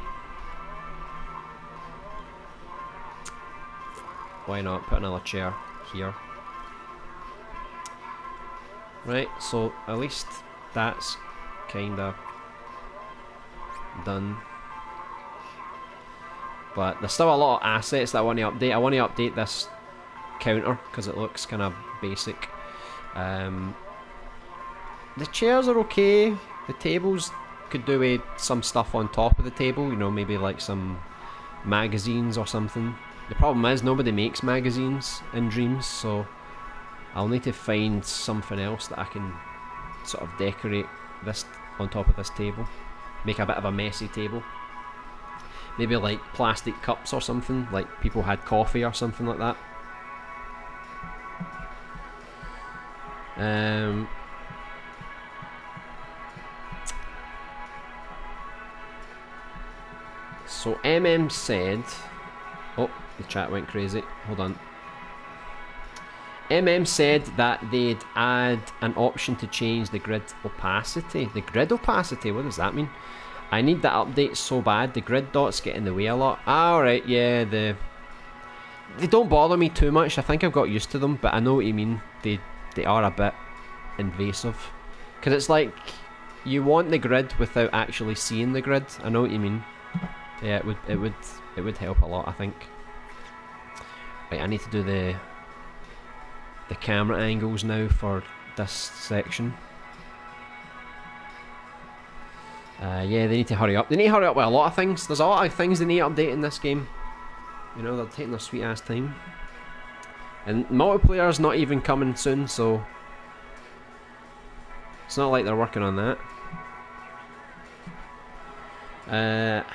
Why not put another chair here? Right, so at least that's kinda done. But there's still a lot of assets that I want to update. I want to update this counter because it looks kind of basic. The chairs are okay. The tables could do with some stuff on top of the table, you know, maybe like some magazines or something. The problem is nobody makes magazines in Dreams, so I'll need to find something else that I can sort of decorate this on top of this table. Make a bit of a messy table. Maybe like plastic cups or something, like people had coffee or something like that. So MM said, oh, the chat went crazy, hold on. MM said that they'd add an option to change the grid opacity. The grid opacity, what does that mean? I need that update so bad. The grid dots get in the way a lot. Alright, yeah, they don't bother me too much. I think I've got used to them, but I know what you mean. They are a bit invasive. Because it's like, you want the grid without actually seeing the grid. I know what you mean. Yeah, it would help a lot, I think. Right, I need to do the camera angles now for this section. Yeah, they need to hurry up. They need to hurry up with a lot of things. There's a lot of things they need to update in this game. You know, they're taking their sweet ass time. And multiplayer's not even coming soon, so it's not like they're working on that.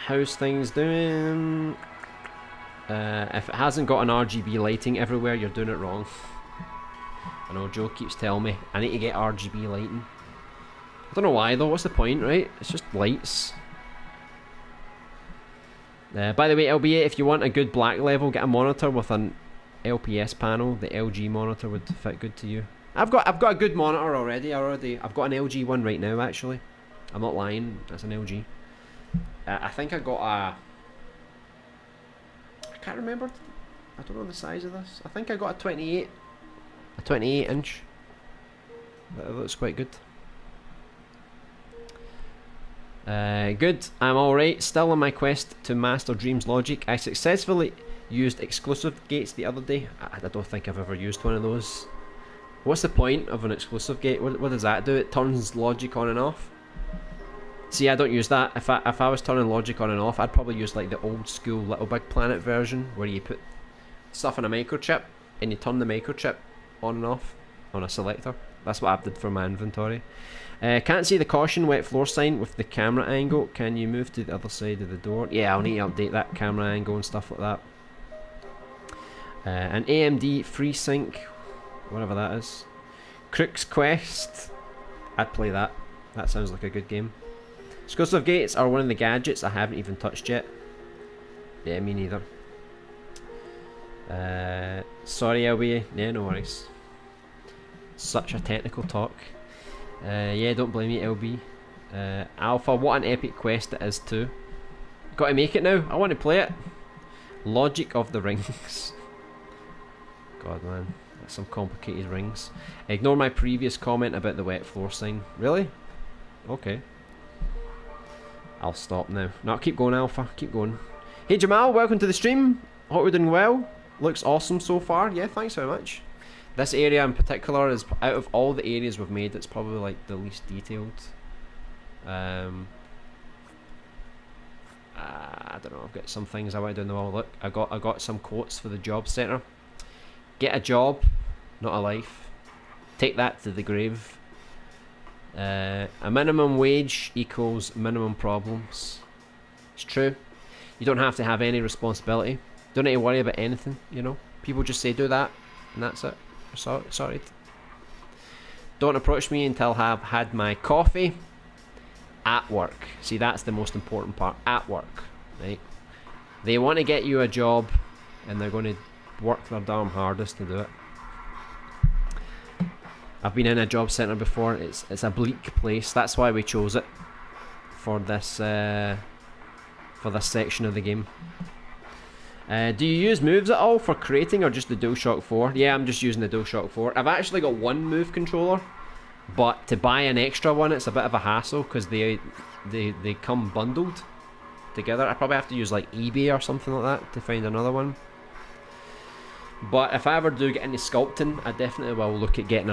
How's things doing? If it hasn't got an RGB lighting everywhere, you're doing it wrong. I know Joe keeps telling me I need to get RGB lighting. I don't know why though, what's the point, right? It's just lights. By the way, LBA, if you want a good black level, get a monitor with an LPS panel. The LG monitor would fit good to you. I've got a good monitor already. I've got an LG one right now actually. I'm not lying, that's an LG. I think I got a... I can't remember. I don't know the size of this. I think I got a 28 inch. That looks quite good. Good, I'm alright. Still on my quest to master Dreams logic. I successfully used exclusive gates the other day. I don't think I've ever used one of those. What's the point of an exclusive gate? What does that do? It turns logic on and off. See, I don't use that. If I was turning logic on and off, I'd probably use like the old school LittleBigPlanet version, where you put stuff in a microchip and you turn the microchip on and off on a selector. That's what I did for my inventory. Can't see the caution wet floor sign with the camera angle. Can you move to the other side of the door? Yeah, I'll need to update that camera angle and stuff like that. An AMD FreeSync, whatever that is. Crook's Quest. I'd play that. That sounds like a good game. Exclusive gates are one of the gadgets I haven't even touched yet. Yeah, me neither. Sorry, LBA. Yeah, no worries. Such a technical talk. Yeah, don't blame me, LB. Alpha, what an epic quest it is too. Got to make it now. I want to play it. Logic of the rings. God, man, that's some complicated rings. Ignore my previous comment about the wet floor sign. Really? Okay. I'll stop now. No, keep going, Alpha. Keep going. Hey, Jamal, welcome to the stream. Hope we're doing well. Looks awesome so far. Yeah, thanks very much. This area in particular is, out of all the areas we've made, it's probably like the least detailed. I don't know. I've got some things I want to do. Oh, look, I got some quotes for the job centre. Get a job, not a life. Take that to the grave. A minimum wage equals minimum problems. It's true. You don't have to have any responsibility. Don't need to worry about anything, you know. People just say do that, and that's it. Sorry. Don't approach me until I've had my coffee at work. See, that's the most important part. At work, right? They want to get you a job, and they're going to work their damn hardest to do it. I've been in a job centre before. It's a bleak place. That's why we chose it for this section of the game. Do you use moves at all for creating, or just the DualShock 4? Yeah, I'm just using the DualShock 4. I've actually got one move controller, but to buy an extra one, it's a bit of a hassle because they come bundled together. I probably have to use like eBay or something like that to find another one. But if I ever do get into sculpting, I definitely will look at getting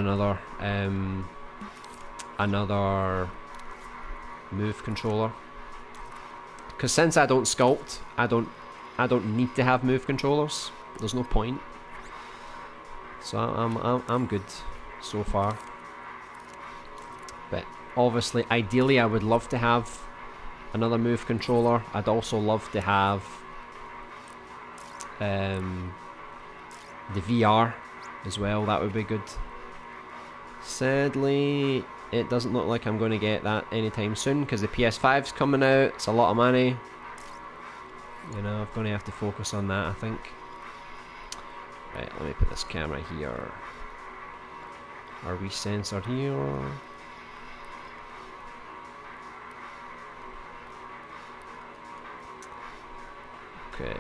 another move controller. Because since I don't sculpt, I don't need to have move controllers. There's no point. So I'm good so far. But obviously, ideally, I would love to have another move controller. I'd also love to have the VR as well. That would be good. Sadly, it doesn't look like I'm going to get that anytime soon because the PS5's coming out. It's a lot of money. You know, I'm going to have to focus on that, I think. Right, let me put this camera here. Are we censored here? Okay.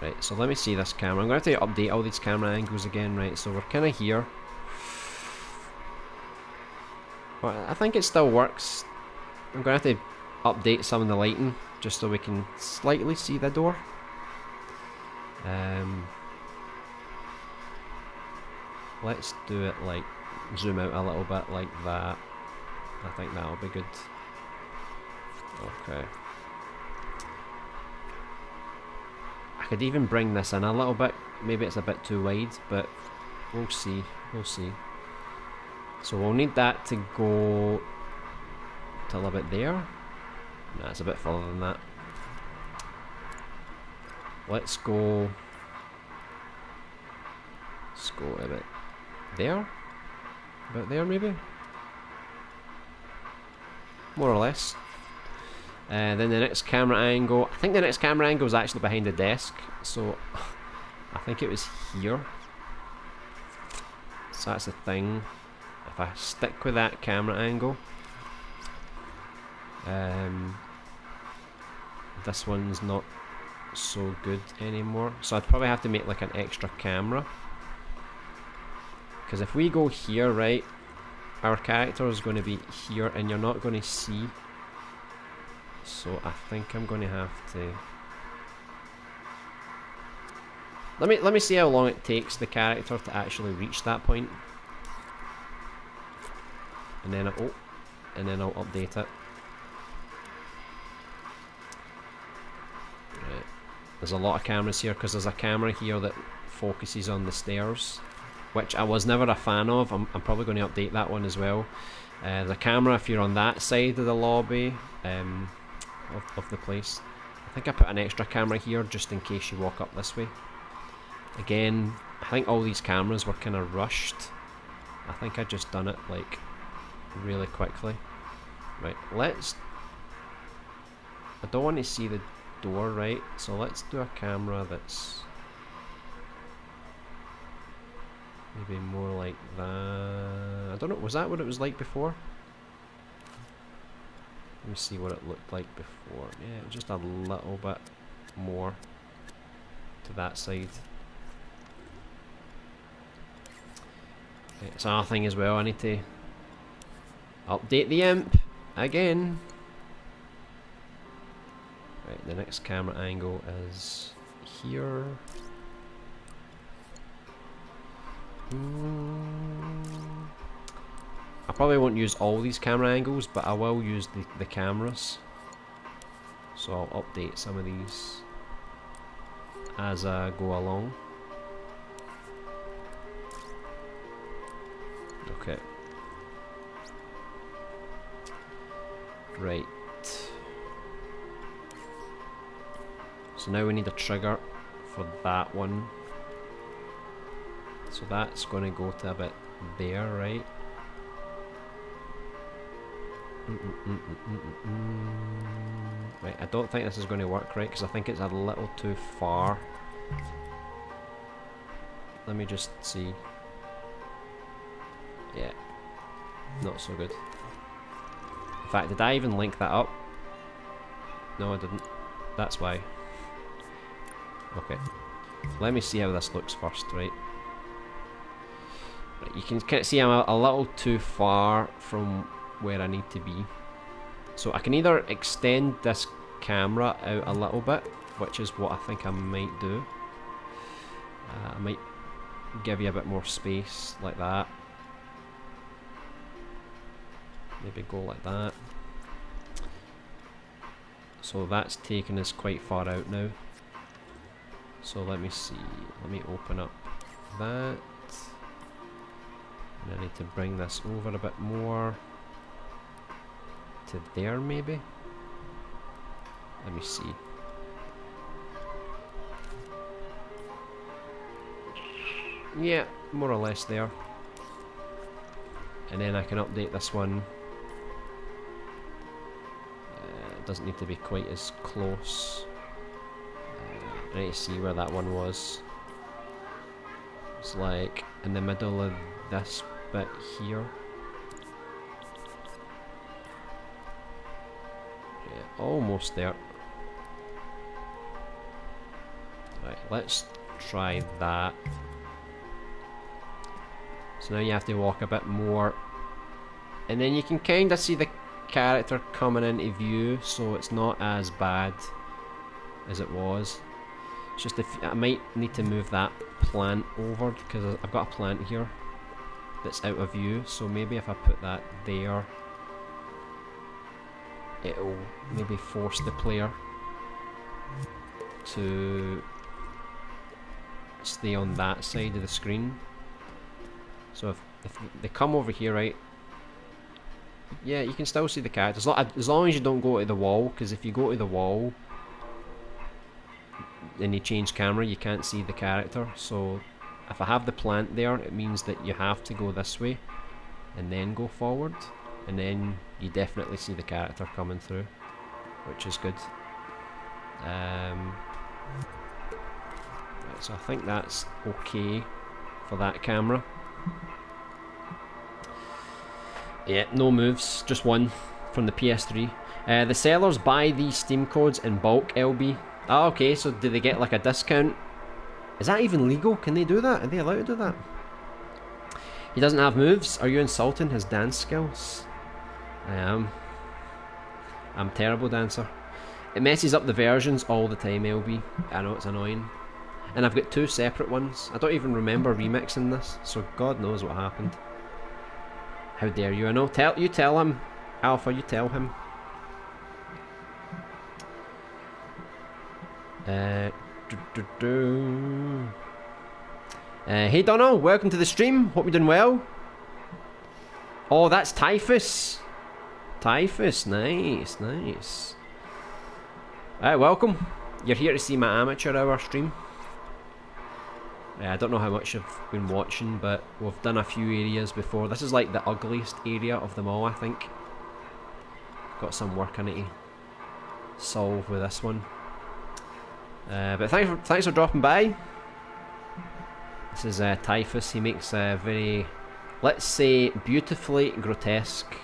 Right, so let me see this camera. I'm going to have to update all these camera angles again, right? So we're kind of here. Well, I think it still works. I'm going to have to update some of the lighting just so we can slightly see the door. Let's do it like, zoom out a little bit like that. I think that'll be good. Okay. I could even bring this in a little bit. Maybe it's a bit too wide, but we'll see. We'll see. So we'll need that to go till about there. Nah, it's a bit further than that. Let's go a bit there. About there maybe? More or less. Then the next camera angle, I think the next camera angle is actually behind the desk, so I think it was here. So that's the thing. If I stick with that camera angle, this one's not so good anymore. So I'd probably have to make like an extra camera. Because if we go here, right, our character is going to be here and you're not going to see. So I think I'm going to have to... Let me see how long it takes the character to actually reach that point. And then I'll update it. Right. There's a lot of cameras here because there's a camera here that focuses on the stairs, which I was never a fan of. I'm probably going to update that one as well. There's a camera if you're on that side of the lobby of the place. I think I put an extra camera here just in case you walk up this way. Again, I think all these cameras were kind of rushed. I think I just done it like really quickly. Right, let's... I don't want to see the door, right? So let's do a camera that's maybe more like that. I don't know, was that what it was like before? Let me see what it looked like before. Yeah, just a little bit more to that side. Okay, it's another thing as well, I need to update the imp again. Right, the next camera angle is here. I probably won't use all these camera angles, but I will use the cameras. So I'll update some of these as I go along. Okay. Right. So now we need a trigger for that one. So that's going to go to a bit there, right? Right, I don't think this is going to work right because I think it's a little too far. Let me just see. Yeah, not so good. In fact, did I even link that up? No, I didn't. That's why. Okay, let me see how this looks first, right? Right, you can kind of see I'm a little too far from where I need to be. So I can either extend this camera out a little bit, which is what I think I might do. I might give you a bit more space like that. Maybe go like that. So that's taken us quite far out now. So let me see, let me open up that. And I need to bring this over a bit more. To there maybe? Let me see. Yeah, more or less there. And then I can update this one. It doesn't need to be quite as close. I need to see where that one was. It's like in the middle of this bit here. Yeah, almost there. Right, let's try that. So now you have to walk a bit more. And then you can kind of see the character coming into view, so it's not as bad as it was. It's just if I might need to move that plant over because I've got a plant here that's out of view, so maybe if I put that there it'll maybe force the player to stay on that side of the screen. So if they come over here, right, yeah, you can still see the characters as long as you don't go to the wall, because if you go to the wall and you change camera, you can't see the character. So if I have the plant there, it means that you have to go this way and then go forward, and then you definitely see the character coming through, which is good. Right, so I think that's okay for that camera. Yeah, no moves, just one from the PS3. The sellers buy these Steam codes in bulk, LB. Oh, okay, so do they get like a discount? Is that even legal? Can they do that? Are they allowed to do that? He doesn't have moves. Are you insulting his dance skills? I am. I'm a terrible dancer. It messes up the versions all the time, LB. I know, it's annoying. And I've got two separate ones. I don't even remember remixing this, so God knows what happened. How dare you? I know. You tell him. Alpha, you tell him. Hey Donald, welcome to the stream. Hope you're doing well. Oh, that's Typhus. Typhus, nice, nice. Alright, welcome. You're here to see my amateur hour stream. I don't know how much I've been watching, but we've done a few areas before. This is like the ugliest area of them all, I think. Got some work I need to solve with this one. But thanks for dropping by. This is Typhus. He makes very, let's say, beautifully grotesque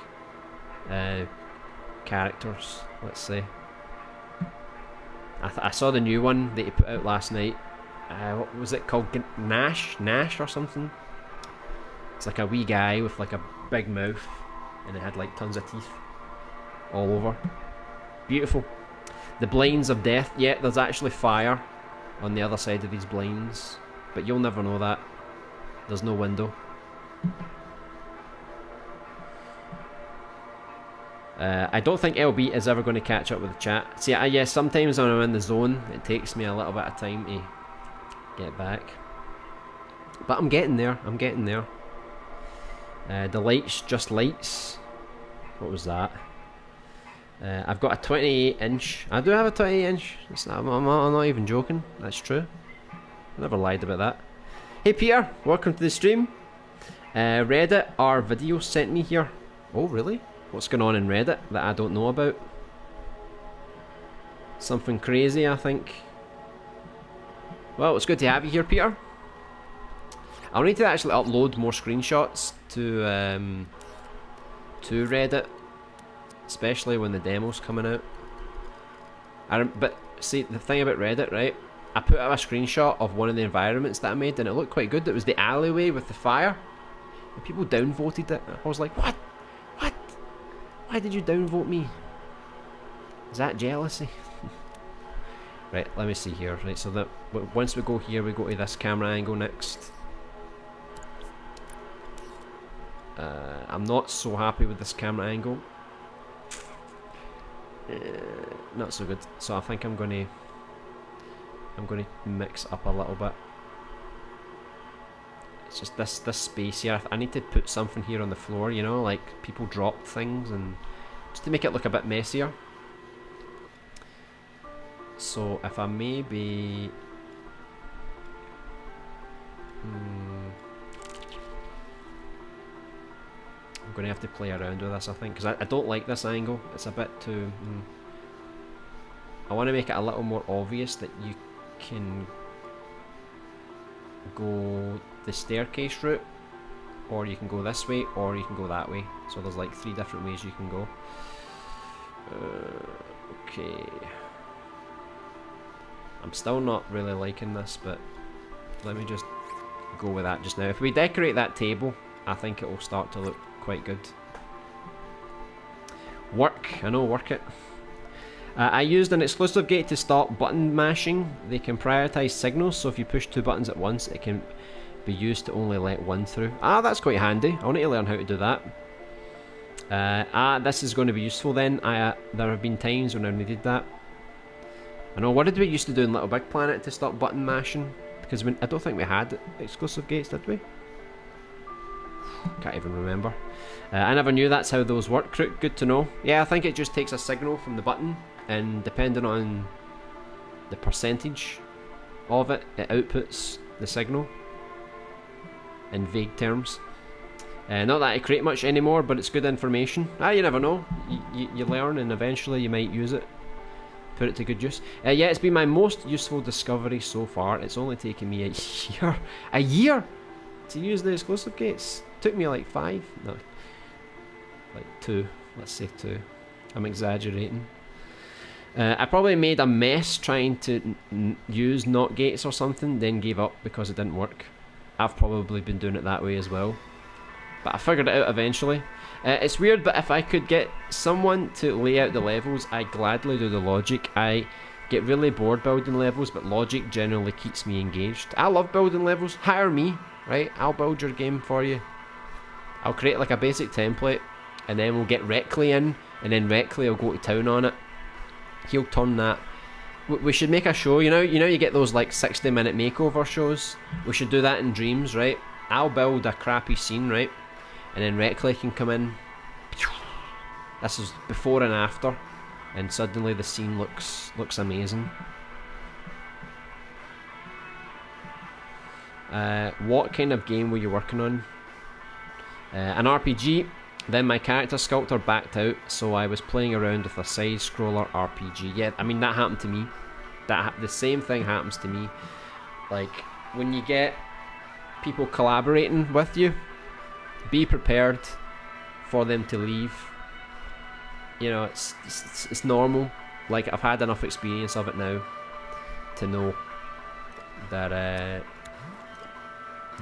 characters, let's say. I saw the new one that he put out last night. What was it called? Nash or something? It's like a wee guy with like a big mouth, and it had like tons of teeth all over. Beautiful. The blinds of death. Yeah, there's actually fire on the other side of these blinds, but you'll never know that. There's no window. I don't think LB is ever going to catch up with the chat. See, yeah, sometimes when I'm in the zone, it takes me a little bit of time to get back, but I'm getting there. I'm getting there. The lights, just lights. What was that? I've got a 28-inch. I do have a 28-inch. I'm not even joking. That's true. I never lied about that. Hey Peter, welcome to the stream. Reddit or video sent me here. Oh really? What's going on in Reddit that I don't know about? Something crazy, I think. Well, it's good to have you here, Peter. I'll need to actually upload more screenshots to Reddit, especially when the demo's coming out. But see, the thing about Reddit, right? I put out a screenshot of one of the environments that I made, and it looked quite good. It was the alleyway with the fire, and people downvoted it. I was like, what? What? Why did you downvote me? Is that jealousy? Right, let me see here. Right, so that once we go here, we go to this camera angle next. I'm not so happy with this camera angle. Not so good. So I think I'm going to mix up a little bit. It's just this space here. I need to put something here on the floor, you know, like people drop things, and just to make it look a bit messier. So if I maybe I'm going to have to play around with this, I think, because I don't like this angle. It's a bit too I want to make it a little more obvious that you can go the staircase route, or you can go this way, or you can go that way. So there's like 3 different ways you can go. Okay. I'm still not really liking this, but let me just go with that just now. If we decorate that table, I think it will start to look quite good. Work, I know, work it. I used an exclusive gate to stop button mashing. They can prioritize signals, so if you push 2 buttons at once, it can be used to only let one through. Ah, that's quite handy. I'll need to learn how to do that. This is going to be useful then. There have been times when I needed that. I know, what did we used to do in Little Big Planet to stop button mashing? Because I don't think we had exclusive gates, did we? Can't even remember. I never knew that's how those work. Good to know. Yeah, I think it just takes a signal from the button, and depending on the percentage of it, it outputs the signal in vague terms. Not that I create much anymore, but it's good information. You never know. You learn, and eventually you might use it. Put it to good use. Yeah, it's been my most useful discovery so far. It's only taken me a year to use the exclusive gates. Took me like 5, no, like 2. Let's say 2. I'm exaggerating. I probably made a mess trying to use not gates or something, then gave up because it didn't work. I've probably been doing it that way as well, but I figured it out eventually. It's weird, but if I could get someone to lay out the levels, I gladly do the logic. I get really bored building levels, but logic generally keeps me engaged. I love building levels. Hire me, right? I'll build your game for you. I'll create like a basic template, and then we'll get Reckley in, and then Reckley will go to town on it. He'll turn that. We should make a show, you know you get those like 60-minute makeover shows? We should do that in Dreams, right? I'll build a crappy scene, right? And then Reckley can come in. This is before and after, and suddenly the scene looks amazing. What kind of game were you working on? An RPG. Then my character sculptor backed out, so I was playing around with a side-scroller RPG. Yeah, I mean, that happened to me. The same thing happens to me. Like, when you get people collaborating with you, be prepared for them to leave. You know, it's normal. Like, I've had enough experience of it now to know that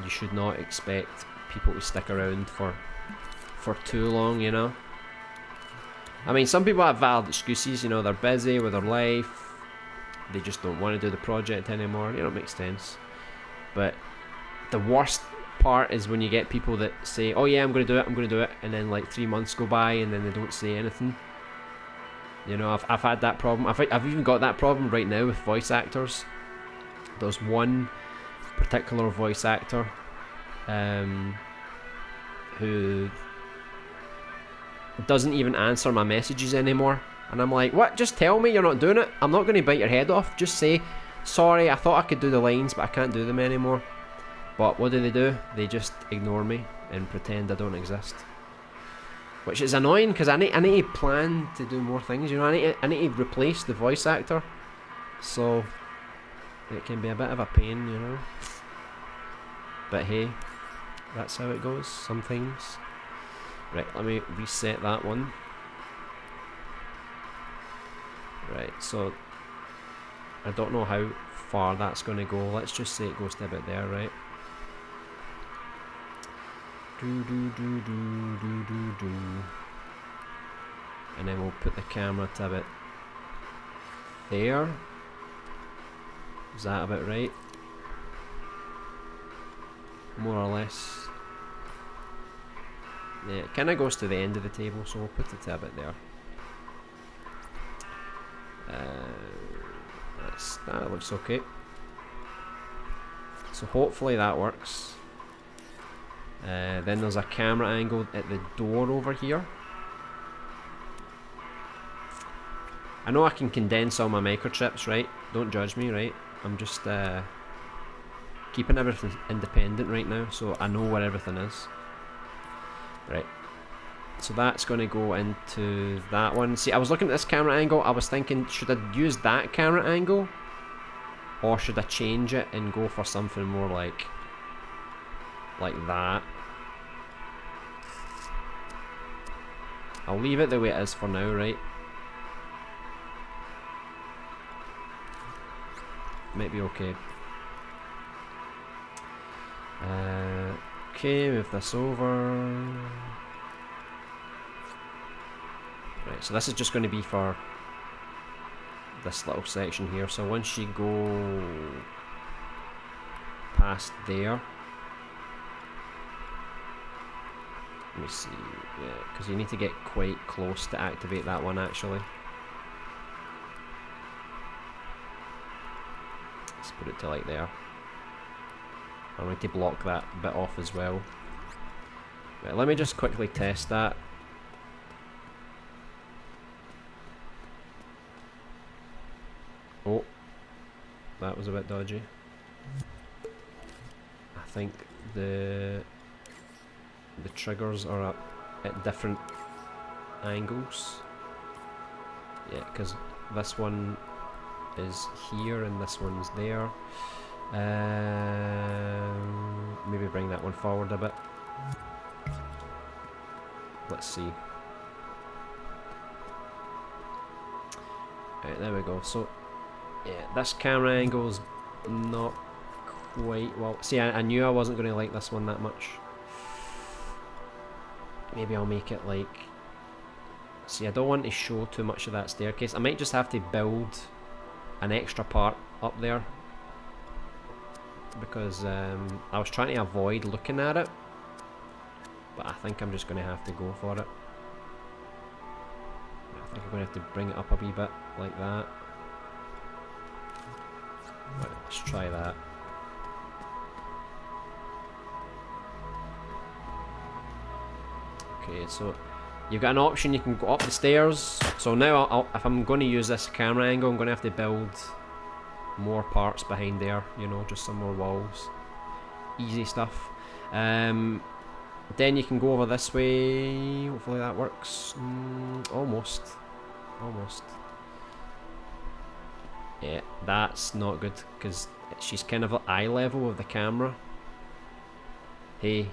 you should not expect people to stick around for too long, you know. I mean, some people have valid excuses, you know, they're busy with their life, they just don't want to do the project anymore, you know, it makes sense. But the worst part is when you get people that say, oh yeah, I'm going to do it, and then like 3 months go by and then they don't say anything. You know, I've had that problem. I've even got that problem right now with voice actors. There's one particular voice actor who doesn't even answer my messages anymore, and I'm like, what? Just tell me you're not doing it. I'm not going to bite your head off. Just say, sorry, I thought I could do the lines, but I can't do them anymore. But what do? They just ignore me and pretend I don't exist, which is annoying because I need to plan to do more things. You know, I need to replace the voice actor, so it can be a bit of a pain, you know. But hey, that's how it goes sometimes. Right, let me reset that one. Right, so I don't know how far that's going to go. Let's just say it goes to about there, right? And then we'll put the camera to about there. Is that about right? More or less. Yeah, it kind of goes to the end of the table, so we'll put it to about there. That looks okay. So hopefully that works. Then there's a camera angle at the door over here. I know I can condense all my microchips, right? Don't judge me, right? I'm just keeping everything independent right now, so I know where everything is. Right, so that's going to go into that one. See, I was looking at this camera angle, I was thinking, should I use that camera angle? Or should I change it and go for something more like that? I'll leave it the way it is for now, right? Might be okay. Okay, move this over. Right, so this is just going to be for this little section here. So once you go past there, Let me see, yeah, because you need to get quite close to activate that one actually. Let's put it to like there. I need to block that bit off as well. Right, let me just quickly test that. Oh, that was a bit dodgy. I think the triggers are at different angles. Yeah, because this one is here and this one's there. Maybe bring that one forward a bit. Let's see. Right, there we go. So, yeah, this camera angle's not quite well. See, I knew I wasn't going to like this one that much. Maybe I'll make it like... See, I don't want to show too much of that staircase. I might just have to build an extra part up there, because I was trying to avoid looking at it, but I think I'm just going to have to go for it. I think I'm going to have to bring it up a wee bit like that. Right, let's try that. Okay, so you've got an option, you can go up the stairs. So now if I'm going to use this camera angle, I'm going to have to build more parts behind there, you know, just some more walls. Easy stuff. Then you can go over this way, hopefully that works. Almost. Yeah, that's not good, because she's kind of at eye level of the camera. Hey,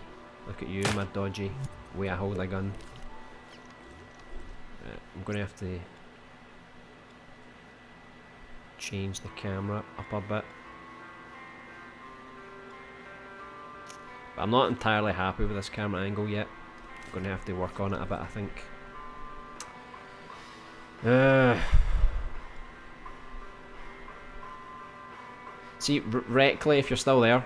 look at you, my dodgy way I hold a gun. I'm going to have to change the camera up a bit. But I'm not entirely happy with this camera angle yet. I'm going to have to work on it a bit, I think. See, Reckley, if you're still there,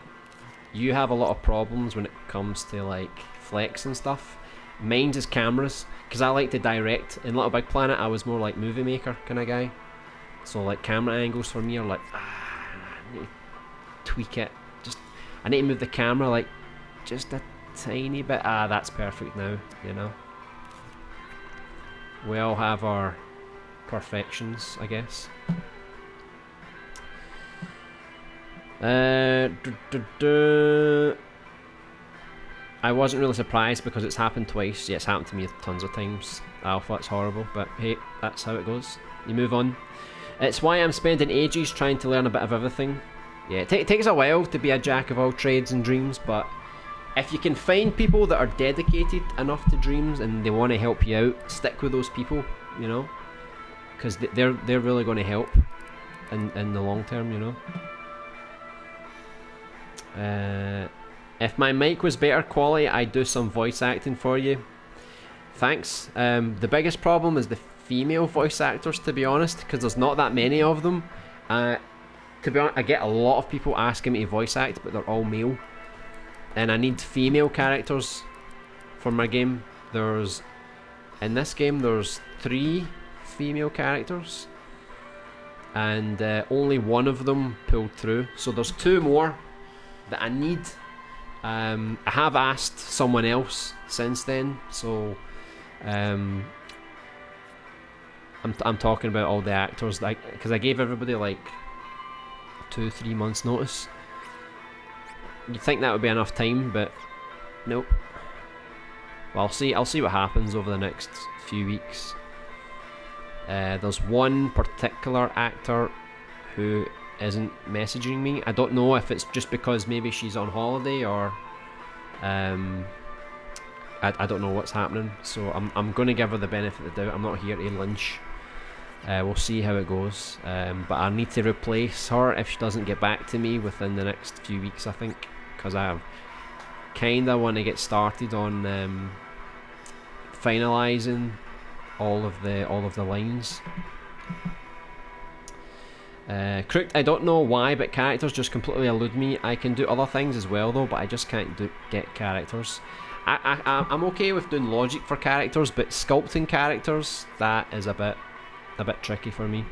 you have a lot of problems when it comes to like flex and stuff. Mine's is cameras, because I like to direct. In Little Big Planet, I was more like movie maker kind of guy. So like camera angles for me are like, I need to tweak it. I need to move the camera like just a tiny bit. That's perfect now, you know. We all have our perfections, I guess. I wasn't really surprised because it's happened twice. Yeah, it's happened to me tons of times. Alpha, it's horrible, but hey, that's how it goes. You move on. It's why I'm spending ages trying to learn a bit of everything. Yeah, it takes a while to be a jack of all trades and Dreams, but if you can find people that are dedicated enough to Dreams and they want to help you out, stick with those people, you know, because they're really going to help in the long term, you know. If my mic was better quality, I'd do some voice acting for you. Thanks. The biggest problem is the female voice actors, to be honest, because there's not that many of them. To be honest, I get a lot of people asking me to voice act, but they're all male. And I need female characters for my game. In this game, there's 3 female characters, and only one of them pulled through. So there's 2 more that I need. I have asked someone else since then, so I'm talking about all the actors, because I gave everybody like 2-3 months notice. You'd think that would be enough time, but nope. Well, I'll see what happens over the next few weeks. There's one particular actor who isn't messaging me. I don't know if it's just because maybe she's on holiday or I don't know what's happening, so I'm going to give her the benefit of the doubt. I'm not here to lynch. We'll see how it goes, but I need to replace her if she doesn't get back to me within the next few weeks, I think, because I kinda want to get started on finalising all of the lines. Crooked, I don't know why, but characters just completely elude me. I can do other things as well though, but I just can't get characters. I'm okay with doing logic for characters, but sculpting characters, that is a bit tricky for me.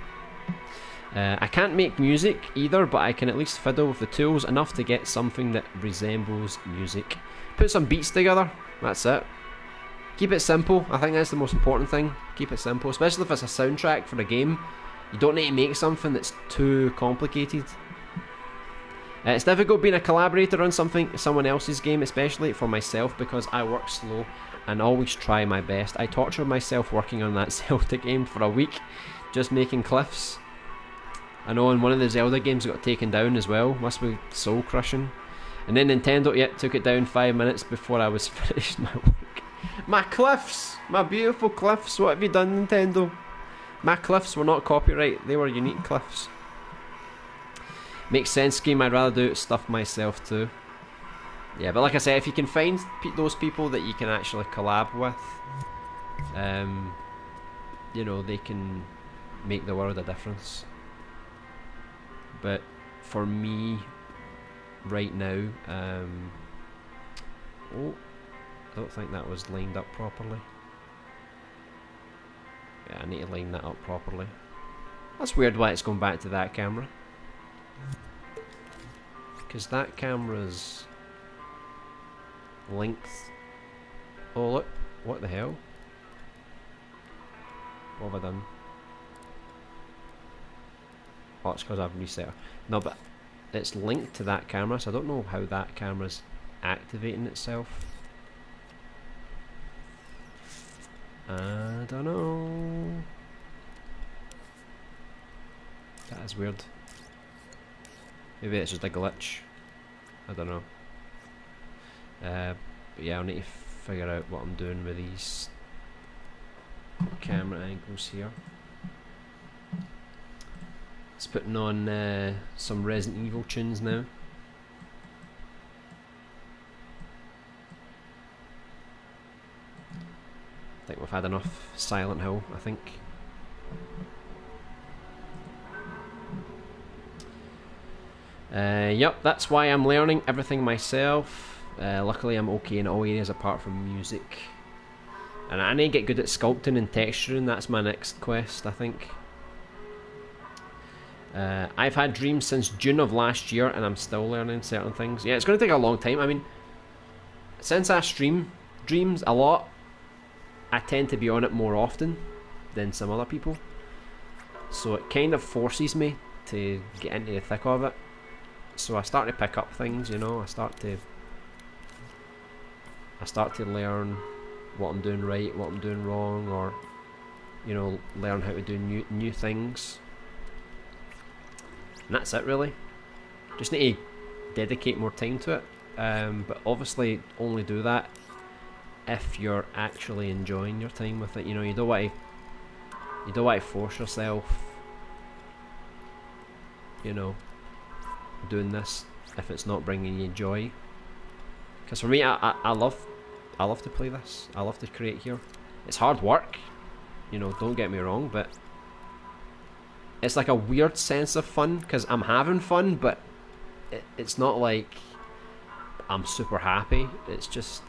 I can't make music either, but I can at least fiddle with the tools enough to get something that resembles music. Put some beats together, that's it. Keep it simple, I think that's the most important thing. Keep it simple, especially if it's a soundtrack for a game. You don't need to make something that's too complicated. It's difficult being a collaborator on someone else's game, especially for myself, because I work slow and always try my best. I tortured myself working on that Zelda game for a week, just making cliffs. I know, and one of the Zelda games got taken down as well. Must be soul crushing. And then Nintendo took it down 5 minutes before I was finished my work. My cliffs! My beautiful cliffs! What have you done, Nintendo? My cliffs were not copyright, they were unique cliffs. Makes sense, game. I'd rather do stuff myself too. Yeah, but like I said, if you can find those people that you can actually collab with, you know, they can make the world a difference. But for me, right now, oh, I don't think that was lined up properly. Yeah, I need to line that up properly. That's weird why it's going back to that camera. Because that camera's length... Oh look, what the hell? What have I done? Oh, it's because I've reset her. No, but it's linked to that camera, so I don't know how that camera's activating itself. I don't know. That is weird. Maybe it's just a glitch. I don't know. But yeah, I'll need to figure out what I'm doing with these camera angles here. It's putting on some Resident Evil tunes now. I think we've had enough Silent Hill, I think. Yep, that's why I'm learning everything myself. Luckily I'm okay in all areas apart from music. And I need to get good at sculpting and texturing, that's my next quest, I think. I've had Dreams since June of last year and I'm still learning certain things. Yeah, it's going to take a long time. I mean, since I stream Dreams a lot, I tend to be on it more often than some other people. So it kind of forces me to get into the thick of it. So I start to pick up things, you know, I start to learn what I'm doing right, what I'm doing wrong, or, you know, learn how to do new things. And that's it really. Just need to dedicate more time to it. But obviously only do that if you're actually enjoying your time with it. You know, you don't want to force yourself, you know, doing this if it's not bringing you joy. Because for me, I love to play this. I love to create here. It's hard work, you know, don't get me wrong, but it's like a weird sense of fun because I'm having fun, but it's not like I'm super happy. It's just,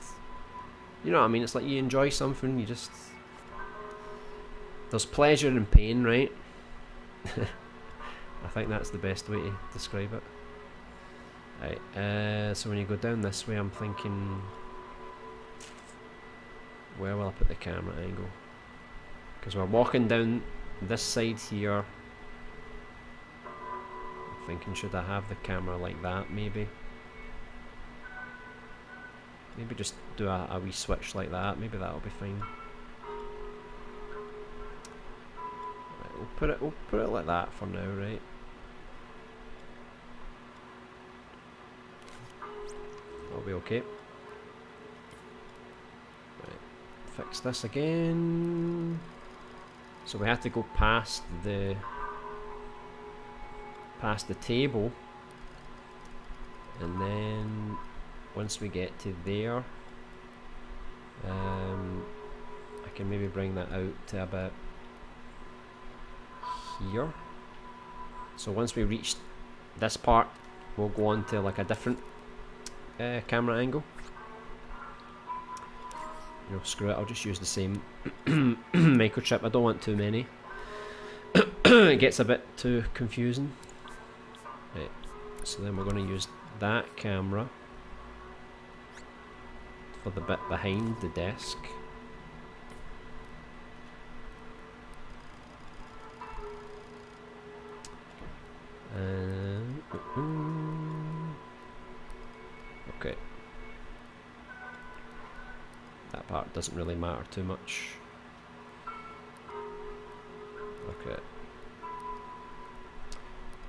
you know what I mean? It's like you enjoy something, you just... There's pleasure and pain, right? I think that's the best way to describe it. Right, so when you go down this way, I'm thinking... Where will I put the camera angle? Because we're walking down this side here. I'm thinking, should I have the camera like that, maybe? Maybe just do a wee switch like that, maybe that'll be fine. Right, we'll put it like that for now, right? That'll be okay. Right, fix this again. So we have to go past the table, and then once we get to there, I can maybe bring that out to about here. So once we reach this part, we'll go on to like a different camera angle. you know, screw it, I'll just use the same microchip. I don't want too many. It gets a bit too confusing. Right, so then we're going to use that camera for the bit behind the desk. Okay. That part doesn't really matter too much. Okay.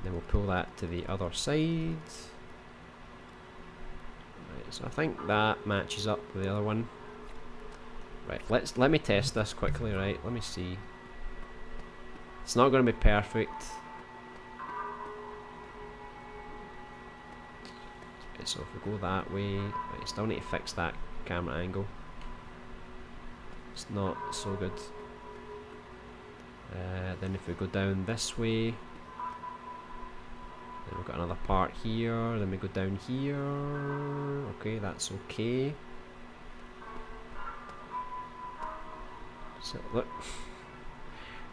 Then we'll pull that to the other side. Right, so I think that matches up with the other one. Right, let me test this quickly, right? Let me see. It's not going to be perfect. Okay, so if we go that way, right, still need to fix that camera angle. It's not so good. Then if we go down this way, then we've got another part here, then we go down here. Okay, that's okay. So look,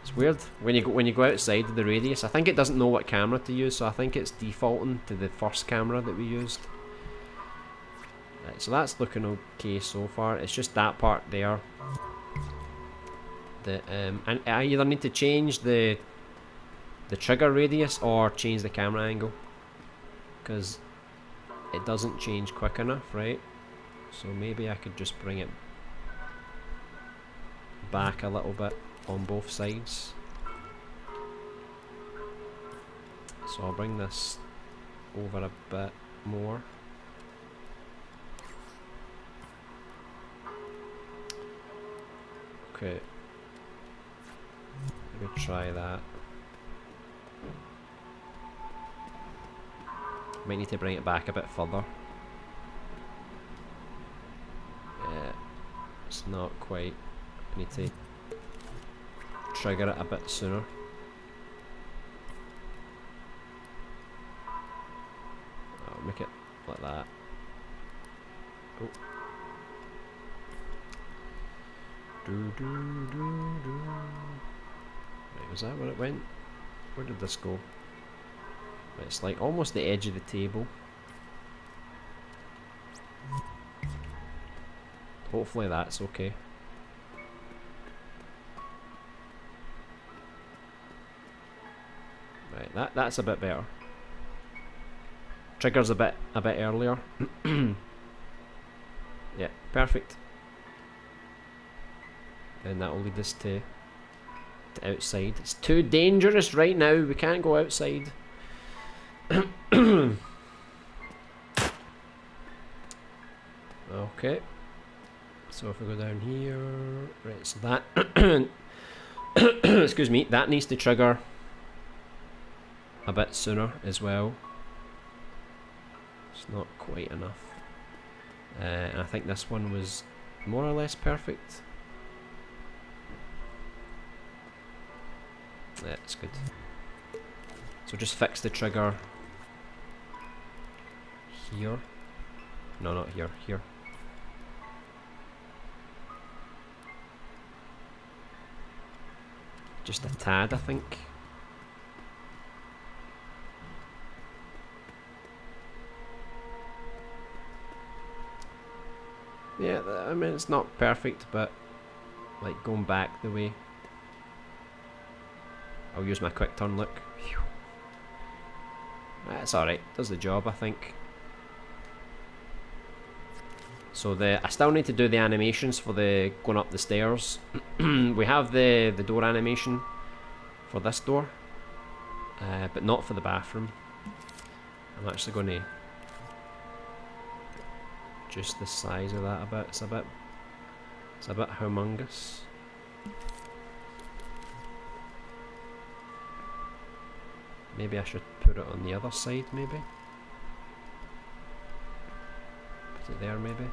it's weird when you go outside of the radius. I think it doesn't know what camera to use, so I think it's defaulting to the first camera that we used. Right, so that's looking okay so far. It's just that part there. And I either need to change the trigger radius or change the camera angle, because it doesn't change quick enough, right? So maybe I could just bring it back a little bit on both sides. So I'll bring this over a bit more. Okay. Maybe try that. Might need to bring it back a bit further. Yeah, it's not quite. I need to trigger it a bit sooner. I'll make it like that. Oh. Right, was that where it went? Where did this go? Right, it's like almost the edge of the table. Hopefully that's okay. Right, that's a bit better. Trigger's a bit earlier. Yeah, perfect. And that will lead us to outside. It's too dangerous right now. We can't go outside. Okay. So if we go down here, right? So that excuse me, that needs to trigger a bit sooner as well. It's not quite enough. And I think this one was more or less perfect. That's good. So just fix the trigger here. No, not here, here. Just a tad, I think. Yeah, I mean, it's not perfect, but like going back the way. I'll use my quick turn look. That's alright, does the job, I think. So I still need to do the animations for the going up the stairs. We have the door animation for this door, but not for the bathroom. I'm actually going to reduce the size of that a bit. It's a bit humongous. Maybe I should put it on the other side, maybe. Put it there, maybe.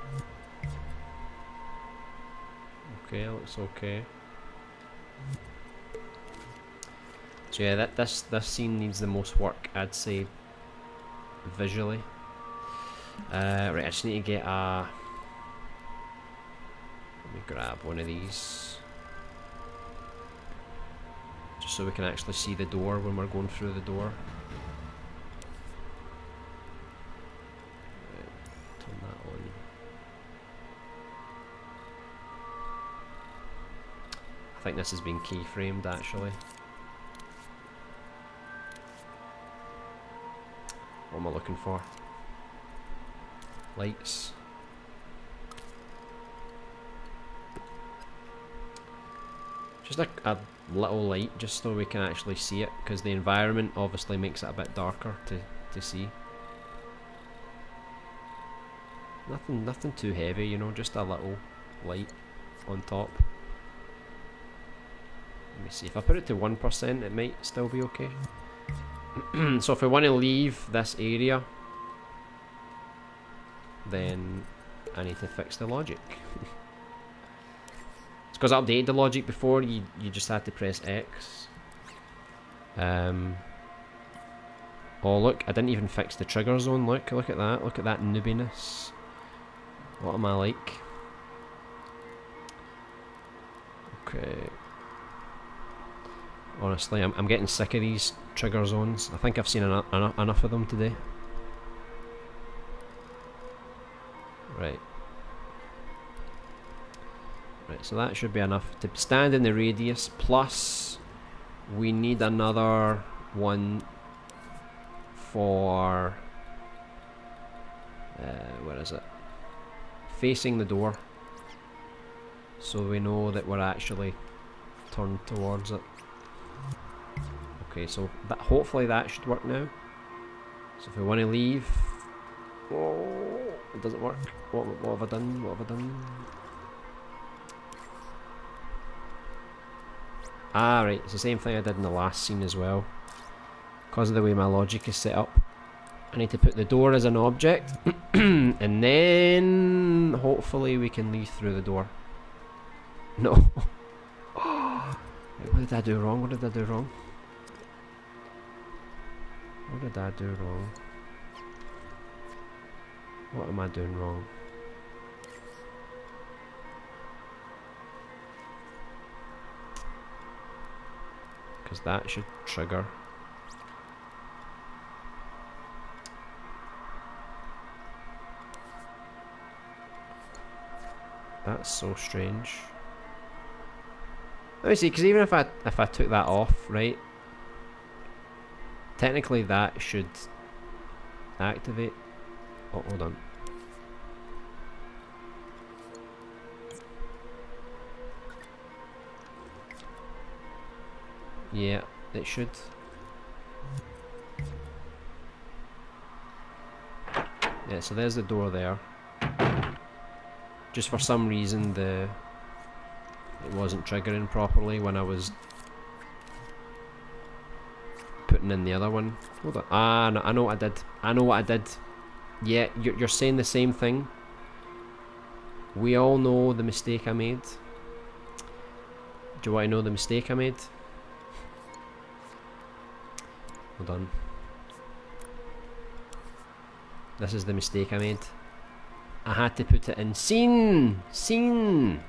Okay, looks okay. So yeah, this scene needs the most work, I'd say, visually. Right, I just need to get a... Let me grab one of these. Just so we can actually see the door when we're going through the door. Right, turn that on. I think this has been keyframed actually. What am I looking for? Lights. Just a little light, just so we can actually see it, because the environment obviously makes it a bit darker to see. Nothing too heavy, you know, just a little light on top. Let me see, if I put it to 1%, it might still be okay. So if we want to leave this area, then I need to fix the logic. It's because I updated the logic before, you just had to press X. Oh look, I didn't even fix the trigger zone, look at that noobiness. What am I like? Okay. Honestly, I'm getting sick of these trigger zones. I think I've seen enough of them today. Right. Right, so that should be enough to stand in the radius, plus we need another one for where is it? Facing the door, so we know that we're actually turned towards it. Okay, so that, hopefully that should work now. So if we want to leave, oh, it doesn't work. What have I done? What have I done? Ah, right, it's the same thing I did in the last scene as well. Because of the way my logic is set up, I need to put the door as an object, and then hopefully we can leave through the door. No. What did I do wrong? What did I do wrong? What did I do wrong? What am I doing wrong? Because that should trigger. That's so strange. Let me see, because even if I took that off, right? Technically that should activate. Oh, hold on. Yeah, it should. Yeah, so there's the door there. Just for some reason it wasn't triggering properly when I was putting in the other one. Hold on. Ah, no, I know what I did. I know what I did. Yeah, you're saying the same thing. We all know the mistake I made. Do you want to know the mistake I made? Hold on. This is the mistake I made. I had to put it in scene. See,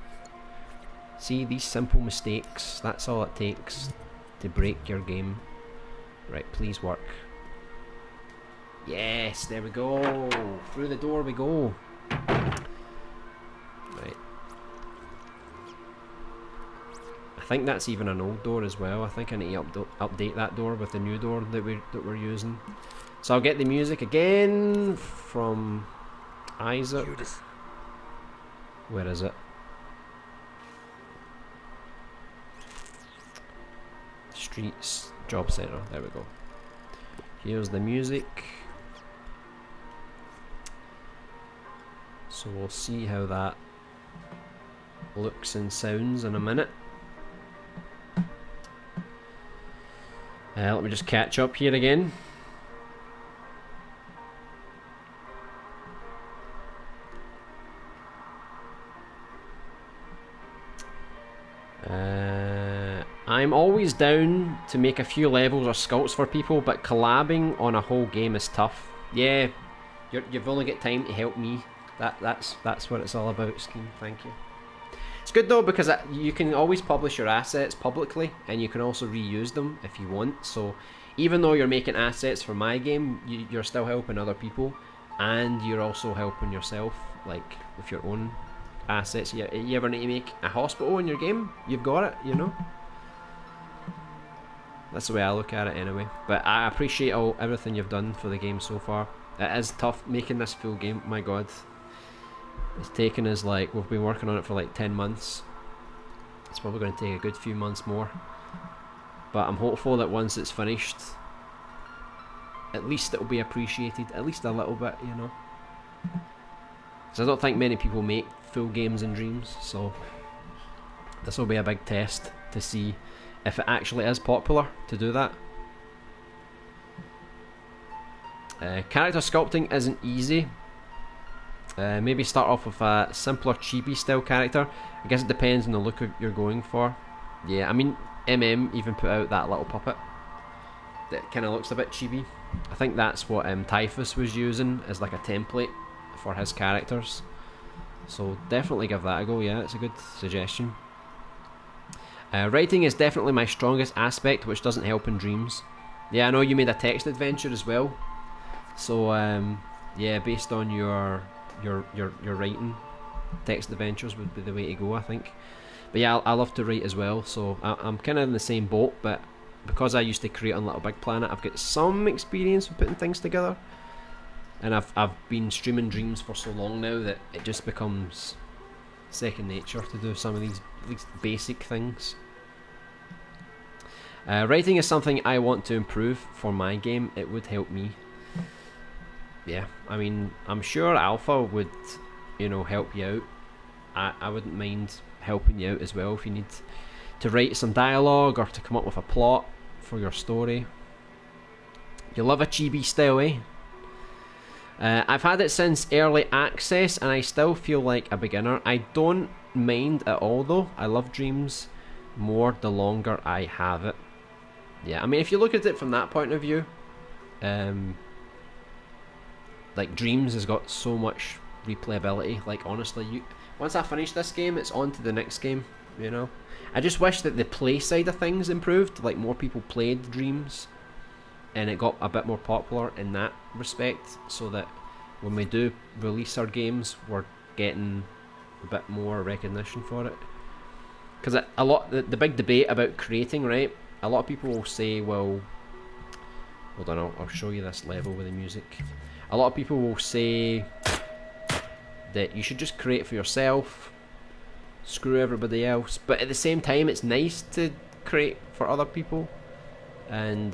these simple mistakes, that's all it takes to break your game. Right, please work. Yes, there we go. Through the door we go. Right. I think that's even an old door as well. I think I need to update that door with the new door that we're using. So I'll get the music again from Isaac. Where is it? Streets, job center. There we go. Here's the music. So we'll see how that looks and sounds in a minute. Let me just catch up here again. I'm always down to make a few levels or sculpts for people, but collabing on a whole game is tough. Yeah, you've only got time to help me. That's what it's all about, Scheme. Thank you. It's good though because you can always publish your assets publicly, and you can also reuse them if you want. So even though you're making assets for my game, you're still helping other people, and you're also helping yourself, like with your own assets. You ever need to make a hospital in your game? You've got it, you know. That's the way I look at it anyway. But I appreciate everything you've done for the game so far. It is tough making this full game, my god. It's taken us, like, we've been working on it for like 10 months. It's probably going to take a good few months more. But I'm hopeful that once it's finished, at least it'll be appreciated, at least a little bit, you know. Because I don't think many people make full games in Dreams, so this will be a big test to see if it actually is popular to do that. Character sculpting isn't easy. Maybe start off with a simpler chibi style character. I guess it depends on the look you're going for. Yeah, I mean, even put out that little puppet that kind of looks a bit chibi. I think that's what Typhus was using as like a template for his characters. So definitely give that a go. Yeah, it's a good suggestion. Writing is definitely my strongest aspect, which doesn't help in Dreams. Yeah, I know you made a text adventure as well. So yeah, based on your writing, text adventures would be the way to go, I think. But yeah, I love to write as well, so I'm kind of in the same boat. But because I used to create on Little Big Planet, I've got some experience with putting things together, and I've been streaming Dreams for so long now that it just becomes second nature to do some of these basic things. Writing is something I want to improve for my game. It would help me. Yeah, I mean, I'm sure Alpha would, you know, help you out. I wouldn't mind helping you out as well if you need to write some dialogue or to come up with a plot for your story. You love a chibi style, eh? I've had it since early access and I still feel like a beginner. I don't mind at all though. I love Dreams more the longer I have it. Yeah, I mean, if you look at it from that point of view, like Dreams has got so much replayability. Like honestly, once I finish this game, it's on to the next game, you know. I just wish that the play side of things improved, like more people played Dreams and it got a bit more popular in that respect, so that when we do release our games, we're getting a bit more recognition for it. Because the big debate about creating, right, a lot of people will say, well, hold on, I'll show you this level with the music. A lot of people will say that you should just create for yourself, screw everybody else, but at the same time it's nice to create for other people, and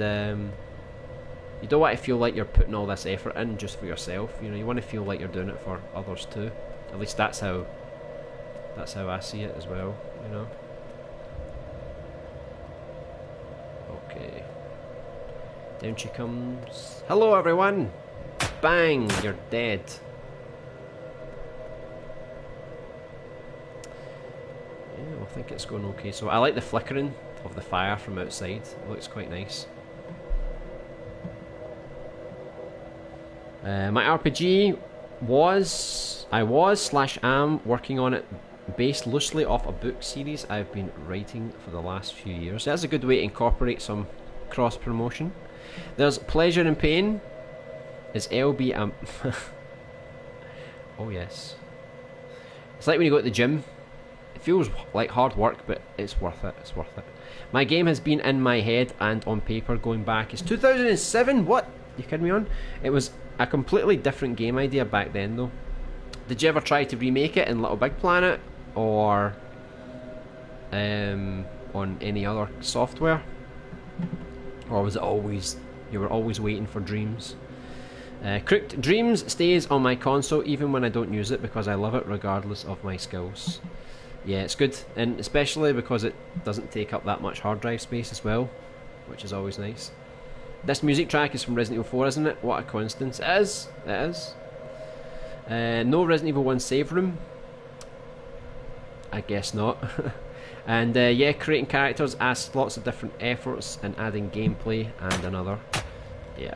you don't want to feel like you're putting all this effort in just for yourself. You know, you want to feel like you're doing it for others too. At least that's how I see it as well, you know. Okay, down she comes. Hello everyone. Bang, you're dead. Yeah, I think it's going okay. So I like the flickering of the fire from outside. It looks quite nice. My RPG am working on it based loosely off a book series I've been writing for the last few years. That's a good way to incorporate some cross promotion. There's Pleasure and Pain. Is LB oh yes. It's like when you go to the gym. It feels like hard work, but it's worth it. It's worth it. My game has been in my head and on paper going back. It's 2007. What? You kidding me on? It was a completely different game idea back then, though. Did you ever try to remake it in Little Big Planet or on any other software, or was it always you were always waiting for Dreams? Crooked Dreams stays on my console even when I don't use it because I love it regardless of my skills. Yeah, it's good, and especially because it doesn't take up that much hard drive space as well, which is always nice. This music track is from Resident Evil 4, isn't it? What a coincidence. It is. It is. No Resident Evil 1 save room. I guess not. And yeah, creating characters asks lots of different efforts and adding gameplay and another. Yeah.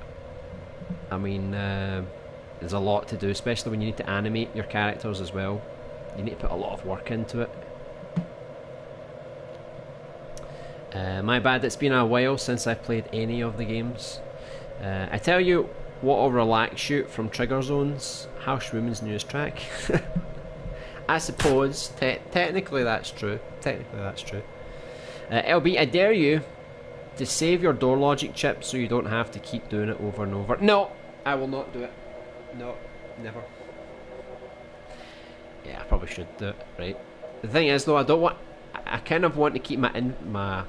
I mean, there's a lot to do, especially when you need to animate your characters as well. You need to put a lot of work into it. My bad, it's been a while since I played any of the games. I tell you what will relax you from trigger zones: House Woman's newest track. I suppose, technically that's true. Technically that's true. LB, I dare you to save your door logic chip so you don't have to keep doing it over and over. No, I will not do it. No, never. Yeah, I probably should do it, right? The thing is though, I kind of want to keep my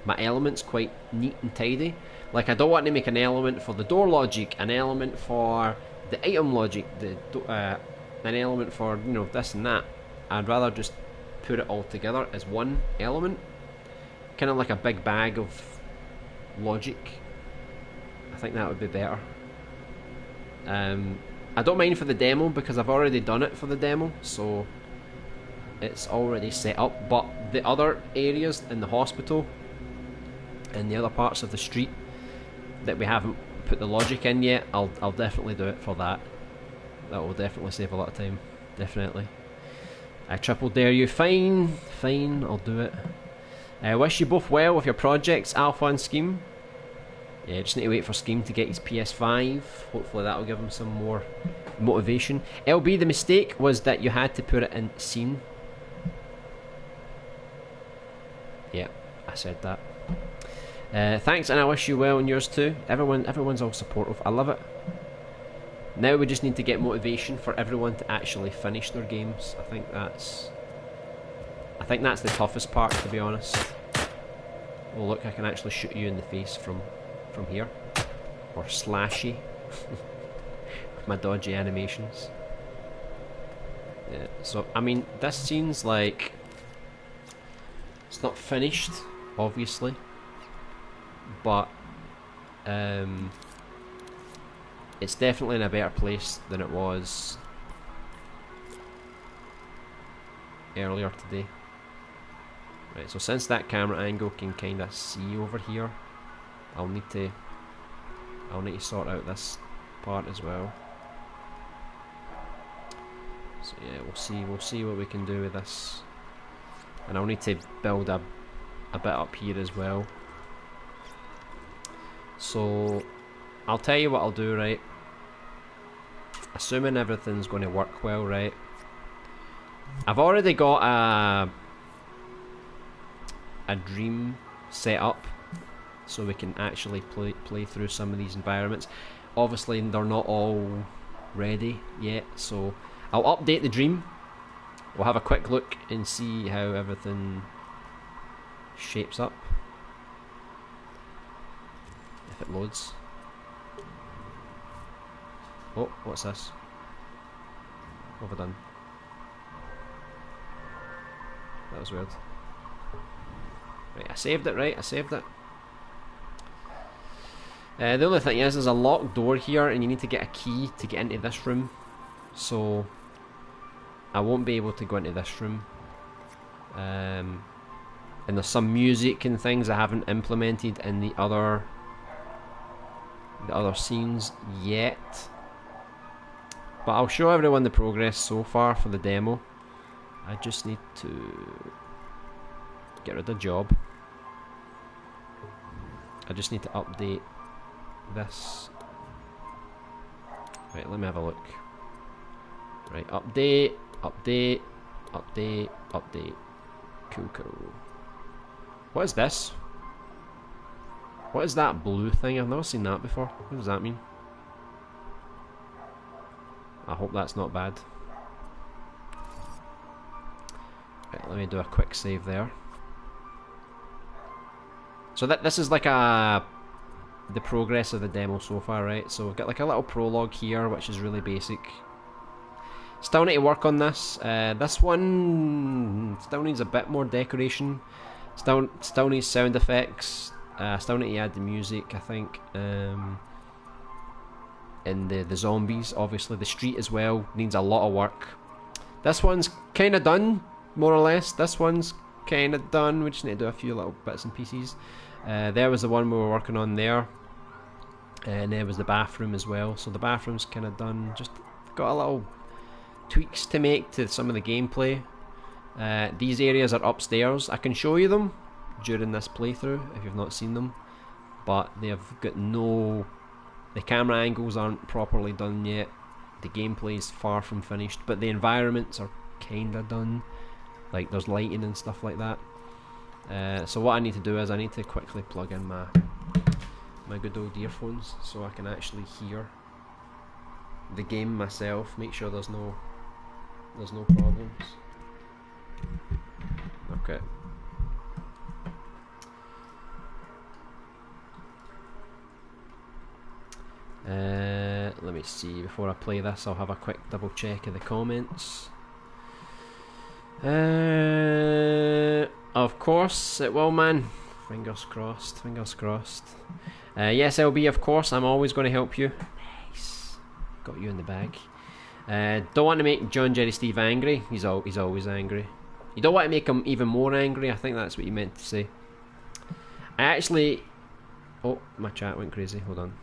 elements quite neat and tidy. Like, I don't want to make an element for the door logic, an element for the item logic, an element for, you know, this and that. I'd rather just put it all together as one element, kind of like a big bag of logic. I think that would be better. I don't mind for the demo because I've already done it for the demo, so it's already set up. But the other areas in the hospital and the other parts of the street that we haven't put the logic in yet, I'll definitely do it for that. That will definitely save a lot of time. Definitely. I triple dare you. Fine, I'll do it. I wish you both well with your projects, Alpha and Scheme. Yeah, just need to wait for Scheme to get his PS5. Hopefully that'll give him some more motivation. LB, the mistake was that you had to put it in scene. Yeah, I said that. Thanks, and I wish you well and yours too. Everyone's all supportive. I love it. Now we just need to get motivation for everyone to actually finish their games. I think that's the toughest part, to be honest. Oh look, I can actually shoot you in the face from here, or slashy with my dodgy animations. Yeah, so I mean, this seems like it's not finished, obviously, but it's definitely in a better place than it was earlier today. Right, so since that camera angle can kind of see over here, I'll need to sort out this part as well. So yeah, we'll see what we can do with this, and I'll need to build a bit up here as well. So I'll tell you what I'll do, right? Assuming everything's going to work well, right? I've already got a dream set up, so we can actually play through some of these environments. Obviously they're not all ready yet, so I'll update the dream. We'll have a quick look and see how everything shapes up, if it loads. Oh, what's this? What have I done? That was weird. Right, I saved it, right? I saved it. The only thing is, there's a locked door here and you need to get a key to get into this room. So I won't be able to go into this room. And there's some music and things I haven't implemented in the other scenes yet. But I'll show everyone the progress so far for the demo. I just need to get rid of job. I just need to update this. Right, let me have a look. Right, update. Cool. What is this? What is that blue thing? I've never seen that before. What does that mean? I hope that's not bad. Right, let me do a quick save there. So this is like the progress of the demo so far, right? So we've got like a little prologue here, which is really basic. Still need to work on this. This one still needs a bit more decoration. Still needs sound effects. Still need to add the music, I think. And the zombies, obviously. The street as well needs a lot of work. This one's kind of done, more or less. This one's kind of done. We just need to do a few little bits and pieces. There was the one we were working on there. And there was the bathroom as well. So the bathroom's kind of done. Just got a little tweaks to make to some of the gameplay. These areas are upstairs. I can show you them during this playthrough if you've not seen them, but they've got no... The camera angles aren't properly done yet, the gameplay is far from finished, but the environments are kinda done, like there's lighting and stuff like that. So what I need to do is I need to quickly plug in my good old earphones so I can actually hear the game myself, make sure there's no problems. Okay. Let me see, before I play this I'll have a quick double check of the comments. Of course it will, man. Fingers crossed, fingers crossed. Yes, LB, of course, I'm always going to help you. Nice. Got you in the bag. Don't want to make John Jerry Steve angry. He's always angry. You don't want to make him even more angry. I think that's what you meant to say. I actually... Oh, my chat went crazy. Hold on.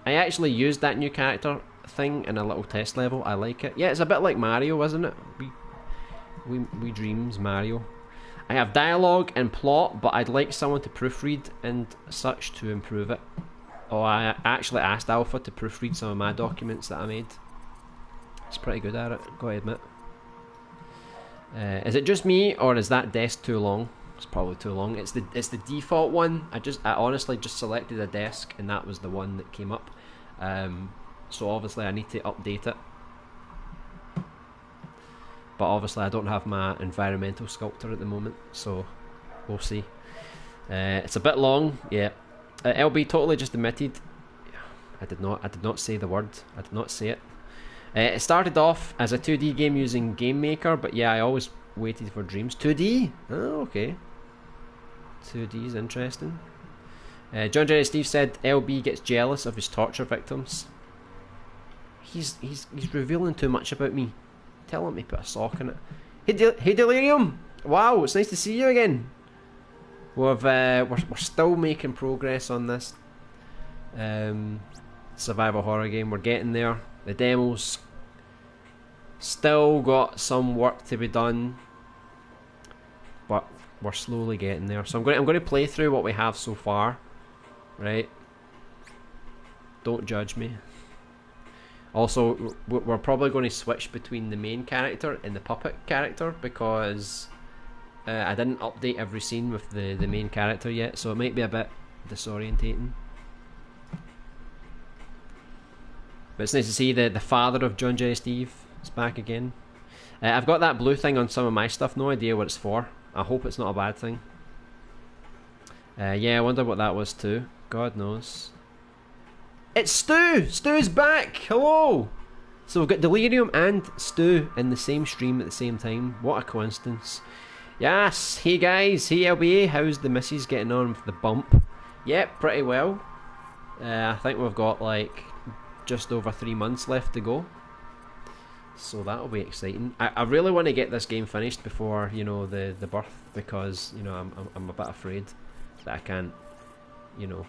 I actually used that new character thing in a little test level. I like it. Yeah, it's a bit like Mario, isn't it? We Dreams Mario. I have dialogue and plot, but I'd like someone to proofread and such to improve it. Oh, I actually asked Alpha to proofread some of my documents that I made. It's pretty good at it, gotta admit. Is it just me, or is that desk too long? It's probably too long. It's the default one. I honestly just selected a desk, and that was the one that came up. So obviously I need to update it. But obviously I don't have my environmental sculptor at the moment, so we'll see. It's a bit long, yeah. LB totally just admitted. I did not say the word. I did not say it. It started off as a 2D game using Game Maker, but yeah, I always waited for Dreams. 2D? Oh, okay. 2D is interesting. John Jerry Steve said LB gets jealous of his torture victims. He's revealing too much about me. Tell him to put a sock in it. Hey Delirium! Wow, it's nice to see you again. We're still making progress on this survival horror game. We're getting there. The demo's still got some work to be done, but we're slowly getting there. So I'm going to play through what we have so far, right? Don't judge me. Also, we're probably going to switch between the main character and the puppet character because I didn't update every scene with the main character yet, so it might be a bit disorientating. But it's nice to see the father of John Jerry Steve is back again. I've got that blue thing on some of my stuff, no idea what it's for. I hope it's not a bad thing. Yeah, I wonder what that was too. God knows. It's Stu! Stu's back! Hello! So we've got Delirium and Stu in the same stream at the same time. What a coincidence. Yes, hey guys, hey LBA, how's the missus getting on with the bump? Yep, pretty well. I think we've got like just over 3 months left to go. So that'll be exciting. I really want to get this game finished before, you know, the birth, because, you know, I'm a bit afraid that I can't, you know,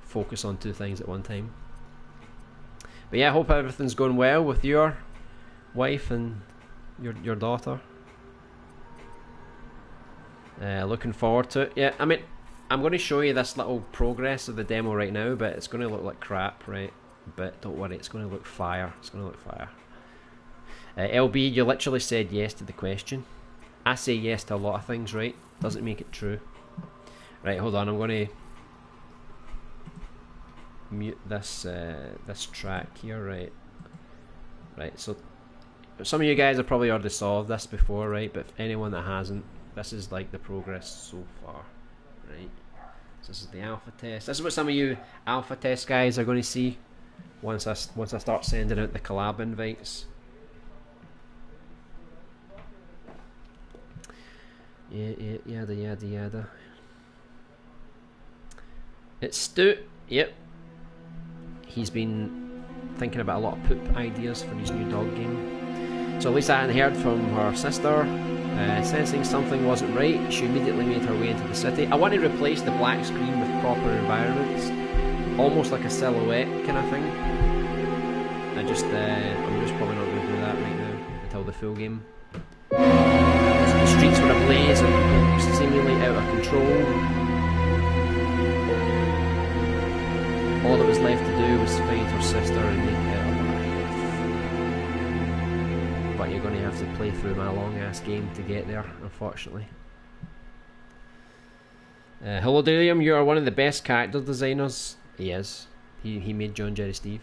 focus on 2 things at one time. But yeah, I hope everything's going well with your wife and your daughter. Looking forward to it. Yeah, I mean, I'm going to show you this little progress of the demo right now, but it's going to look like crap, right? But don't worry, it's going to look fire. It's going to look fire. LB, you literally said yes to the question. I say yes to a lot of things, right? Doesn't make it true. Right, hold on, I'm going to mute this this track here, right? Right, so some of you guys have probably already solved this before, right? But anyone that hasn't, this is like the progress so far, right? So this is the alpha test. This is what some of you alpha test guys are going to see once I start sending out the collab invites. Yeah, yada yada yada. It's Stu. Yep. He's been thinking about a lot of poop ideas for his new dog game. So Lisa hadn't heard from her sister. Sensing something wasn't right, she immediately made her way into the city. I want to replace the black screen with proper environments, almost like a silhouette kind of thing. I'm just probably not going to do that right now until the full game. The streets were ablaze and seemingly of control. All that was left to do was find her sister and make it alive. But you're going to have to play through my long ass game to get there, unfortunately. Hello Delium, you are one of the best character designers. He is. He made John Jerry Steve.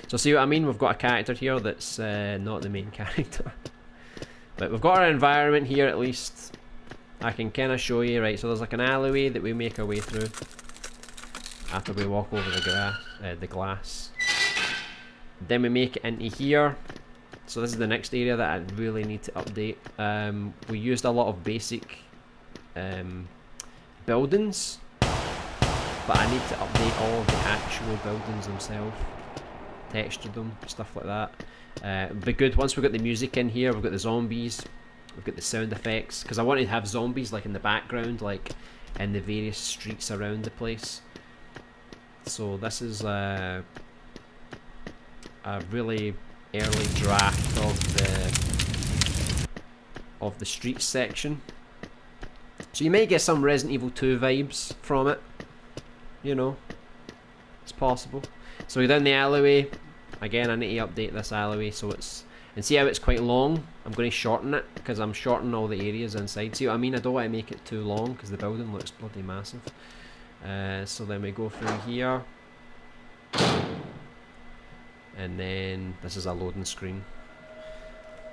So see what I mean? We've got a character here that's not the main character. But we've got our environment here at least. I can kind of show you, right? So there's like an alleyway that we make our way through after we walk over the glass. Then we make it into here. So this is the next area that I really need to update. We used a lot of basic buildings, but I need to update all of the actual buildings themselves, texture them, stuff like that. It'd be good once we've got the music in here, we've got the zombies, we've got the sound effects, because I want to have zombies like in the background, like in the various streets around the place. So this is a really early draft of the streets section. So you may get some Resident Evil 2 vibes from it, you know, it's possible. So we're down the alleyway. Again, I need to update this alleyway so it's, and see how it's quite long. I'm going to shorten it because I'm shortening all the areas inside. See what I mean? I don't want to make it too long because the building looks bloody massive. So then we go through here, and then this is a loading screen,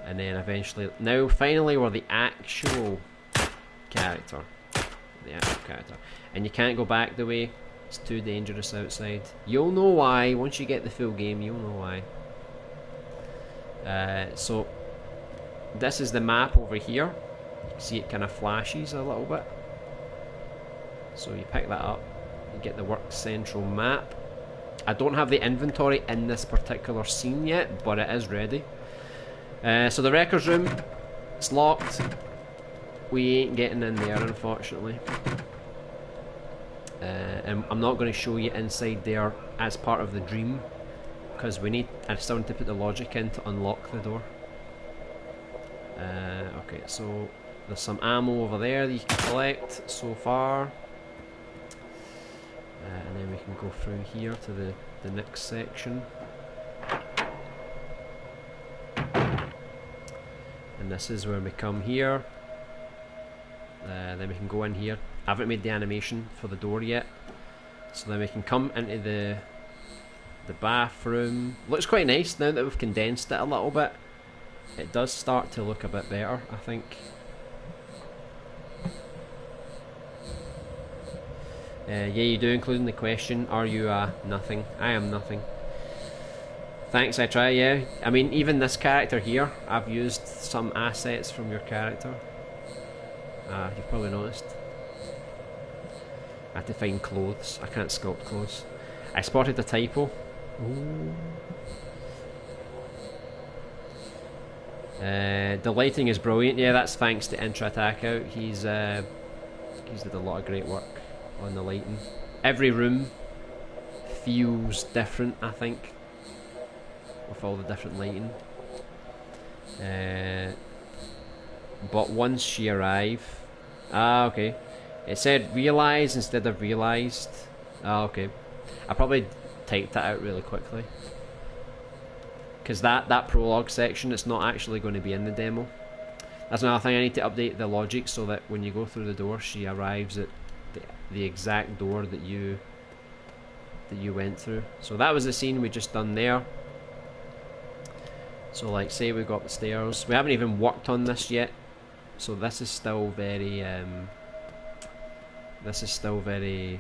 and then eventually, now finally we're the actual character. And you can't go back the way. It's too dangerous outside. You'll know why. Once you get the full game, you'll know why. So this is the map over here. You can see it kind of flashes a little bit. So you pick that up, you get the work central map. I don't have the inventory in this particular scene yet, but it is ready. So the records room, it's locked. We ain't getting in there, unfortunately. And I'm not going to show you inside there as part of the dream, because I still need to put the logic in to unlock the door. Okay, so there's some ammo over there that you can collect so far. And then we can go through here to the next section. And this is where we come here. Then we can go in here. I haven't made the animation for the door yet. So then we can come into the bathroom. Looks quite nice now that we've condensed it a little bit. It does start to look a bit better, I think. Yeah, you do, including the question, are you nothing? I am nothing. Thanks, I try, yeah. I mean, even this character here, I've used some assets from your character. You've probably noticed. I had to find clothes. I can't sculpt clothes. I spotted a typo. Ooh. The lighting is brilliant. Yeah, that's thanks to Intra Attack Out. He's did a lot of great work on the lighting. Every room feels different, I think, with all the different lighting. But once you arrive, okay, it said realise instead of realised. Okay, I probably typed that out really quickly, because that prologue section, it's not actually going to be in the demo. That's another thing. I need to update the logic so that when you go through the door, she arrives at the exact door that you went through. So that was the scene we just done there. So like, say we got the stairs. We haven't even worked on this yet, so this is still very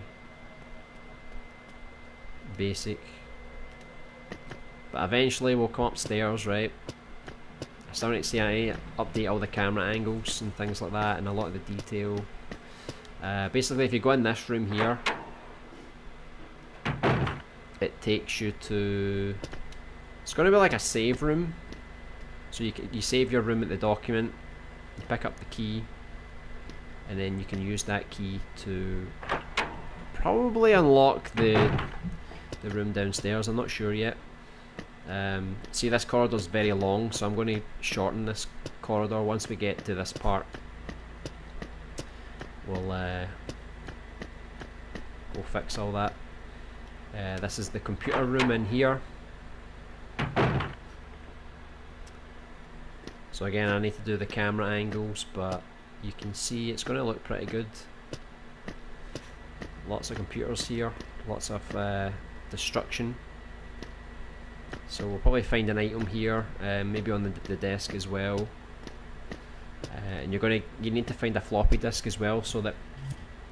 basic. But eventually we'll come upstairs, right? I still need to see, I need to update all the camera angles and things like that, and a lot of the detail. Basically, if you go in this room here, it takes you to, it's going to be like a save room. So you save your room at the document, you pick up the key, and then you can use that key to probably unlock the room downstairs. I'm not sure yet. See, this corridor's very long, so I'm going to shorten this corridor once we get to this part. we'll fix all that. This is the computer room in here. So again, I need to do the camera angles, but you can see it's going to look pretty good. Lots of computers here, lots of destruction. So we'll probably find an item here, maybe on the desk as well. And you need to find a floppy disk as well, so that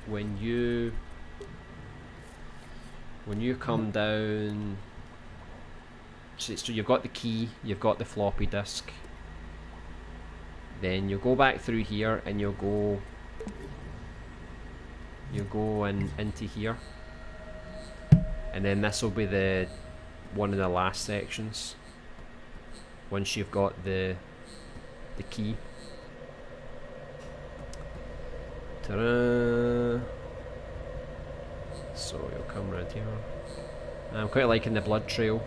when you come down, so you've got the key, you've got the floppy disk. Then you'll go back through here and you'll go into here, and then this will be one of the last sections once you've got the key. Ta-da! So you'll come around here. I'm quite liking the blood trail.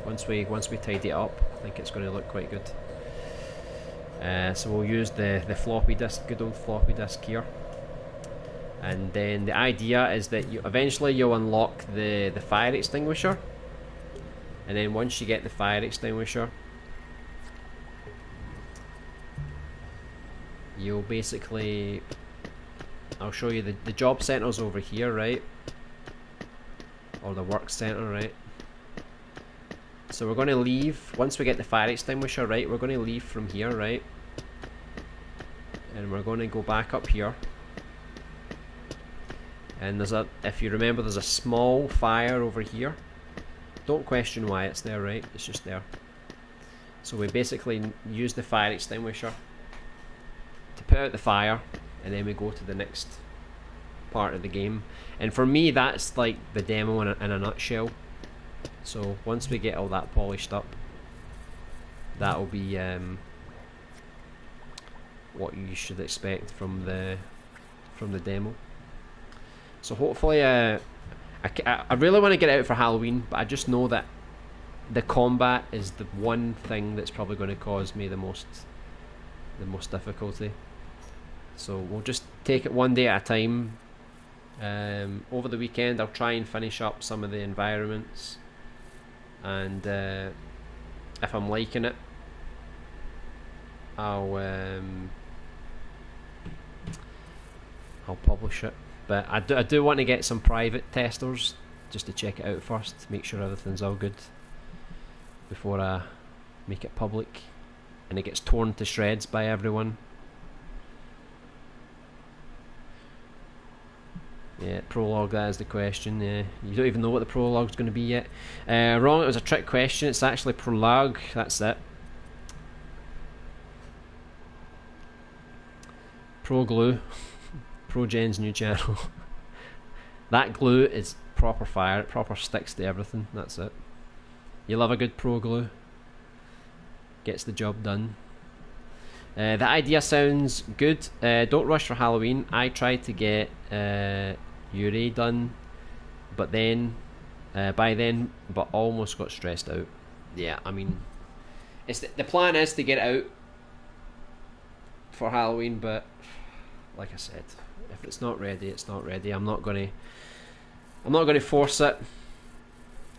Once we tidy it up, I think it's going to look quite good. So we'll use the floppy disk, good old floppy disk here. And then the idea is that eventually you'll unlock the fire extinguisher. And then once you get the fire extinguisher, you'll basically, I'll show you the job center's over here, right? Or the work center, right? So we're going to leave, once we get the fire extinguisher, right, we're going to leave from here, right? And we're going to go back up here. And if you remember, there's a small fire over here. Don't question why it's there, right? It's just there. So we basically use the fire extinguisher to put out the fire, and then we go to the next part of the game. And for me, that's like the demo in a nutshell. So once we get all that polished up, that'll be what you should expect from the demo. So hopefully, I really want to get it out for Halloween, but I just know that the combat is the one thing that's probably going to cause me the most difficulty. So we'll just take it one day at a time. Over the weekend, I'll try and finish up some of the environments, and if I'm liking it, I'll publish it. But I do want to get some private testers just to check it out first, make sure everything's all good before I make it public and it gets torn to shreds by everyone. Yeah, prologue, that is the question. Yeah, you don't even know what the prologue's going to be yet. Wrong, it was a trick question. It's actually prologue. That's it. Pro glue. Pro Gen's new channel. That glue is proper fire. It proper sticks to everything. That's it. You love a good pro glue. Gets the job done. The idea sounds good. Don't rush for Halloween. I tried to get Yuri done, but then but almost got stressed out. Yeah, I mean, it's the plan is to get it out for Halloween, but like I said, if it's not ready, it's not ready. I'm not gonna force it.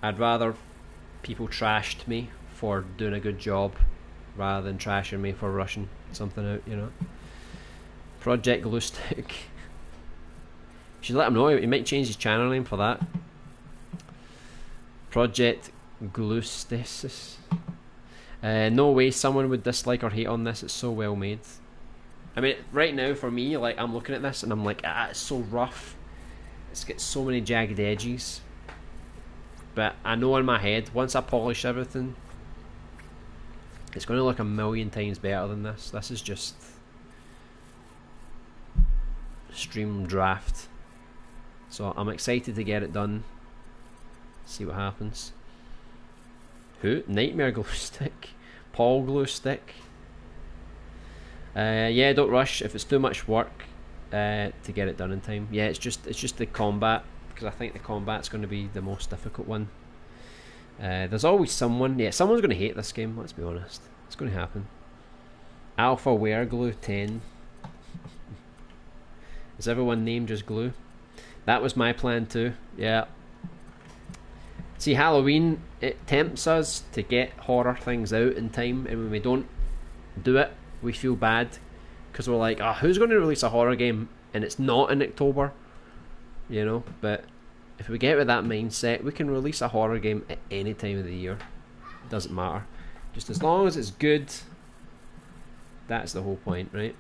I'd rather people trashed me for doing a good job rather than trashing me for rushing something out, you know. Project Glue Stick. You should let him know. He might change his channel name for that. Project Glue Stasis. No way someone would dislike or hate on this. It's so well made. I mean, right now for me, like, I'm looking at this and I'm like, it's so rough. It's got so many jagged edges. But I know in my head, once I polish everything, it's going to look a million times better than this. This is just stream draft. So I'm excited to get it done. See what happens. Who? Nightmare Glue Stick? Paul Glue Stick? Yeah, don't rush if it's too much work to get it done in time. Yeah, it's just the combat, because I think the combat's going to be the most difficult one. There's always someone. Yeah, someone's going to hate this game. Let's be honest. It's going to happen. Alpha Wear Glue 10. Is everyone named just glue? That was my plan too. Yeah. See, Halloween, it tempts us to get horror things out in time, and when we don't do it, we feel bad because we're like, oh, who's going to release a horror game and it's not in October? You know, but if we get with that mindset, we can release a horror game at any time of the year. It doesn't matter. Just as long as it's good, that's the whole point, right?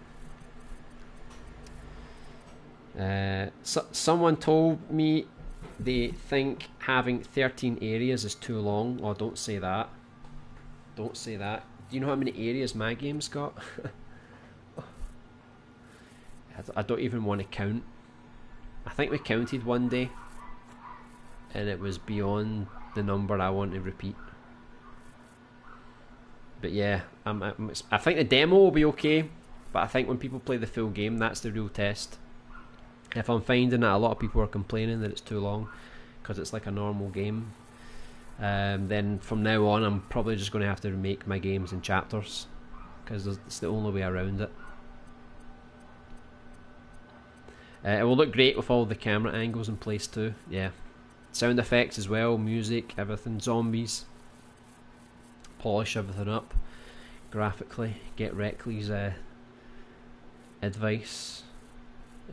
Someone told me they think having 13 areas is too long. Oh, don't say that. Don't say that. Do you know how many areas my game's got? I don't even want to count. I think we counted one day and it was beyond the number I want to repeat. But yeah, I think the demo will be okay, but I think when people play the full game, that's the real test. If I'm finding that a lot of people are complaining that it's too long because it's like a normal game, then from now on I'm probably just going to have to make my games in chapters because it's the only way around it. It will look great with all the camera angles in place too. Yeah, sound effects as well, music, everything, zombies. Polish everything up graphically. Get Reckley's advice.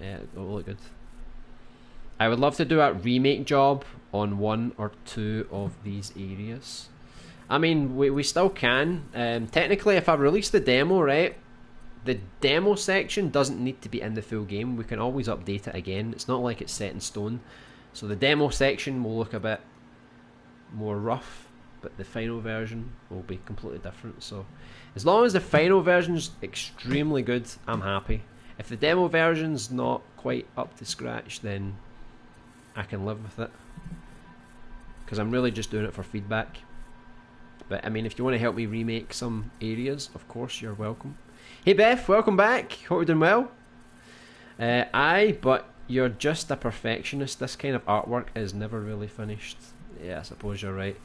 Yeah, it'll look good. I would love to do a remake job on 1 or 2 of these areas. I mean, we still can. Technically, if I release the demo, right, the demo section doesn't need to be in the full game. We can always update it again. It's not like it's set in stone. So the demo section will look a bit more rough, but the final version will be completely different. So as long as the final version's extremely good, I'm happy. If the demo version's not quite up to scratch, then I can live with it, because I'm really just doing it for feedback. But I mean, if you want to help me remake some areas, of course you're welcome. Hey Beth, welcome back. Hope you're doing well. Aye, but you're just a perfectionist. This kind of artwork is never really finished. Yeah, I suppose you're right.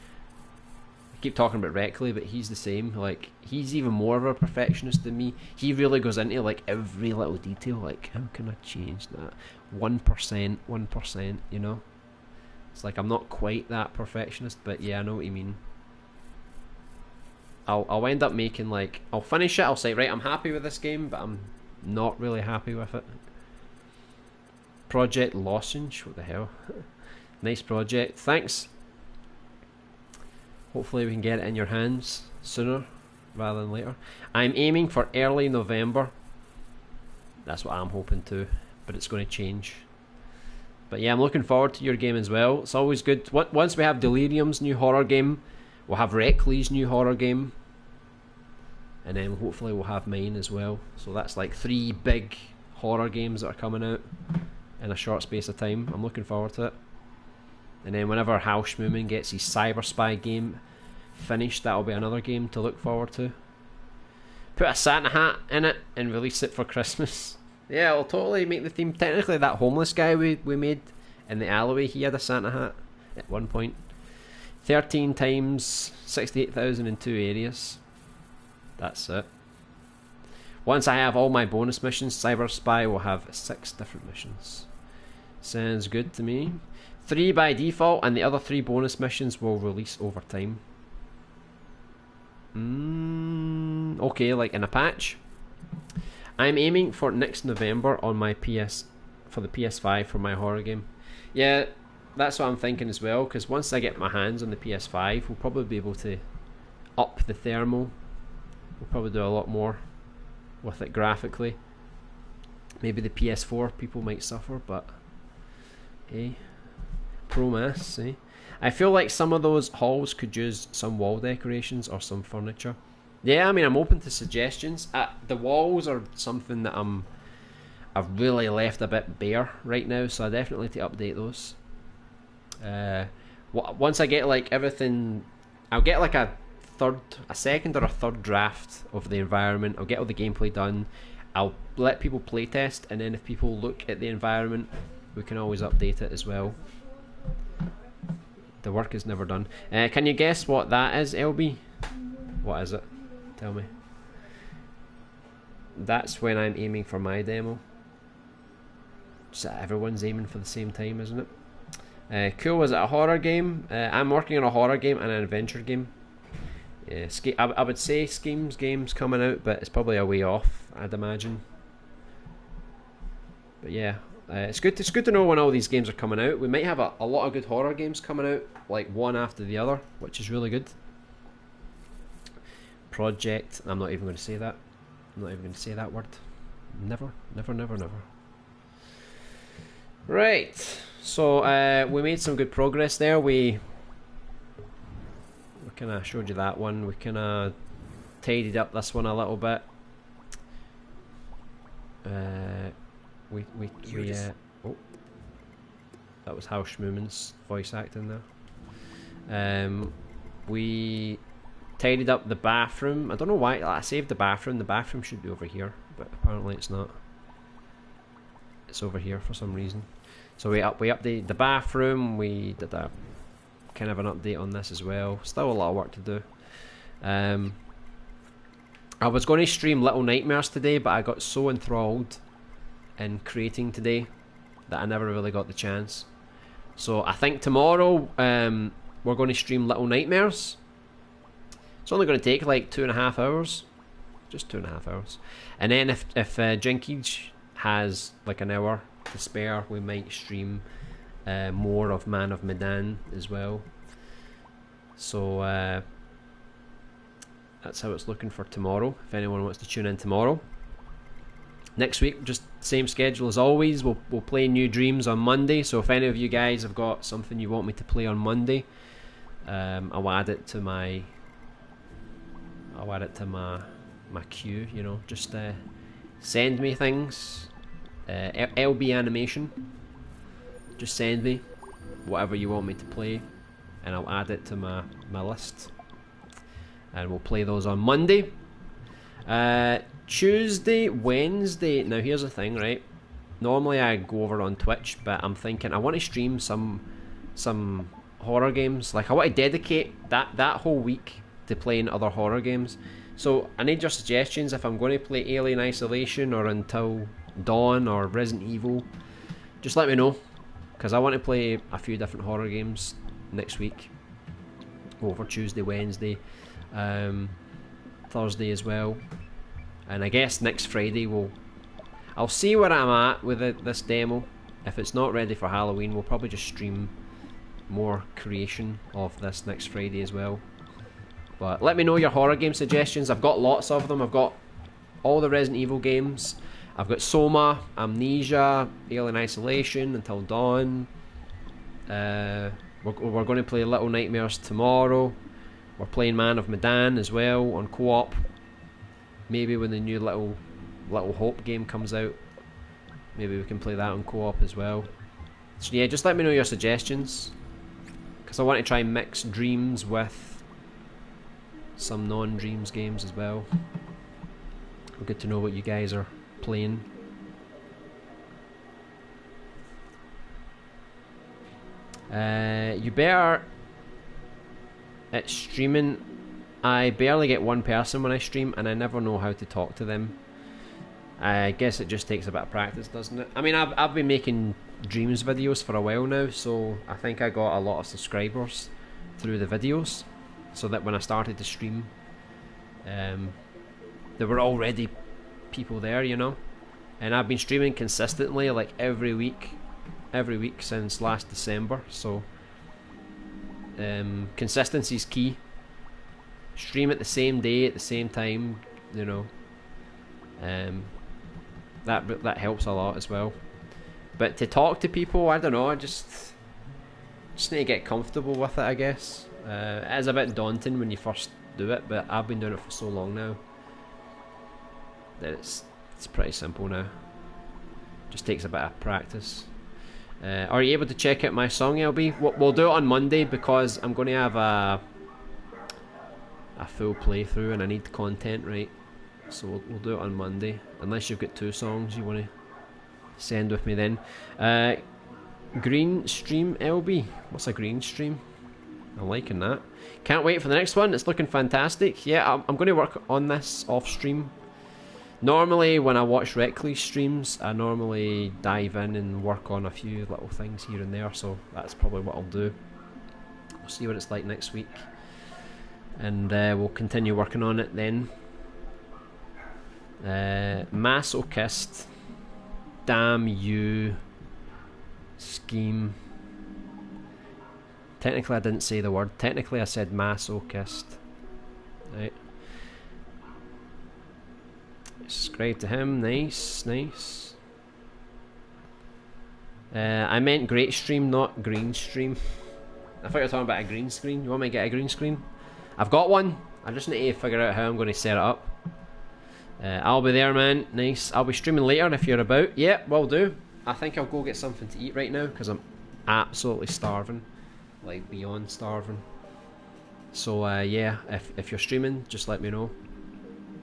I keep talking about Reckley, but he's the same. Like, he's even more of a perfectionist than me. He really goes into like every little detail. Like, how can I change that? 1%, 1%, you know? It's like I'm not quite that perfectionist, but yeah, I know what you mean. I'll end up making, like, I'll finish it, I'll say, right, I'm happy with this game, but I'm not really happy with it. Project Lozenge, what the hell? Nice project, thanks. Hopefully we can get it in your hands sooner rather than later. I'm aiming for early November. That's what I'm hoping to, but it's going to change. But yeah, I'm looking forward to your game as well. It's always good. Once we have Delirium's new horror game, we'll have Reckley's new horror game, and then hopefully we'll have mine as well. So that's like 3 big horror games that are coming out in a short space of time. I'm looking forward to it. And then whenever Hal Schmuman gets his Cyber Spy game finished, that'll be another game to look forward to. Put a Santa hat in it and release it for Christmas. Yeah, it'll totally make the theme. Technically, that homeless guy we made in the alleyway, he had a Santa hat at one point. 13 times 68,002 areas. That's it. Once I have all my bonus missions, Cyber Spy will have 6 different missions. Sounds good to me. 3 by default, and the other 3 bonus missions will release over time. Okay, like in a patch. I'm aiming for next November on my for the PS5 for my horror game. Yeah, that's what I'm thinking as well, because once I get my hands on the PS5, we'll probably be able to up the thermal. We'll probably do a lot more with it graphically. Maybe the PS4 people might suffer, but hey, pro mass, eh? I feel like some of those halls could use some wall decorations or some furniture. Yeah, I mean, I'm open to suggestions. The walls are something that I've really left a bit bare right now, so I definitely need to update those. Once I get like everything, I'll get like a second or a third draft of the environment. I'll get all the gameplay done. I'll let people playtest, and then if people look at the environment, we can always update it as well. The work is never done. Can you guess what that is, LB? What is it? Tell me. That's when I'm aiming for my demo. Just everyone's aiming for the same time, isn't it? Cool. Is it a horror game? I'm working on a horror game and an adventure game. Yeah, I would say Schemes game's coming out, but it's probably a way off, I'd imagine. But yeah, it's good to know when all these games are coming out. We might have a lot of good horror games coming out, like one after the other, which is really good. Project. I'm not even going to say that. I'm not even going to say that word. Never. Right. So we made some good progress there. We kind of showed you that one. We kind of tidied up this one a little bit. Oh, that was Hal Schmuman's voice acting there. We tidied up the bathroom. I don't know why I saved the bathroom. The bathroom should be over here, but apparently it's not. It's over here for some reason. So we updated the bathroom. We did a kind of an update on this as well. Still a lot of work to do. I was going to stream Little Nightmares today, but I got so enthralled in creating today that I never really got the chance. So I think tomorrow we're going to stream Little Nightmares. It's only going to take like 2.5 hours, just 2.5 hours. And then if Jinkage has like an hour to spare, we might stream more of Man of Medan as well. So that's how it's looking for tomorrow, if anyone wants to tune in tomorrow. Next week, just same schedule as always. We'll play new Dreams on Monday. So if any of you guys have got something you want me to play on Monday, I'll add it to my queue. You know, just send me things. LittleBigAnimation. Just send me whatever you want me to play, and I'll add it to my list. And we'll play those on Monday. Tuesday, Wednesday. Now here's the thing, right? Normally I go over on Twitch, but I'm thinking I want to stream some horror games. Like I want to dedicate that whole week to playing other horror games. So I need your suggestions if I'm going to play Alien Isolation or Until Dawn or Resident Evil. Just let me know, because I want to play a few different horror games next week. Over Tuesday, Wednesday, Thursday as well. And I guess next Friday I'll see where I'm at with this demo. If it's not ready for Halloween, we'll probably just stream more creation of this next Friday as well. But let me know your horror game suggestions. I've got lots of them. I've got all the Resident Evil games. I've got Soma, Amnesia, Alien Isolation, Until Dawn. We're going to play Little Nightmares tomorrow. We're playing Man of Medan as well on co-op. Maybe when the new Little Hope game comes out, maybe we can play that on co-op as well. So yeah, just let me know your suggestions, because I want to try and mix Dreams with some non-Dreams games as well. It'll be good to know what you guys are playing. You better at streaming. I barely get one person when I stream, and I never know how to talk to them. I guess it just takes a bit of practice, doesn't it? I mean, I've been making Dreams videos for a while now, so I think I got a lot of subscribers through the videos, so that when I started to stream, there were already people there, you know. And I've been streaming consistently, like every week since last December. So consistency's key. Stream at the same day, at the same time, you know. That helps a lot as well. But to talk to people, I don't know, I just need to get comfortable with it, I guess. It is a bit daunting when you first do it, but I've been doing it for so long now that it's pretty simple now. Just takes a bit of practice. Are you able to check out my song, LB? We'll do it on Monday, because I'm going to have a full playthrough and I need content, right? So we'll do it on Monday, unless you've got 2 songs you want to send with me then. Green stream, LB. What's a green stream? I'm liking that. Can't wait for the next one. It's looking fantastic. Yeah, I'm going to work on this off stream. Normally, when I watch Reckley streams, I normally dive in and work on a few little things here and there, so that's probably what I'll do. We'll see what it's like next week, and we'll continue working on it then. Masochist. Damn you. Scheme. Technically I didn't say the word. Technically I said masochist. Right. Subscribe to him. Nice, nice. I meant great stream, not green stream. I thought you were talking about a green screen. You want me to get a green screen? I've got one. I just need to figure out how I'm going to set it up. I'll be there, man. Nice. I'll be streaming later if you're about. Yep, will do. I think I'll go get something to eat right now because I'm absolutely starving. Like, beyond starving. So, yeah, if you're streaming, just let me know.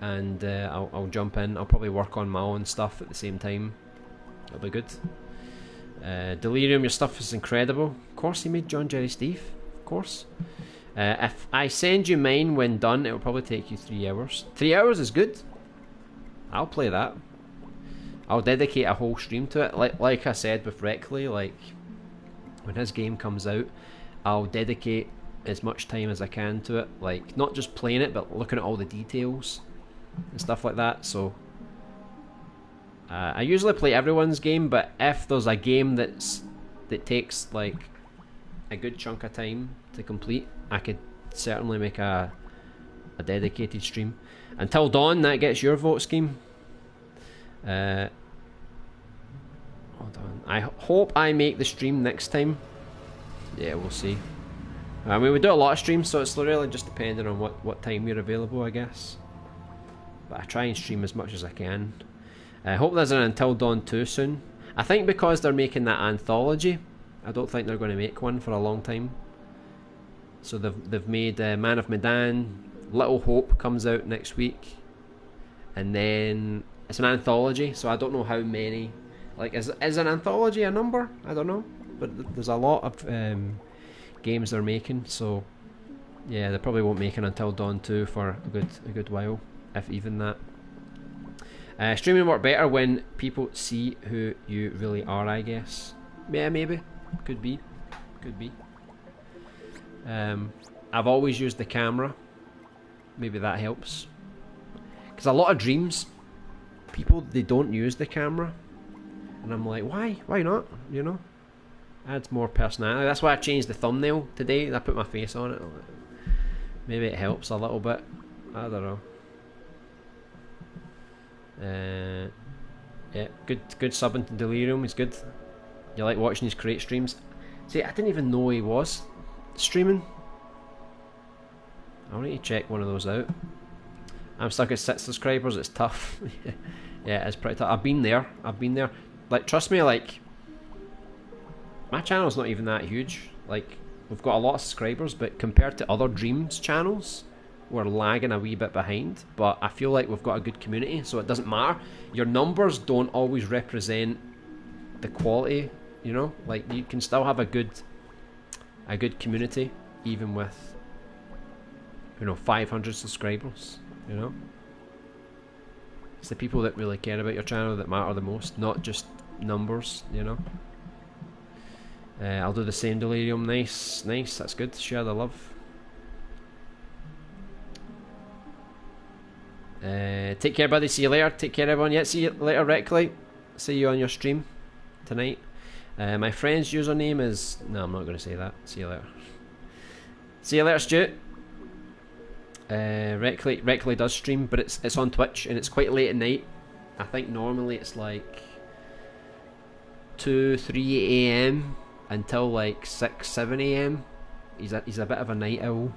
And I'll jump in. I'll probably work on my own stuff at the same time. It'll be good. Delirium, your stuff is incredible. Of course, he made John Jerry Steve. Of course. If I send you mine when done, it'll probably take you 3 hours. 3 hours is good. I'll play that. I'll dedicate a whole stream to it. Like I said with Reckley, like when his game comes out, I'll dedicate as much time as I can to it. Like, not just playing it, but looking at all the details and stuff like that. So I usually play everyone's game, but if there's a game that takes like a good chunk of time to complete, I could certainly make a dedicated stream. Until Dawn, that gets your vote, Scheme. Hold on. I hope I make the stream next time. Yeah, we'll see. I mean, we do a lot of streams, so it's really just depending on what time you're available, I guess. But I try and stream as much as I can. I hope there's an Until Dawn 2 soon. I think because they're making that anthology, I don't think they're going to make one for a long time. So they've made Man of Medan, Little Hope comes out next week, and then it's an anthology, so I don't know how many. Like, is an anthology a number? I don't know, but there's a lot of games they're making, so yeah, they probably won't make an Until Dawn 2 for a good while, if even that. Streaming work better when people see who you really are, I guess. Yeah, maybe. Could be. Could be. I've always used the camera. Maybe that helps. Because a lot of Dreams, people, they don't use the camera. And I'm like, why? Why not? You know? Adds more personality. That's why I changed the thumbnail today. I put my face on it. Maybe it helps a little bit. I don't know. Yeah, good subbing to Delirium. He's good. You like watching his crate streams? See, I didn't even know he was streaming. I'll need to check one of those out. I'm stuck at 6 subscribers. It's tough. Yeah, it's pretty tough. I've been there. Like, trust me, like, my channel's not even that huge. Like, we've got a lot of subscribers, but compared to other Dreams channels, we're lagging a wee bit behind. But I feel like we've got a good community, so it doesn't matter. Your numbers don't always represent the quality, you know? Like, you can still have a good community, even with, you know, 500 subscribers, you know? It's the people that really care about your channel that matter the most, not just numbers, you know? I'll do the same, Delirium. Nice, nice, that's good. Share the love. Take care, buddy. See you later. Take care, everyone. Yeah, see you later, Reckley. See you on your stream tonight. My friend's username is... No, I'm not going to say that. See you later. See you later, Stu. Reckley does stream, but it's on Twitch, and it's quite late at night. I think normally it's like 2, 3 AM until like 6, 7 AM. He's a bit of a night owl.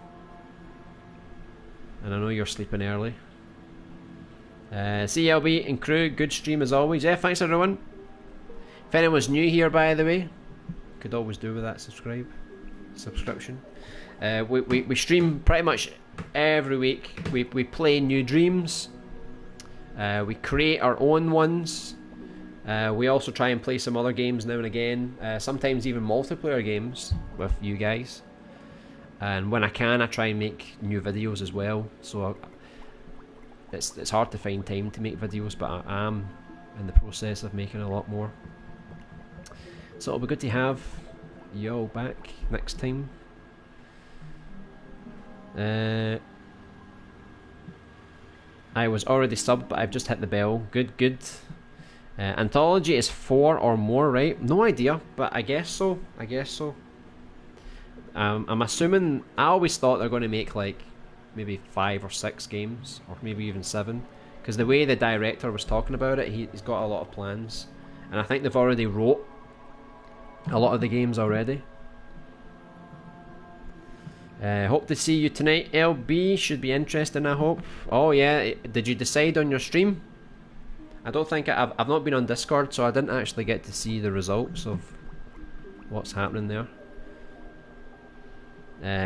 And I know you're sleeping early. CLB and crew, good stream as always. Yeah, thanks everyone. If anyone's new here, by the way, could always do with that subscription. We stream pretty much every week. We play new Dreams. We create our own ones. We also try and play some other games now and again. Sometimes even multiplayer games with you guys. And when I can, I try and make new videos as well. So it's hard to find time to make videos, but I am in the process of making a lot more. So it'll be good to have you all back next time. I was already subbed, but I've just hit the bell. Good, good. Anthology is 4 or more, right? No idea, but I guess so. I guess so. I'm assuming. I always thought they're going to make like maybe 5 or 6 games, or maybe even 7, because the way the director was talking about it, he's got a lot of plans, and I think they've already wrote a lot of the games already. Hope to see you tonight, LB. Should be interesting, I hope. Oh yeah, did you decide on your stream? I don't think I've not been on Discord, so I didn't actually get to see the results of what's happening there.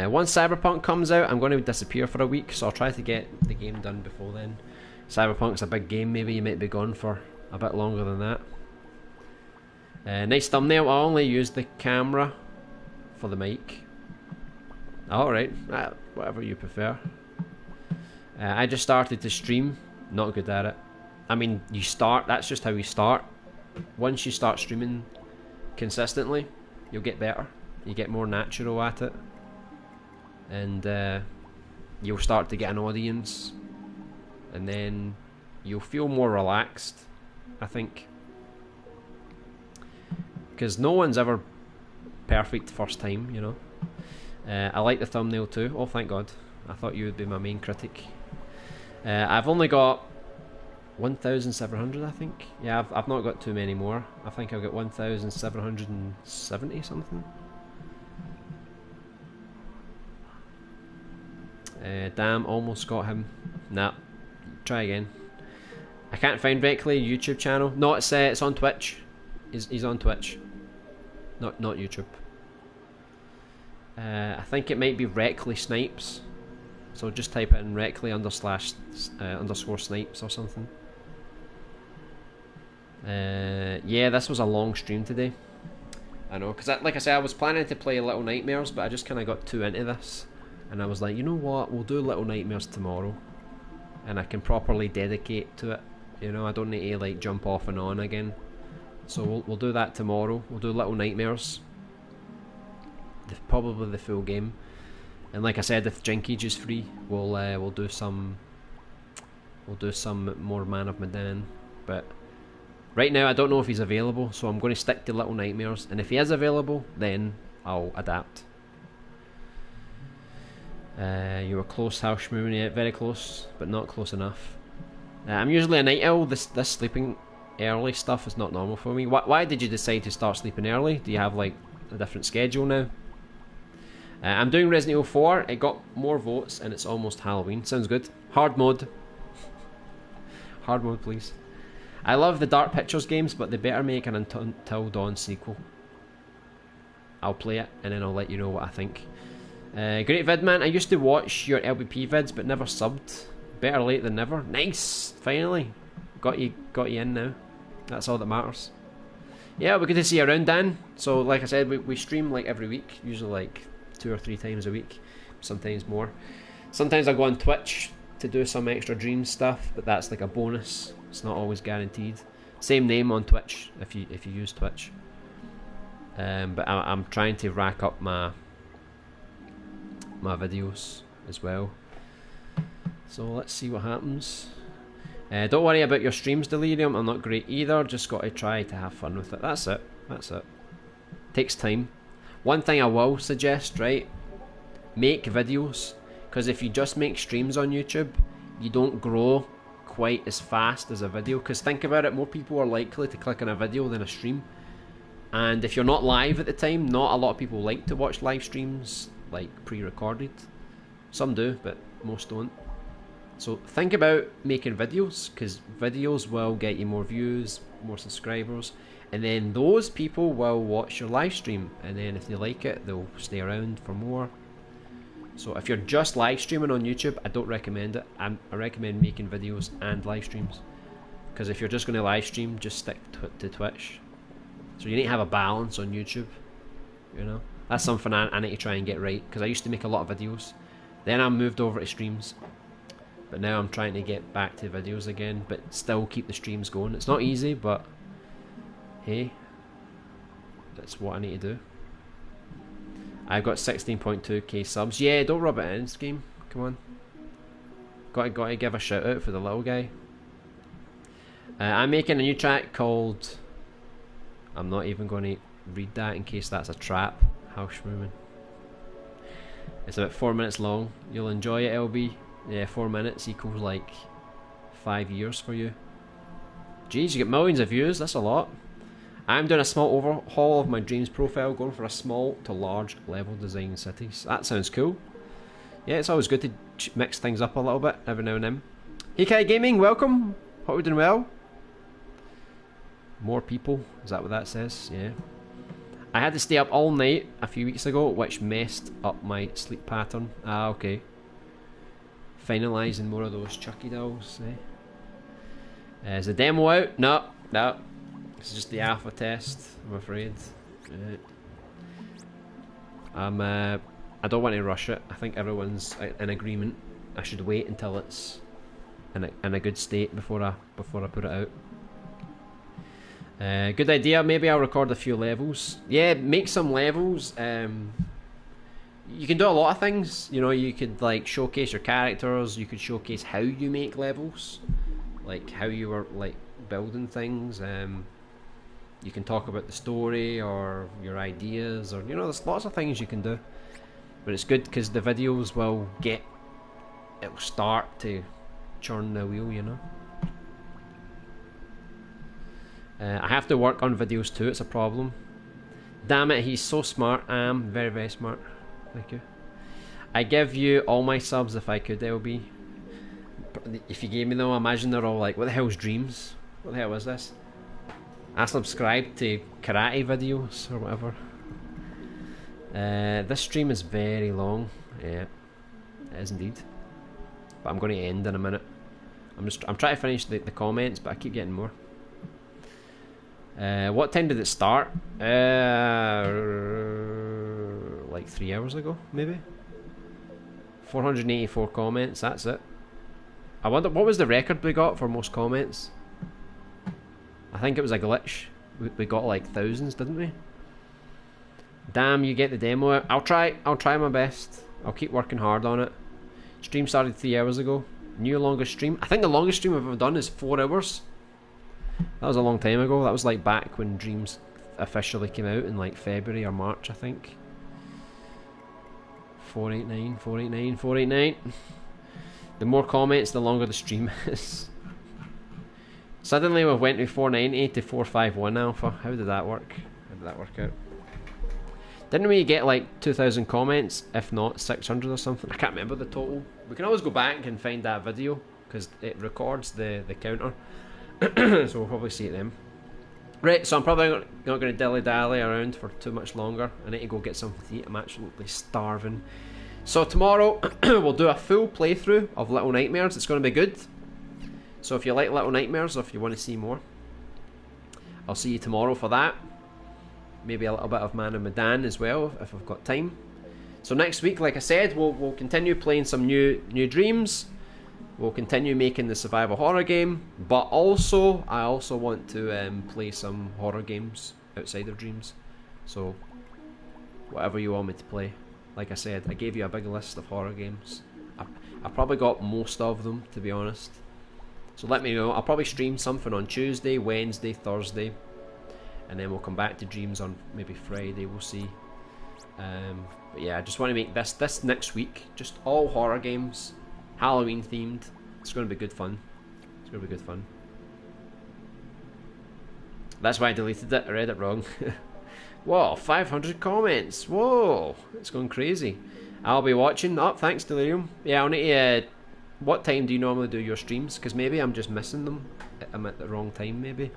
Once Cyberpunk comes out, I'm going to disappear for a week, so I'll try to get the game done before then. Cyberpunk's a big game, maybe you might be gone for a bit longer than that. Nice thumbnail. I only use the camera for the mic. Alright, whatever you prefer. I just started to stream, not good at it. I mean, you start, that's just how you start. Once you start streaming consistently, you'll get better. You get more natural at it. And you'll start to get an audience. And then you'll feel more relaxed, I think. Because no one's ever perfect first time, you know. I like the thumbnail too. Oh, thank God. I thought you would be my main critic. I've only got 1,700, I think. Yeah, I've not got too many more. I think I've got 1,770 something. Damn, almost got him. Nah, try again. I can't find Reckley YouTube channel. No, it's on Twitch. He's on Twitch. Not YouTube. I think it might be Reckley Snipes. So just type it in Reckley _/ Snipes or something. Yeah, this was a long stream today. I know, because like I said, I was planning to play Little Nightmares, but I just kind of got too into this. And I was like, you know what, we'll do Little Nightmares tomorrow. And I can properly dedicate to it. You know, I don't need to like jump off and on again. So we'll do that tomorrow. We'll do Little Nightmares. Probably the full game. And like I said, if Jinkage is free, we'll do some more Man of Medan. But right now I don't know if he's available, so I'm going to stick to Little Nightmares. And if he is available, then I'll adapt. You were close, House Moon, yeah, very close, but not close enough. I'm usually a night owl. This sleeping early stuff is not normal for me. Why did you decide to start sleeping early? Do you have like a different schedule now? I'm doing Resident Evil 4. It got more votes and it's almost Halloween. Sounds good. Hard mode. Hard mode, please. I love the Dark Pictures games, but they better make an Until Dawn sequel. I'll play it and then I'll let you know what I think. Great vid, man. I used to watch your LBP vids, but never subbed. Better late than never. Nice. Finally, got you in now. That's all that matters. Yeah, we're good to see you around, Dan. So, like I said, we stream like every week, usually like 2 or 3 times a week, sometimes more. Sometimes I go on Twitch to do some extra Dreams stuff, but that's like a bonus. It's not always guaranteed. Same name on Twitch if you use Twitch. But I'm trying to rack up my videos as well. So let's see what happens. Don't worry about your streams, Delirium. I'm not great either. Just got to try to have fun with it. That's it. That's it. Takes time. One thing I will suggest, right? Make videos. Because if you just make streams on YouTube, you don't grow quite as fast as a video. Because think about it, more people are likely to click on a video than a stream. And if you're not live at the time, not a lot of people like to watch live streams like pre-recorded. Some do, but most don't. So think about making videos, because videos will get you more views, more subscribers, and then those people will watch your live stream, and then if they like it, they'll stay around for more. So if you're just live streaming on YouTube, I don't recommend it. I recommend making videos and live streams, because if you're just going to live stream, just stick to Twitch. So you need to have a balance on YouTube, you know. That's something I need to try and get right, because I used to make a lot of videos. Then I moved over to streams. But now I'm trying to get back to videos again, but still keep the streams going. It's not easy, but hey, that's what I need to do. I've got 16.2k subs. Yeah, don't rub it in, Scheme. Come on. Got to give a shout out for the little guy. I'm making a new track called... I'm not even going to read that in case that's a trap. Houserooming. It's about 4 minutes long. You'll enjoy it, LB. Yeah, 4 minutes equals like 5 years for you. Jeez, you get millions of views. That's a lot. I'm doing a small overhaul of my Dreams profile, going for a small to large level design cities. That sounds cool. Yeah, it's always good to mix things up a little bit every now and then. Hey Kai Gaming, welcome. Hope we're doing well. More people, is that what that says? Yeah. I had to stay up all night a few weeks ago, which messed up my sleep pattern. Ah, okay. Finalising more of those Chucky dolls, eh? Is the demo out? No, no. This is just the alpha test, I'm afraid. I don't want to rush it. I think everyone's in agreement. I should wait until it's in a good state before I put it out. Good idea. Maybe I'll record a few levels. Yeah, make some levels. You can do a lot of things. You know, you could like showcase your characters. You could showcase how you make levels, like how you were like building things. You can talk about the story or your ideas, or you know, there's lots of things you can do. But it's good because the videos will it'll start to churn the wheel, you know. I have to work on videos too, it's a problem. Damn it, he's so smart. I am very, very smart. Thank you. I give you all my subs if I could, LB. If you gave me them, imagine they're all like, what the hell's Dreams? What the hell is this? I subscribe to karate videos or whatever. This stream is very long. Yeah, it is indeed. But I'm going to end in a minute. I'm trying to finish the comments, but I keep getting more. What time did it start? Like 3 hours ago, maybe. 484 comments. That's it. I wonder what was the record we got for most comments. I think it was a glitch. We got like thousands, didn't we? Damn, you get the demo out. I'll try my best. I'll keep working hard on it. Stream started 3 hours ago. New longest stream. I think the longest stream I've ever done is 4 hours. That was a long time ago. That was like back when Dreams officially came out in like February or March, I think. 489, 489, 489. The more comments, the longer the stream is. Suddenly we went to 490 to 451 alpha. How did that work? How did that work out? Didn't we get like 2,000 comments, if not 600 or something? I can't remember the total. We can always go back and find that video because it records the counter. So we'll probably see it then. Right, so I'm probably not going to dilly-dally around for too much longer. I need to go get something to eat. I'm absolutely starving. So tomorrow we'll do a full playthrough of Little Nightmares. It's going to be good. So if you like Little Nightmares or if you want to see more, I'll see you tomorrow for that. Maybe a little bit of Man and Medan as well if I've got time. So next week, like I said, we'll continue playing some new Dreams. We'll continue making the survival horror game, but also I also want to play some horror games outside of Dreams. So whatever you want me to play. Like I said, I gave you a big list of horror games. I probably got most of them, to be honest. So let me know. I'll probably stream something on Tuesday, Wednesday, Thursday, and then we'll come back to Dreams on maybe Friday. We'll see. But yeah, I just want to make this next week just all horror games. Halloween themed. It's going to be good fun. It's going to be good fun. That's why I deleted it. I read it wrong. Whoa, 500 comments. Whoa, it's going crazy. I'll be watching. Oh, thanks, Delirium. Yeah, I'll need to... what time do you normally do your streams? Because maybe I'm just missing them. I'm at the wrong time, maybe.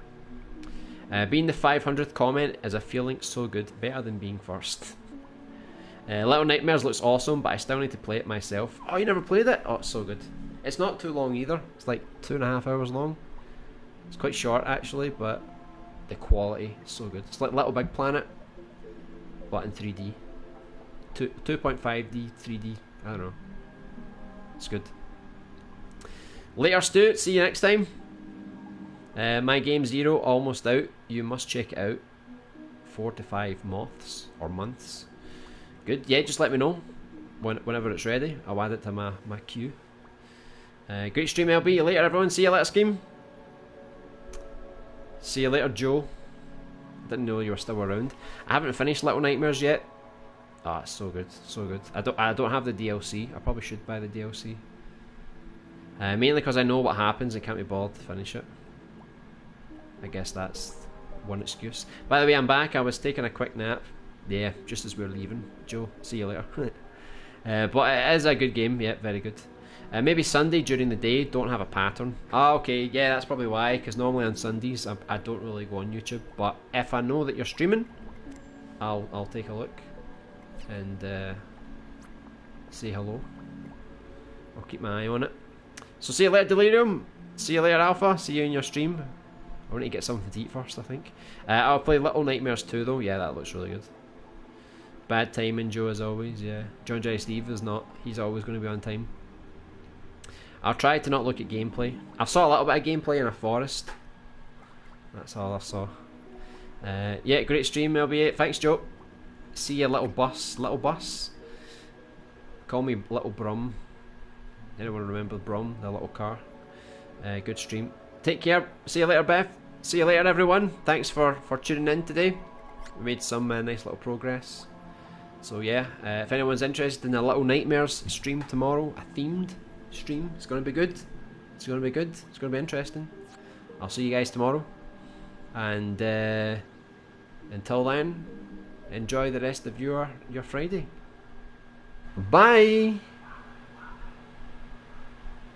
Being the 500th comment is a feeling so good. Better than being first. Little Nightmares looks awesome, but I still need to play it myself. Oh, you never played it? Oh, it's so good. It's not too long either. It's like 2.5 hours long. It's quite short actually, but the quality is so good. It's like Little Big Planet, but in 3D. 2.5D, 3D. I don't know. It's good. Later, Stu. See you next time. My Game Zero almost out. You must check it out. 4 to 5 months or months. Good. Yeah, just let me know whenever it's ready. I'll add it to my queue. Great stream, LB. Later, everyone. See you later, Scheme. See you later, Joe. Didn't know you were still around. I haven't finished Little Nightmares yet. Ah, it's so good, so good. I don't have the DLC. I probably should buy the DLC. Mainly because I know what happens and can't be bothered to finish it. I guess that's one excuse. By the way, I'm back. I was taking a quick nap. Yeah, just as we're leaving. Joe, see you later. But it is a good game. Yeah, very good. Maybe Sunday during the day. Don't have a pattern. Ah, okay. Yeah, that's probably why. Because normally on Sundays I don't really go on YouTube. But if I know that you're streaming, I'll take a look and say hello. I'll keep my eye on it. So see you later, Delirium. See you later, Alpha. See you in your stream. I want to get something to eat first, I think. I'll play Little Nightmares 2 though. Yeah, that looks really good. Bad timing, Joe, as always. Yeah, John J. Steve is not. He's always going to be on time. I'll try to not look at gameplay. I saw a little bit of gameplay in a forest. That's all I saw. Yeah, great stream, LB8. Thanks, Joe. See you, little bus. Little bus. Call me Little Brum. Anyone remember Brum, the little car? Good stream. Take care. See you later, Beth. See you later, everyone. Thanks for tuning in today. We made some nice little progress. So yeah, if anyone's interested in the Little Nightmares stream tomorrow, a themed stream, it's going to be good. It's going to be good. It's going to be interesting. I'll see you guys tomorrow. And until then, enjoy the rest of your Friday. Bye.